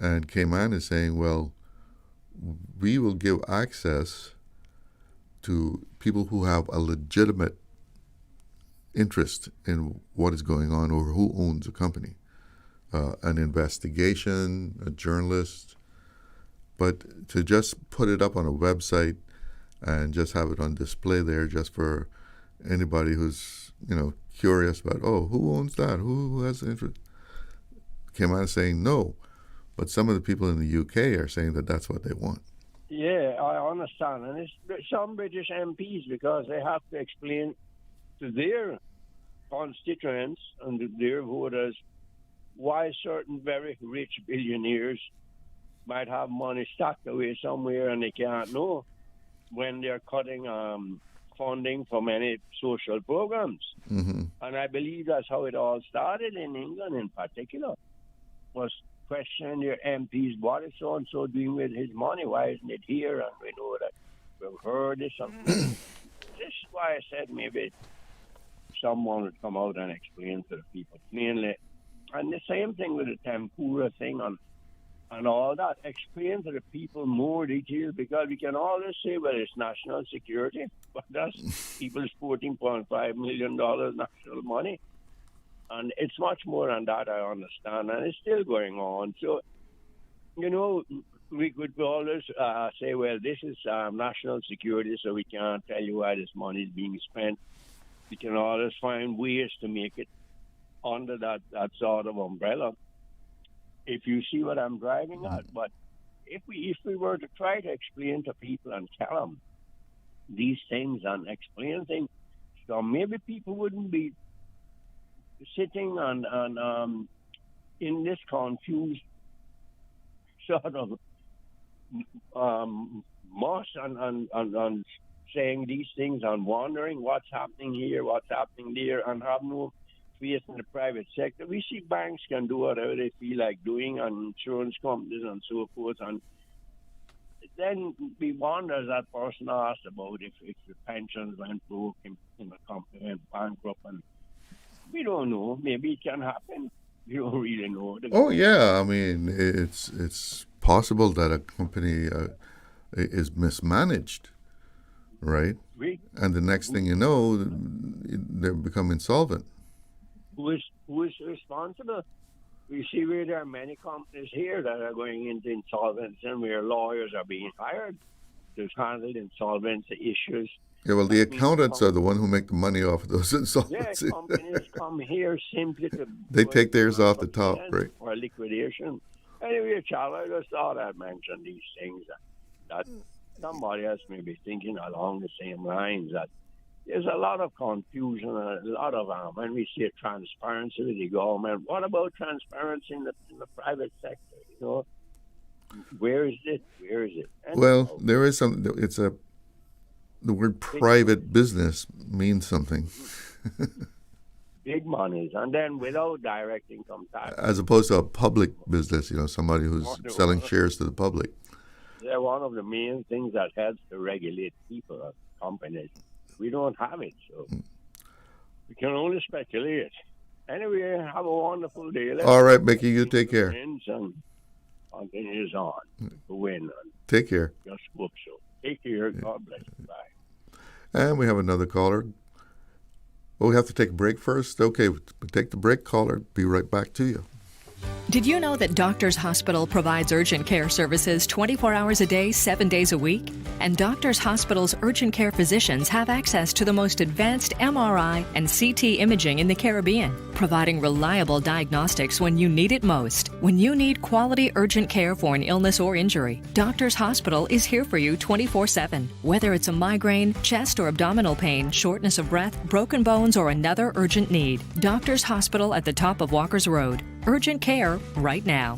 Speaker 8: And Cayman is saying, well, we will give access to people who have a legitimate interest in what is going on or who owns a company. An investigation, a journalist, but to just put it up on a website and just have it on display there just for anybody who's, you know, curious about, oh, who owns that? Who has interest? Came out saying no, but some of the people in the UK are saying that that's what they want.
Speaker 14: Yeah, I understand. And it's some British MPs, because they have to explain to their constituents and to their voters why certain very rich billionaires might have money stacked away somewhere and they can't know when they're cutting funding for many social programs.
Speaker 8: Mm-hmm.
Speaker 14: And I believe that's how it all started in England in particular, was questioning your MPs, what is so-and-so doing with his money? Why isn't it here? And we know that we've heard this. This is why I said maybe someone would come out and explain to the people plainly. And the same thing with the tempura thing and all that. Explain to the people more details, because we can always say, well, it's national security, but that's people's $14.5 million national money. And it's much more than that, I understand, and it's still going on. So, you know, we could always say, well, this is national security, so we can't tell you why this money is being spent. We can always find ways to make it under that sort of umbrella, if you see what I'm driving at. But if we were to try to explain to people and tell them these things and explain things, so maybe people wouldn't be sitting and in this confused sort of moss and saying these things and wondering what's happening here, what's happening there, and have no faith in the private sector. We see banks can do whatever they feel like doing, and insurance companies and so forth. And then we wonder, as that person asked about, if the pensions went broke in the company and bankrupt, and we don't know. Maybe it can happen. We don't really know.
Speaker 8: Oh yeah, I mean, it's possible that a company is mismanaged, right? And the next thing you know, they become insolvent.
Speaker 14: Who is responsible? We see where there are many companies here that are going into insolvency, and where lawyers are being hired to handle insolvency issues.
Speaker 8: Yeah, well, the accountants are the one who make the money off of those insolvency.
Speaker 14: Yeah, companies come here simply to...
Speaker 8: They take theirs off the top, right?
Speaker 14: Or liquidation. Anyway, Charles, I just thought I'd mention these things that somebody else may be thinking along the same lines, that there's a lot of confusion and a lot of, when we say transparency with the government, what about transparency in the private sector, you know? Where is it? Where is it? And
Speaker 8: well, there is some, the word private business means something.
Speaker 14: Big monies, and then without direct income tax.
Speaker 8: As opposed to a public business, you know, somebody who's selling shares to the public.
Speaker 14: They're one of the main things that helps to regulate people, companies. We don't have it, so we can only speculate. Anyway, have a wonderful day.
Speaker 8: All right, Mickey, you take care.
Speaker 14: And continues on to win.
Speaker 8: Take care.
Speaker 14: Just hope so. Take care. God bless you. Bye.
Speaker 8: And we have another caller. Well, we have to take a break first. Okay, take the break, caller. Be right back to you.
Speaker 9: Did you know that Doctors Hospital provides urgent care services 24 hours a day, 7 days a week? And Doctors Hospital's urgent care physicians have access to the most advanced MRI and CT imaging in the Caribbean, providing reliable diagnostics when you need it most. When you need quality urgent care for an illness or injury, Doctors Hospital is here for you 24/7. Whether it's a migraine, chest or abdominal pain, shortness of breath, broken bones, or another urgent need, Doctors Hospital at the top of Walker's Road. Urgent care right now.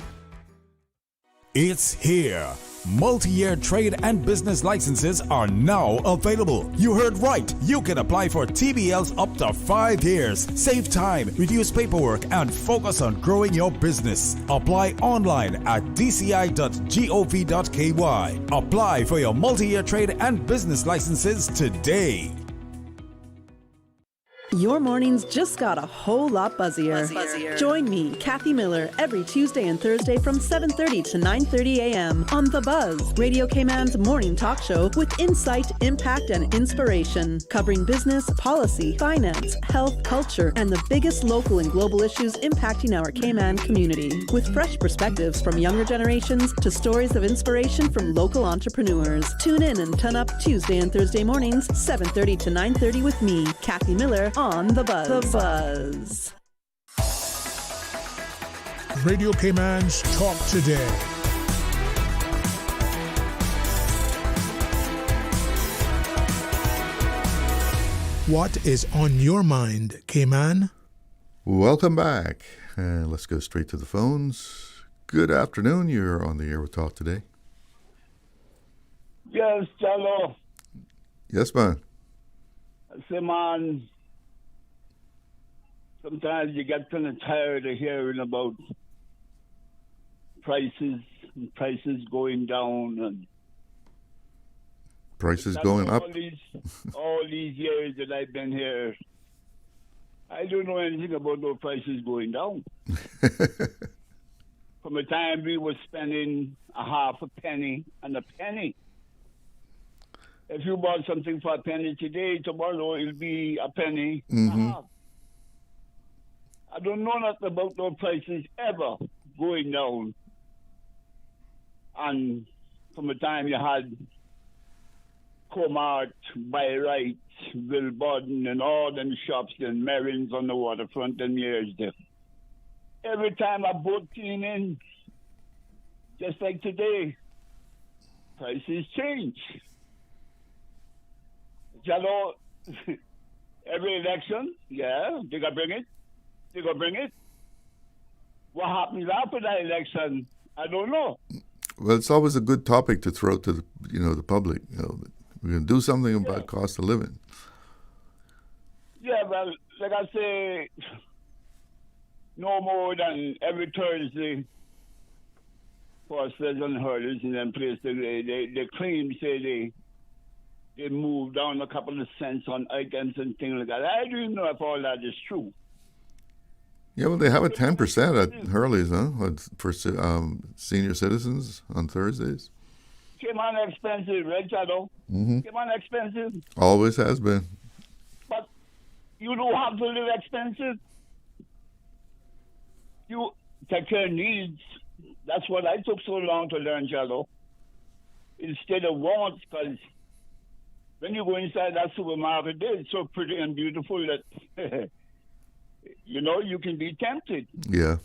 Speaker 15: It's here. Multi-year trade and business licenses are now available. You heard right. You can apply for TBLs up to 5 years. Save time, reduce paperwork, and focus on growing your business. Apply online at dci.gov.ky. Apply for your multi-year trade and business licenses today.
Speaker 3: Your mornings just got a whole lot buzzier. Join me, Kathy Miller, every Tuesday and Thursday from 7:30 to 9:30 a.m. on The Buzz, Radio Cayman's morning talk show with insight, impact, and inspiration, covering business, policy, finance, health, culture, and the biggest local and global issues impacting our Cayman community, with fresh perspectives from younger generations to stories of inspiration from local entrepreneurs. Tune in and turn up Tuesday and Thursday mornings, 7:30 to 9:30 with me, Kathy Miller, on The Buzz. The Buzz.
Speaker 18: Radio Cayman's Talk Today. What is on your mind, Cayman?
Speaker 8: Welcome back. And let's go straight to the phones. Good afternoon. You're on the air with Talk Today.
Speaker 2: Yes, hello.
Speaker 8: Yes, man.
Speaker 2: I say, man, sometimes you get kind of tired of hearing about prices and prices going down and
Speaker 8: prices going up.
Speaker 2: All these years that I've been here, I don't know anything about those prices going down. From the time we were spending a half a penny and a penny. If you bought something for a penny today, tomorrow it'll be a penny and a half. I don't know nothing about those prices ever going down. And from the time you had Comart, By Right, Wilborden, and all them shops and Merrins on the waterfront and years there. Every time a boat came in, just like today, prices change. You know, every election, yeah, they gonna bring it. They gonna bring it. What happens after that election, I don't know.
Speaker 8: Well, it's always a good topic to throw to the public. We're gonna do something about cost of living.
Speaker 2: Yeah, well, like I say, no more than every Thursday, horses and herders in them places, they claim, say they move down a couple of cents on items and things like that. I don't know if all that is true.
Speaker 8: Yeah, well, they have a 10% at Hurley's, huh? For senior citizens on Thursdays.
Speaker 2: Came on expensive, Red Shadow.
Speaker 8: Mm-hmm.
Speaker 2: Came on expensive.
Speaker 8: Always has been.
Speaker 2: But you don't have to live expensive. You take care of needs. That's what I took so long to learn, Shadow. Instead of wants, because when you go inside that supermarket, it's so pretty and beautiful that, you can be tempted.
Speaker 8: Yeah.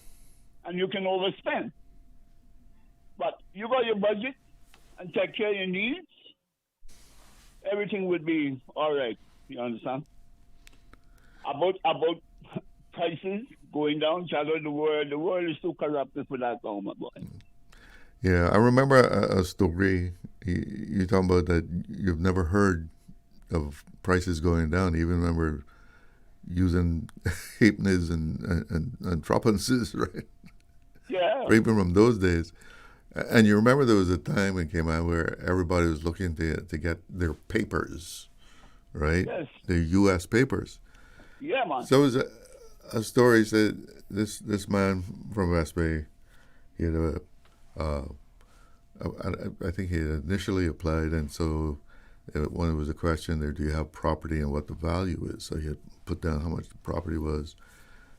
Speaker 2: And you can overspend. But you got your budget and take care of your needs, everything would be all right. You understand? About prices going down, Shadow, the world is too corrupted for that long, my boy.
Speaker 8: Yeah, I remember a story. You're talking about that you've never heard of prices going down. You even remember using halfpennies and threepences, right?
Speaker 2: Yeah.
Speaker 8: Even from those days. And you remember there was a time when it came out where everybody was looking to get their papers, right?
Speaker 2: Yes.
Speaker 8: Their U.S. papers.
Speaker 2: Yeah, man.
Speaker 8: So it was a story said this man from West Bay, he had I think he had initially applied, and so when it was a question there, do you have property and what the value is? So he had put down how much the property was.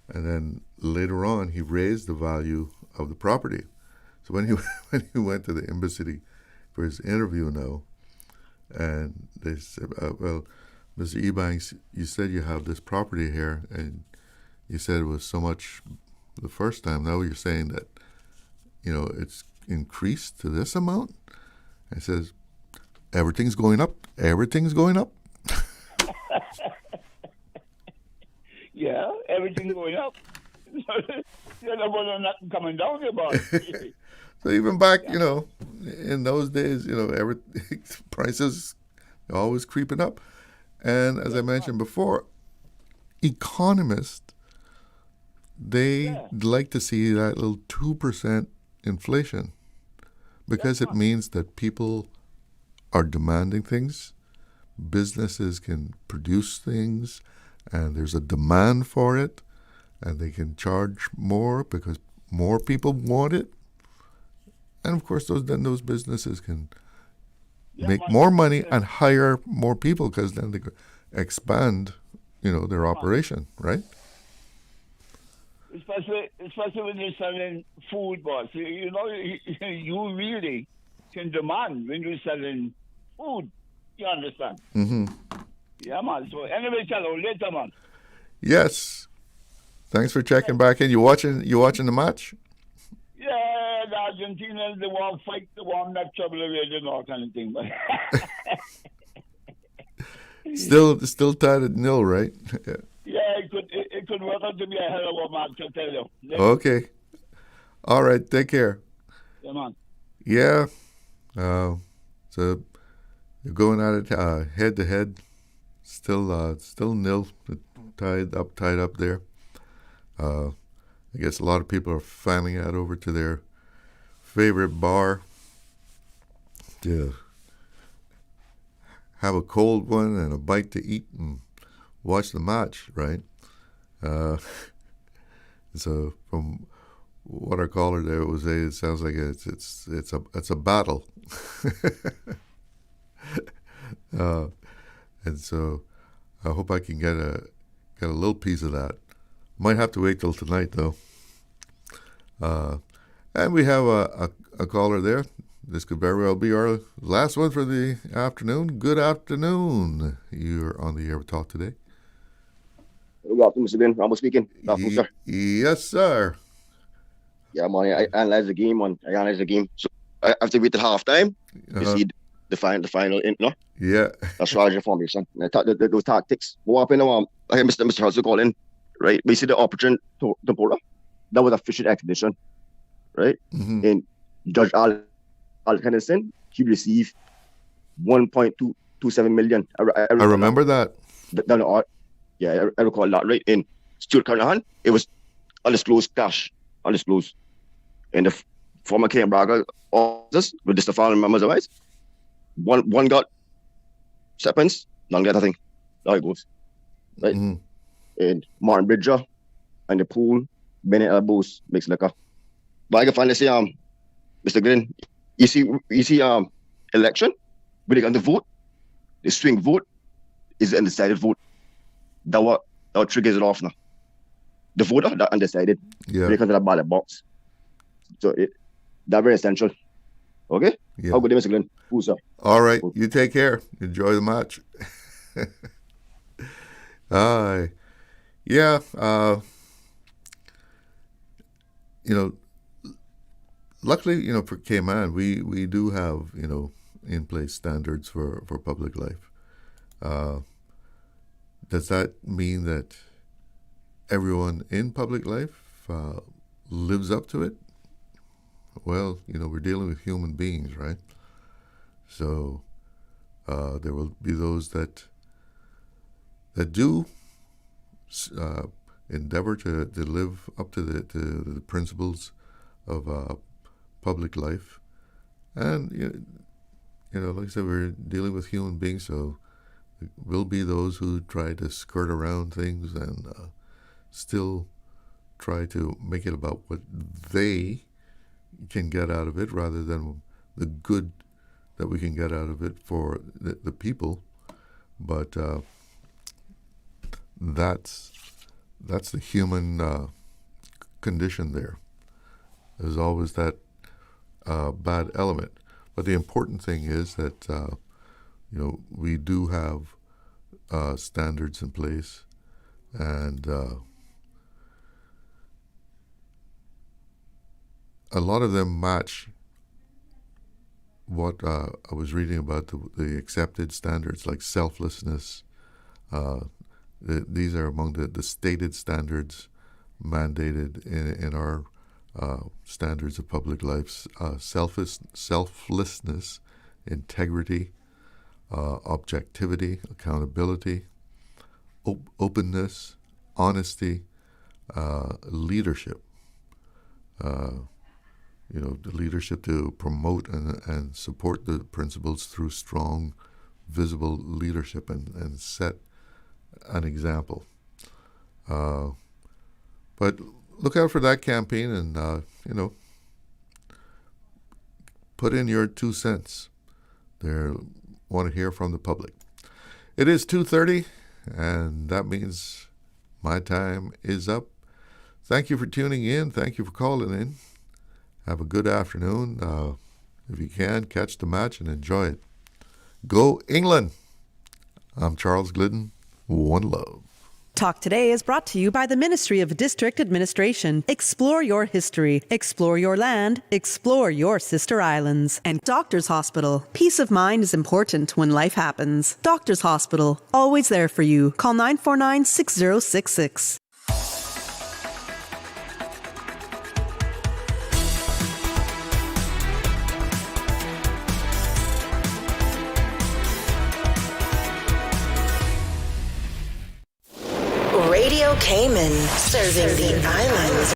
Speaker 8: And then later on, he raised the value of the property. So when he went to the embassy for his interview now, and they said, well, Mr. Ebanks, you said you have this property here, and you said it was so much the first time. Now you're saying that, it's increased to this amount? And he says, everything's going up. Everything's going up.
Speaker 2: Yeah, everything's going up. There was nothing coming down about it.
Speaker 8: So even back, in those days, every prices are always creeping up. And as I mentioned before, economists, they like to see that little 2% inflation because it means that people are demanding things, businesses can produce things, and there's a demand for it, and they can charge more because more people want it. And of course, those businesses can make more money and hire more people because then they could expand, their operation, right?
Speaker 2: Especially when you're selling food, boss. You really can demand when you're selling food. You understand?
Speaker 8: Mm-hmm.
Speaker 2: Yeah, man. So anyway, chalo, later, man.
Speaker 8: Yes. Thanks for checking back in. You watching the match?
Speaker 2: Yeah, the Argentinians, they want to fight, they want to make trouble away, and all kind of thing. But
Speaker 8: still tied at 0, right?
Speaker 2: Yeah, it could work out to be a hell of a match, I tell you.
Speaker 8: Okay. All right. Take care.
Speaker 2: Yeah, man.
Speaker 8: Yeah. So you're going at it head to head. Still 0, tied up there. I guess a lot of people are fanning out over to their favorite bar to have a cold one and a bite to eat and watch the match, right? So from what our caller there was saying, it sounds like it's a battle. And so I hope I can get a little piece of that. Might have to wait till tonight though. And we have a caller there. This could very well be our last one for the afternoon. Good afternoon. You're on the air with Talk Today.
Speaker 16: Good afternoon, Mr. Glidden. Rambo speaking. Good afternoon, sir.
Speaker 8: Yes, sir.
Speaker 16: Yeah, man, I analyze the game, So I have to wait till halftime to see the final,
Speaker 8: Yeah.
Speaker 16: That's strategy formation. Those tactics. What happened now? I hear Mr. Hudson call in, right? We see the opportunity to Porter. That was a fishing expedition, right?
Speaker 8: Mm-hmm.
Speaker 16: And Judge Al Henderson, he received 1.227 million.
Speaker 8: I remember that.
Speaker 16: Yeah, I recall that, right? In Stuart Carnahan, it was undisclosed cash, undisclosed. And the former King Braga officers, with just the family members of ours, one got seconds, none got nothing. There it goes, right?
Speaker 8: Mm-hmm.
Speaker 16: And Martin Bridger and the pool, Bennett elbows, makes liquor. But I can finally say, Mr. Glidden, you see, election, when they got the vote, the swing vote is the undecided vote. That triggers it off now. The voter, that undecided, when it comes to that ballot box. So that's very essential. Okay?
Speaker 8: Yeah.
Speaker 16: Have a good day, Mr. Glidden. Who's up?
Speaker 8: All right. You take care. Enjoy the match. Yeah. Luckily, for Cayman, we do have, in place standards for public life. Does that mean that everyone in public life lives up to it? Well, we're dealing with human beings, right? So there will be those that do endeavor to live up to the principles of public life, and like I said, we're dealing with human beings, so there will be those who try to skirt around things and still try to make it about what they can get out of it rather than the good that we can get out of it for the people, but that's the human condition there. There's always that bad element. But the important thing is that, we do have standards in place, and a lot of them match what I was reading about the accepted standards, like selflessness. These are among the stated standards mandated in our standards of public life: selflessness, integrity, objectivity, accountability, openness, honesty, leadership. The leadership to promote and support the principles through strong, visible leadership and set an example. But look out for that campaign and, put in your 2 cents. They want to hear from the public. It is 2:30, and that means my time is up. Thank you for tuning in. Thank you for calling in. Have a good afternoon. If you can, catch the match and enjoy it. Go England! I'm Charles Glidden. One love.
Speaker 3: Talk Today is brought to you by the Ministry of District Administration. Explore your history. Explore your land. Explore your sister islands. And Doctors Hospital. Peace of mind is important when life happens. Doctors Hospital. Always there for you. Call 949-6066.
Speaker 1: Radio Cayman, serving the islands.